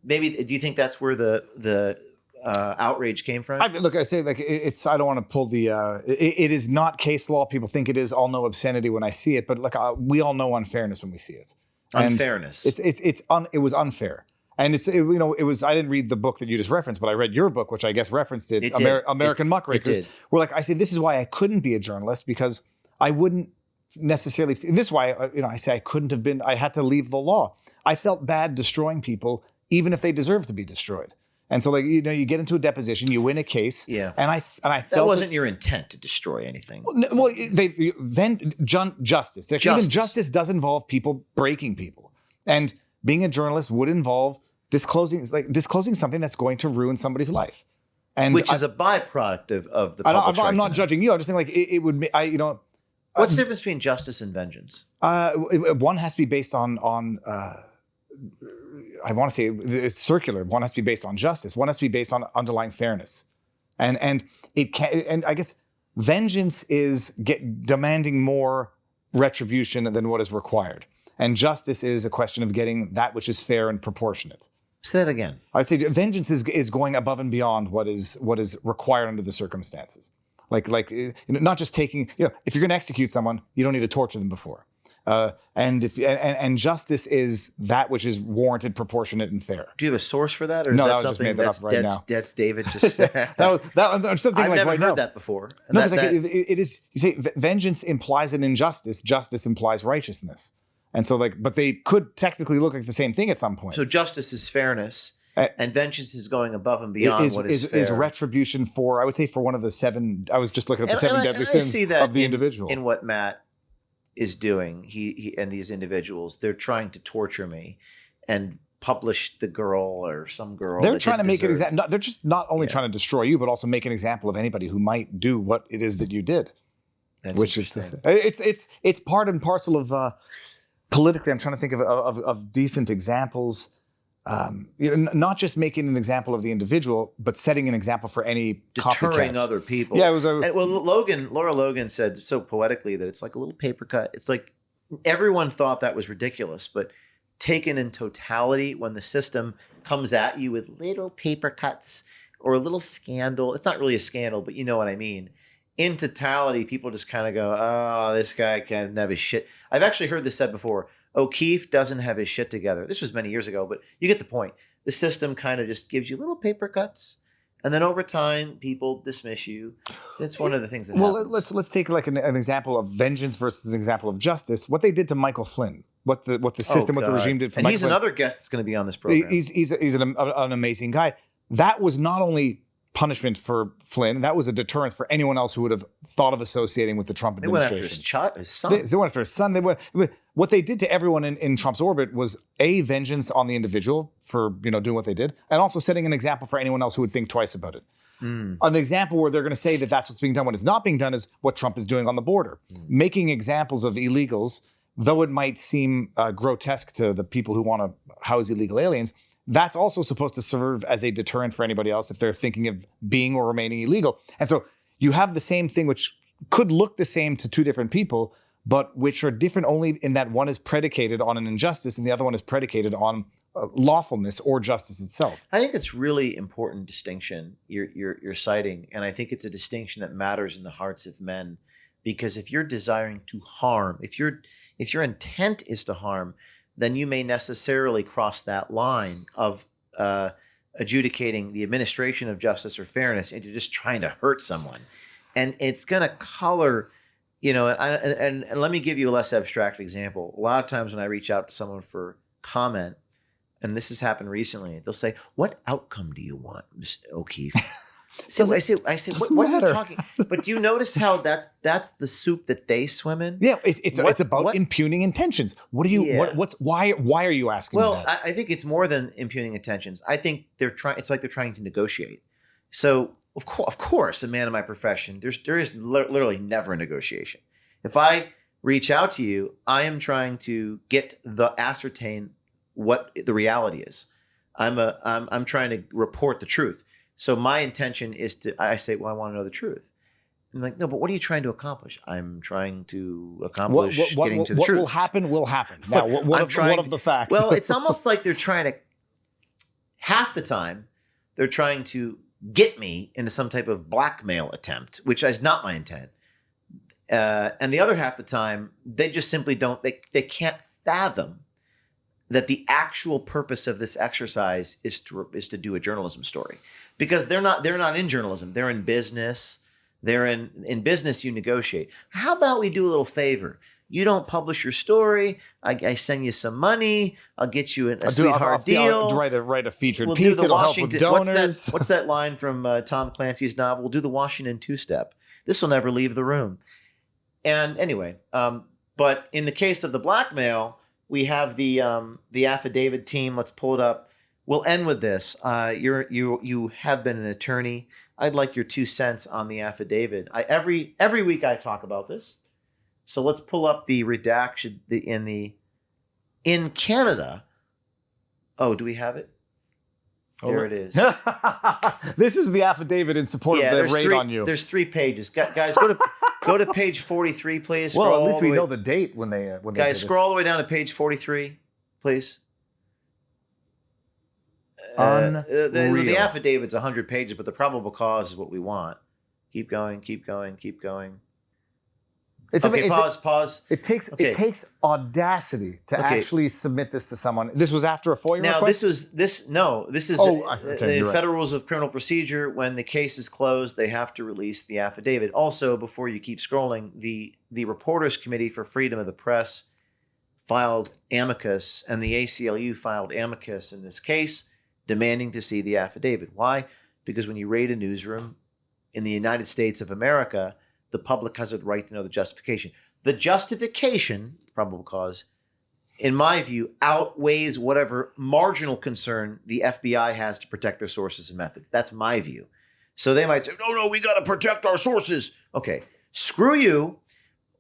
Maybe do you think that's where the outrage came from? Look, I say like it's. I don't want to pull the. It is not case law. People think it is. I'll know obscenity when I see it, but like we all know unfairness when we see it. Unfairness. It was unfair, and it was. I didn't read the book that you just referenced, but I read your book, which I guess referenced it. American Muckrakers. Where like I say, this is why I couldn't be a journalist, because I wouldn't necessarily. This is why I say I couldn't have been. I had to leave the law. I felt bad destroying people, even if they deserved to be destroyed. And so, like, you get into a deposition, you win a case, and I felt that wasn't your intent to destroy anything. Well, justice. Even justice does involve people breaking people, and being a journalist would involve disclosing something that's going to ruin somebody's life, and which is a byproduct of the public's right. I'm not judging you. I'm just saying, like, it would. What's the difference between justice and vengeance? One has to be based on. I want to say it's circular. One has to be based on justice. One has to be based on underlying fairness, and it can. And I guess vengeance is demanding more retribution than what is required, and justice is a question of getting that which is fair and proportionate. Say that again. I say vengeance is going above and beyond what is required under the circumstances. Like not just taking. If you're going to execute someone, you don't need to torture them before. And justice is that which is warranted, proportionate, and fair. Do you have a source for that, or is no, that that was something just made that up right now? That's David just said. I'm something I've like never right heard now. that before. No, because it is. You say vengeance implies an injustice. Justice implies righteousness, and so but they could technically look like the same thing at some point. So justice is fairness, and vengeance is going above and beyond what is fair. Is retribution for, I would say, for one of the seven. I was just looking at the seven deadly sins of the individual. In what Matt is doing, he and these individuals, they're trying to torture me and publish the girl or some girl. They're trying to make an example. They're just not only trying to destroy you, but also make an example of anybody who might do what it is that you did. That's which is it's part and parcel of politically. I'm trying to think of decent examples. Not just making an example of the individual, but setting an example for any deterring copycats. Other people. Yeah, it was Laura Logan said so poetically that it's like a little paper cut. It's like everyone thought that was ridiculous, but taken in totality, when the system comes at you with little paper cuts or a little scandal, it's not really a scandal, but you know what I mean. In totality, people just kind of go, "Oh, this guy can't have his shit." I've actually heard this said before. O'Keefe doesn't have his shit together. This was many years ago, but you get the point. The system kind of just gives you little paper cuts, And then over time, people dismiss you. It's one of the things that happens. Let's take like an example of vengeance versus an example of justice. What they did to Michael Flynn, what the system, what the regime did for and Michael he's Flynn. another guest that's going to be on this program. He's an amazing guy. That was not only punishment for Flynn, that was a deterrence for anyone else who would have thought of associating with the Trump administration. They went after his son. They went after his son. What they did to everyone in Trump's orbit was vengeance on the individual for doing what they did, and also setting an example for anyone else who would think twice about it. An example where they're going to say that that's what's being done when it's not being done is what Trump is doing on the border, making examples of illegals, though it might seem grotesque to the people who want to house illegal aliens. That's also supposed to serve as a deterrent for anybody else if they're thinking of being or remaining illegal. And so you have the same thing, which could look the same to two different people, but which are different only in that one is predicated on an injustice and the other one is predicated on lawfulness or justice itself. I think it's really important distinction you're citing, and I think it's a distinction that matters in the hearts of men, because if you're desiring to harm, if your intent is to harm, then you may necessarily cross that line of adjudicating the administration of justice or fairness into just trying to hurt someone. And it's going to color, and let me give you a less abstract example. A lot of times when I reach out to someone for comment, and this has happened recently, they'll say, "What outcome do you want, Ms. O'Keefe?" I say, what are you talking? But do you notice how that's the soup that they swim in? Yeah, it's about impugning intentions. What do you? Why are you asking? Well, that? I think it's more than impugning intentions. I think it's like they're trying to negotiate. So of course, a man in my profession, there is literally never a negotiation. If I reach out to you, I am trying to ascertain what the reality is. I'm trying to report the truth. So my intention is I say, well, I want to know the truth. I'm like, no, but what are you trying to accomplish? I'm trying to accomplish getting to the truth. What will happen? Now, what of the facts? Well, it's almost like they're trying to, half the time, they're trying to get me into some type of blackmail attempt, which is not my intent. And the other half the time, they just simply they can't fathom that the actual purpose of this exercise is to do a journalism story, because they're not in journalism. They're in business. They're in business. You negotiate. How about we do a little favor? You don't publish your story. I send you some money. I'll get you a sweetheart deal. I'll write a featured we'll piece. Do the It'll Washington, help with donors. What's that line from Tom Clancy's novel? We'll do the Washington two-step. This will never leave the room. And anyway, but in the case of the blackmail, we have the affidavit team. Let's pull it up. We'll end with this. You have been an attorney. I'd like your 2 cents on the affidavit. Every week I talk about this. So let's pull up the redaction in Canada. Oh, do we have it? There it is. This is the affidavit in support of the raid on you. There's 3 pages. Guys, go to page 43, please. Well, at least we know the date when they guys, scroll all the way down to page 43, please. The affidavit's 100 pages, but the probable cause is what we want. Keep going. Pause. It takes audacity to actually submit this to someone. This was after a FOIA request? This is the Federal Rules of Criminal Procedure. When the case is closed, they have to release the affidavit. Also, before you keep scrolling, the Reporters Committee for Freedom of the Press filed amicus, and the ACLU filed amicus in this case, demanding to see the affidavit. Why? Because when you raid a newsroom in the United States of America, the public has a right to know the justification. The justification, probable cause, in my view, outweighs whatever marginal concern the FBI has to protect their sources and methods. That's my view. So they might say, no, we got to protect our sources. Okay, screw you.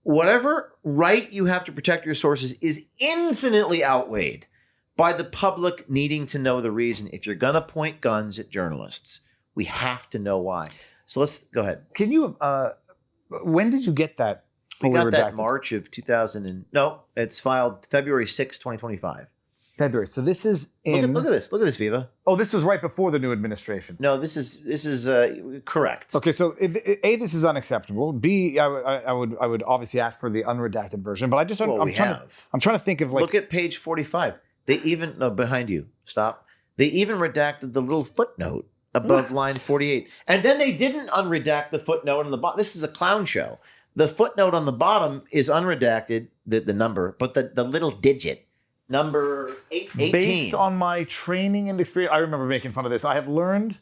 Whatever right you have to protect your sources is infinitely outweighed by the public needing to know the reason. If you're going to point guns at journalists, we have to know why. So let's go ahead. Can you... when did you get that? We got that March of 2000. No, it's filed February 6, 2025. February. So this is in. Look at this. Look at this, Viva. Oh, this was right before the new administration. No, this is correct. Okay, so A, this is unacceptable. B, I would obviously ask for the unredacted version, but I'm trying to think of Look at page 45. They even behind you. Stop. They even redacted the little footnote above line 48. And then they didn't unredact the footnote on the bottom. This is a clown show. The footnote on the bottom is unredacted, the number, but the little digit, number 18. Based on my training and experience, I remember making fun of this. I have learned,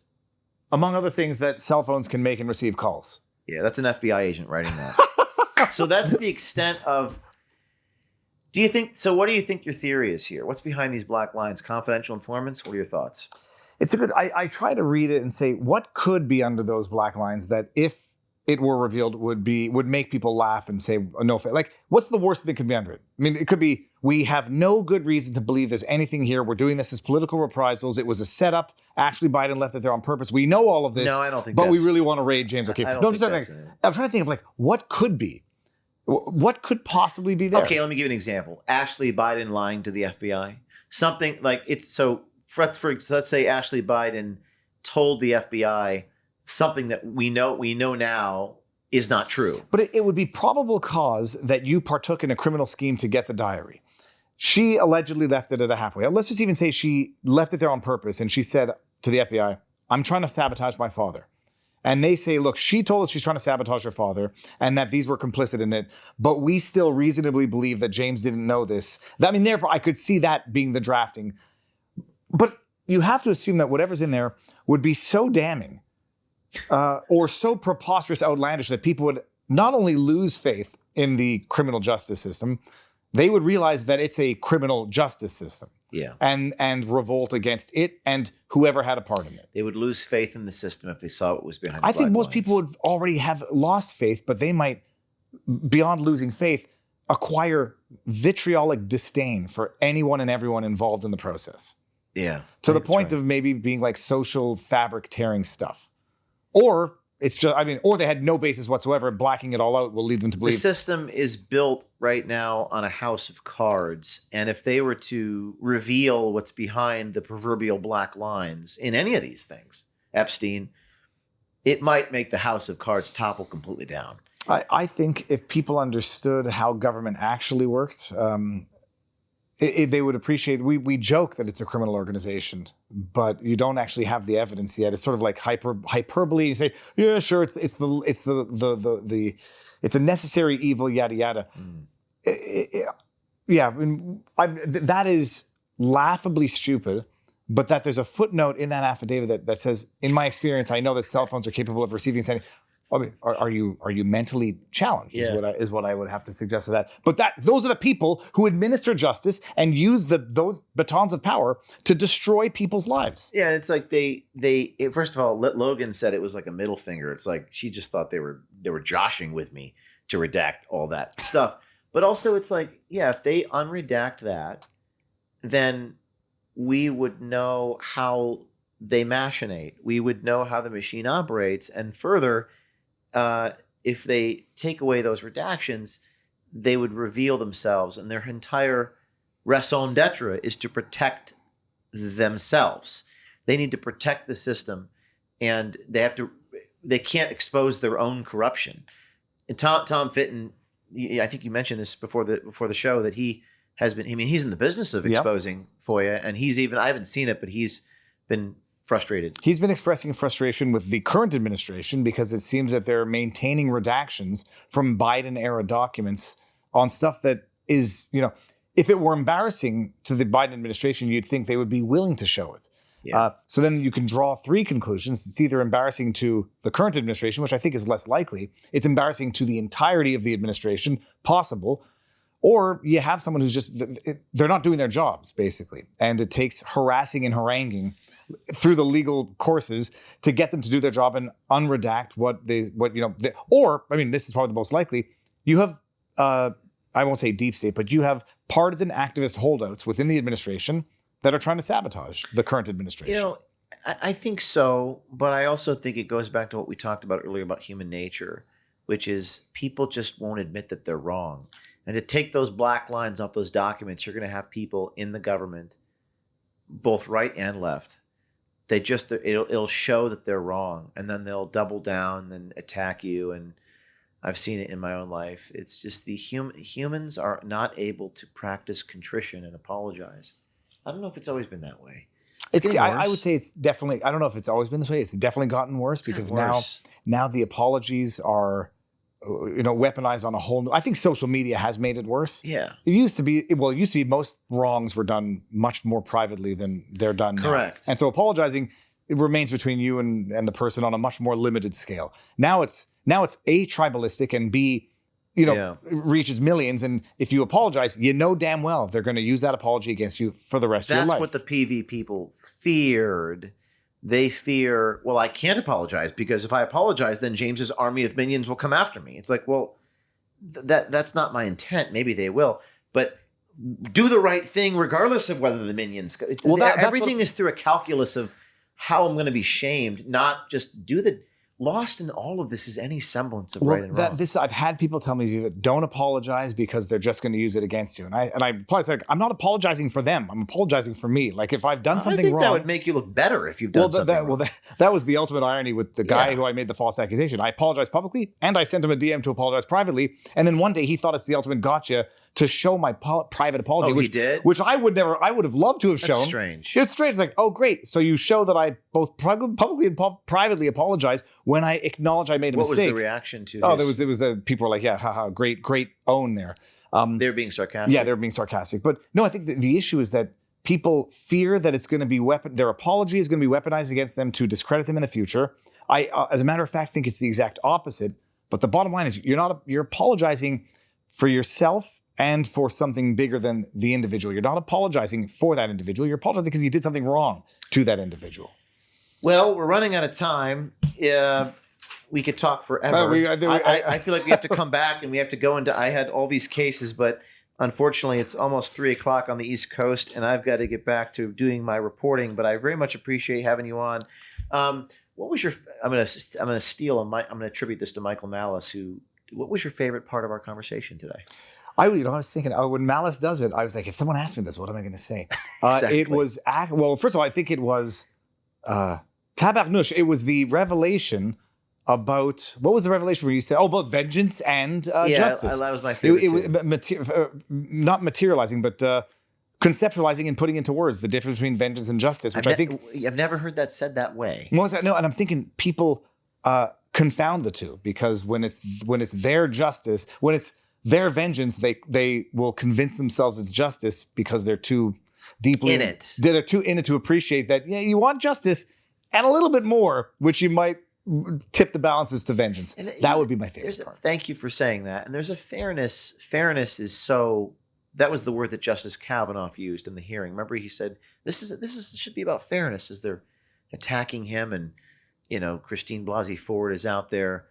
among other things, that cell phones can make and receive calls. Yeah, that's an FBI agent writing that. So that's the extent of... what do you think your theory is here? What's behind these black lines? Confidential informants? What are your thoughts? It's a good... I try to read it and say, what could be under those black lines that if it were revealed would make people laugh and say, no, like, what's the worst that could be under it? I mean, it could be, we have no good reason to believe there's anything here. We're doing this as political reprisals. It was a setup. Ashley Biden left it there on purpose. We know all of this. No, I don't think but we really want to raid James O'Keefe. I'm I'm trying to think of, like, what could be? What could possibly be there? Okay, let me give you an example. Ashley Biden lying to the FBI. Something like let's say Ashley Biden told the FBI something that we know now is not true. But it would be probable cause that you partook in a criminal scheme to get the diary. She allegedly left it at a halfway. Let's just even say she left it there on purpose and she said to the FBI, I'm trying to sabotage my father. And they say, look, she told us she's trying to sabotage her father and that these were complicit in it, but we still reasonably believe that James didn't know this. I mean, therefore, I could see that being the drafting. But you have to assume that whatever's in there would be so damning or so preposterous, outlandish that people would not only lose faith in the criminal justice system, they would realize that it's a criminal justice system. Yeah. And revolt against it and whoever had a part in it. They would lose faith in the system if they saw what was behind I the think black most lines. people would already have lost faith, but they might, beyond losing faith, acquire vitriolic disdain for anyone and everyone involved in the process. Yeah. To the point of maybe being like social fabric tearing stuff. Or it's just, or they had no basis whatsoever. Blacking it all out will lead them to believe. The system is built right now on a house of cards. And if they were to reveal what's behind the proverbial black lines in any of these things, Epstein, it might make the house of cards topple completely down. I think if people understood how government actually worked, they would appreciate. We joke that it's a criminal organization, but you don't actually have the evidence yet. It's sort of like hyperbole. You say, yeah, sure, it's a necessary evil, yada yada. That is laughably stupid. But that there's a footnote in that affidavit that says, in my experience, I know that cell phones are capable of receiving and sending. I mean, are you mentally challenged? Yeah. Is what I would have to suggest to that. But those are the people who administer justice and use those batons of power to destroy people's lives. Yeah, it's like they first of all, Logan said it was like a middle finger. It's like she just thought they were joshing with me to redact all that stuff. But also, it's like, yeah, if they unredact that, then we would know how they machinate. We would know how the machine operates, and further. If they take away those redactions, they would reveal themselves, and their entire raison d'etre is to protect themselves. They need to protect the system, and they can't expose their own corruption. And Tom Fitton, I think you mentioned this before the show, that he has been. I mean, he's in the business of exposing FOIA, and I haven't seen it, but he's been frustrated. He's been expressing frustration with the current administration because it seems that they're maintaining redactions from Biden-era documents on stuff that is, if it were embarrassing to the Biden administration, you'd think they would be willing to show it. Yeah. So then you can draw three conclusions. It's either embarrassing to the current administration, which I think is less likely. It's embarrassing to the entirety of the administration, possible. Or you have someone who's just, they're not doing their jobs, basically. And it takes harassing and haranguing through the legal courses to get them to do their job and unredact this is probably the most likely. You have, I won't say deep state, but you have partisan activist holdouts within the administration that are trying to sabotage the current administration. I think so, but I also think it goes back to what we talked about earlier about human nature, which is people just won't admit that they're wrong. And to take those black lines off those documents, you're going to have people in the government, both right and left, it'll show that they're wrong, and then they'll double down and attack you. And I've seen it in my own life. It's just the humans are not able to practice contrition and apologize. I don't know if it's always been that way. I would say it's definitely. I don't know if it's always been this way. It's definitely gotten worse because now the apologies are, weaponized on a whole new. I think social media has made it worse. Yeah. It used to be most wrongs were done much more privately than they're done now. Correct. And so apologizing, it remains between you and the person on a much more limited scale. Now it's A, tribalistic, and B, reaches millions. And if you apologize, damn well they're going to use that apology against you for the rest of your life. That's what the PV people feared. They fear, well, I can't apologize because if I apologize, then James's army of minions will come after me. It's like, well, that's not my intent. Maybe they will, but do the right thing regardless of whether the minions. Well, everything is through a calculus of how I'm going to be shamed, not just do the. Lost in all of this is any semblance of right and wrong. I've had people tell me, don't apologize because they're just going to use it against you. And I replied, like, I'm not apologizing for them. I'm apologizing for me. Like if I've done something wrong. I think that would make you look better if you've done something wrong. Well, that was the ultimate irony with the guy who I made the false accusation. I apologized publicly and I sent him a DM to apologize privately. And then one day he thought it's the ultimate gotcha to show my private apology. He did? Which I would have loved to have shown. That's strange. It's strange. It's like, oh, great. So you show that I both publicly and privately apologized when I acknowledge I made a mistake. What was the reaction to this? There was people were like, yeah, haha, great own there. They were being sarcastic. Yeah, they were being sarcastic. But no, I think the issue is that people fear that it's going to be their apology is going to be weaponized against them to discredit them in the future. I, as a matter of fact, think it's the exact opposite. But the bottom line is you're apologizing for yourself and for something bigger than the individual. You're not apologizing for that individual. You're apologizing because you did something wrong to that individual. Well, we're running out of time. We could talk forever. I feel like we have to come back and we have to go into. I had all these cases, but unfortunately, it's almost 3:00 on the East Coast, and I've got to get back to doing my reporting. But I very much appreciate having you on. What was your? I'm going to steal. I'm going to attribute this to Michael Malice. What was your favorite part of our conversation today? I was thinking, when Malice does it, I was like, if someone asked me this, what am I going to say? Exactly. It was, first of all, I think it was Tabarnouche. It was the revelation about, what was the revelation where you said, about vengeance and justice? That was my favorite. It was not materializing, but conceptualizing and putting into words the difference between vengeance and justice, which I think. I've never heard that said that way. No, and I'm thinking people confound the two because when it's their justice, when it's their vengeance, they will convince themselves it's justice because they're too deeply in it. They're too in it to appreciate that. Yeah, you want justice and a little bit more, which you might tip the balances to vengeance. That would be my favorite part. Thank you for saying that. And there's a fairness. Fairness is so. That was the word that Justice Kavanaugh used in the hearing. Remember, he said this should be about fairness as they're attacking him, and Christine Blasey Ford is out there.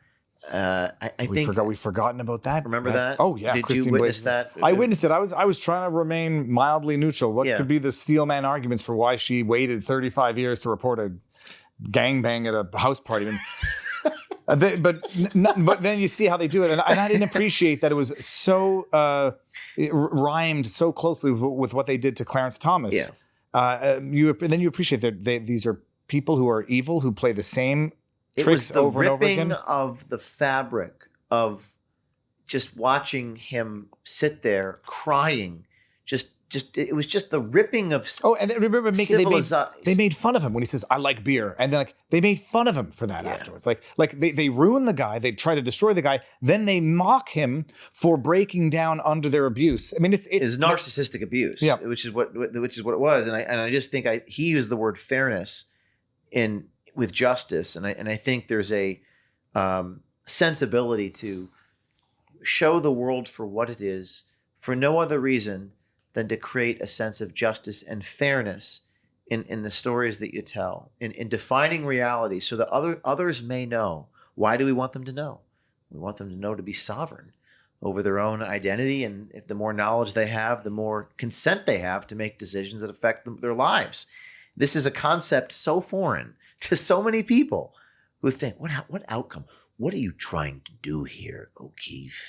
I think we've forgotten about that. Remember that? Oh yeah, Did Christine you witness that? I witnessed it. I was trying to remain mildly neutral. What could be the steelman arguments for why she waited 35 years to report a gangbang at a house party? But then you see how they do it, and I didn't appreciate that it was so it rhymed so closely with what they did to Clarence Thomas. Yeah. Then you appreciate that these are people who are evil who play the same. It was the ripping of the fabric of just watching him sit there crying. It was just the ripping of. Oh, and remember they made fun of him when he says, "I like beer," and then they made fun of him for that afterwards. Like they ruin the guy, they try to destroy the guy, then they mock him for breaking down under their abuse. I mean, it's narcissistic abuse, which is what it was, and I just think he used the word fairness with justice, and I think there's a sensibility to show the world for what it is, for no other reason than to create a sense of justice and fairness in the stories that you tell, in defining reality, so that others may know. Why do we want them to know? We want them to know to be sovereign over their own identity, and if the more knowledge they have, the more consent they have to make decisions that affect their lives. This is a concept so foreign to so many people who think, what outcome? What are you trying to do here, O'Keefe?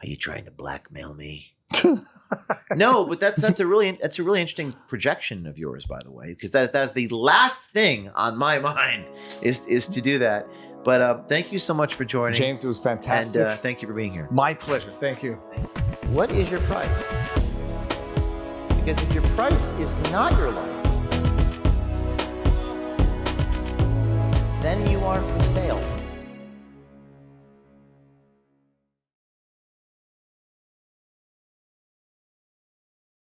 Are you trying to blackmail me? No, but that's a really interesting projection of yours, by the way, because that's the last thing on my mind is to do that. But thank you so much for joining, James. It was fantastic, and thank you for being here. My pleasure. Thank you. What is your price? Because if your price is not your life,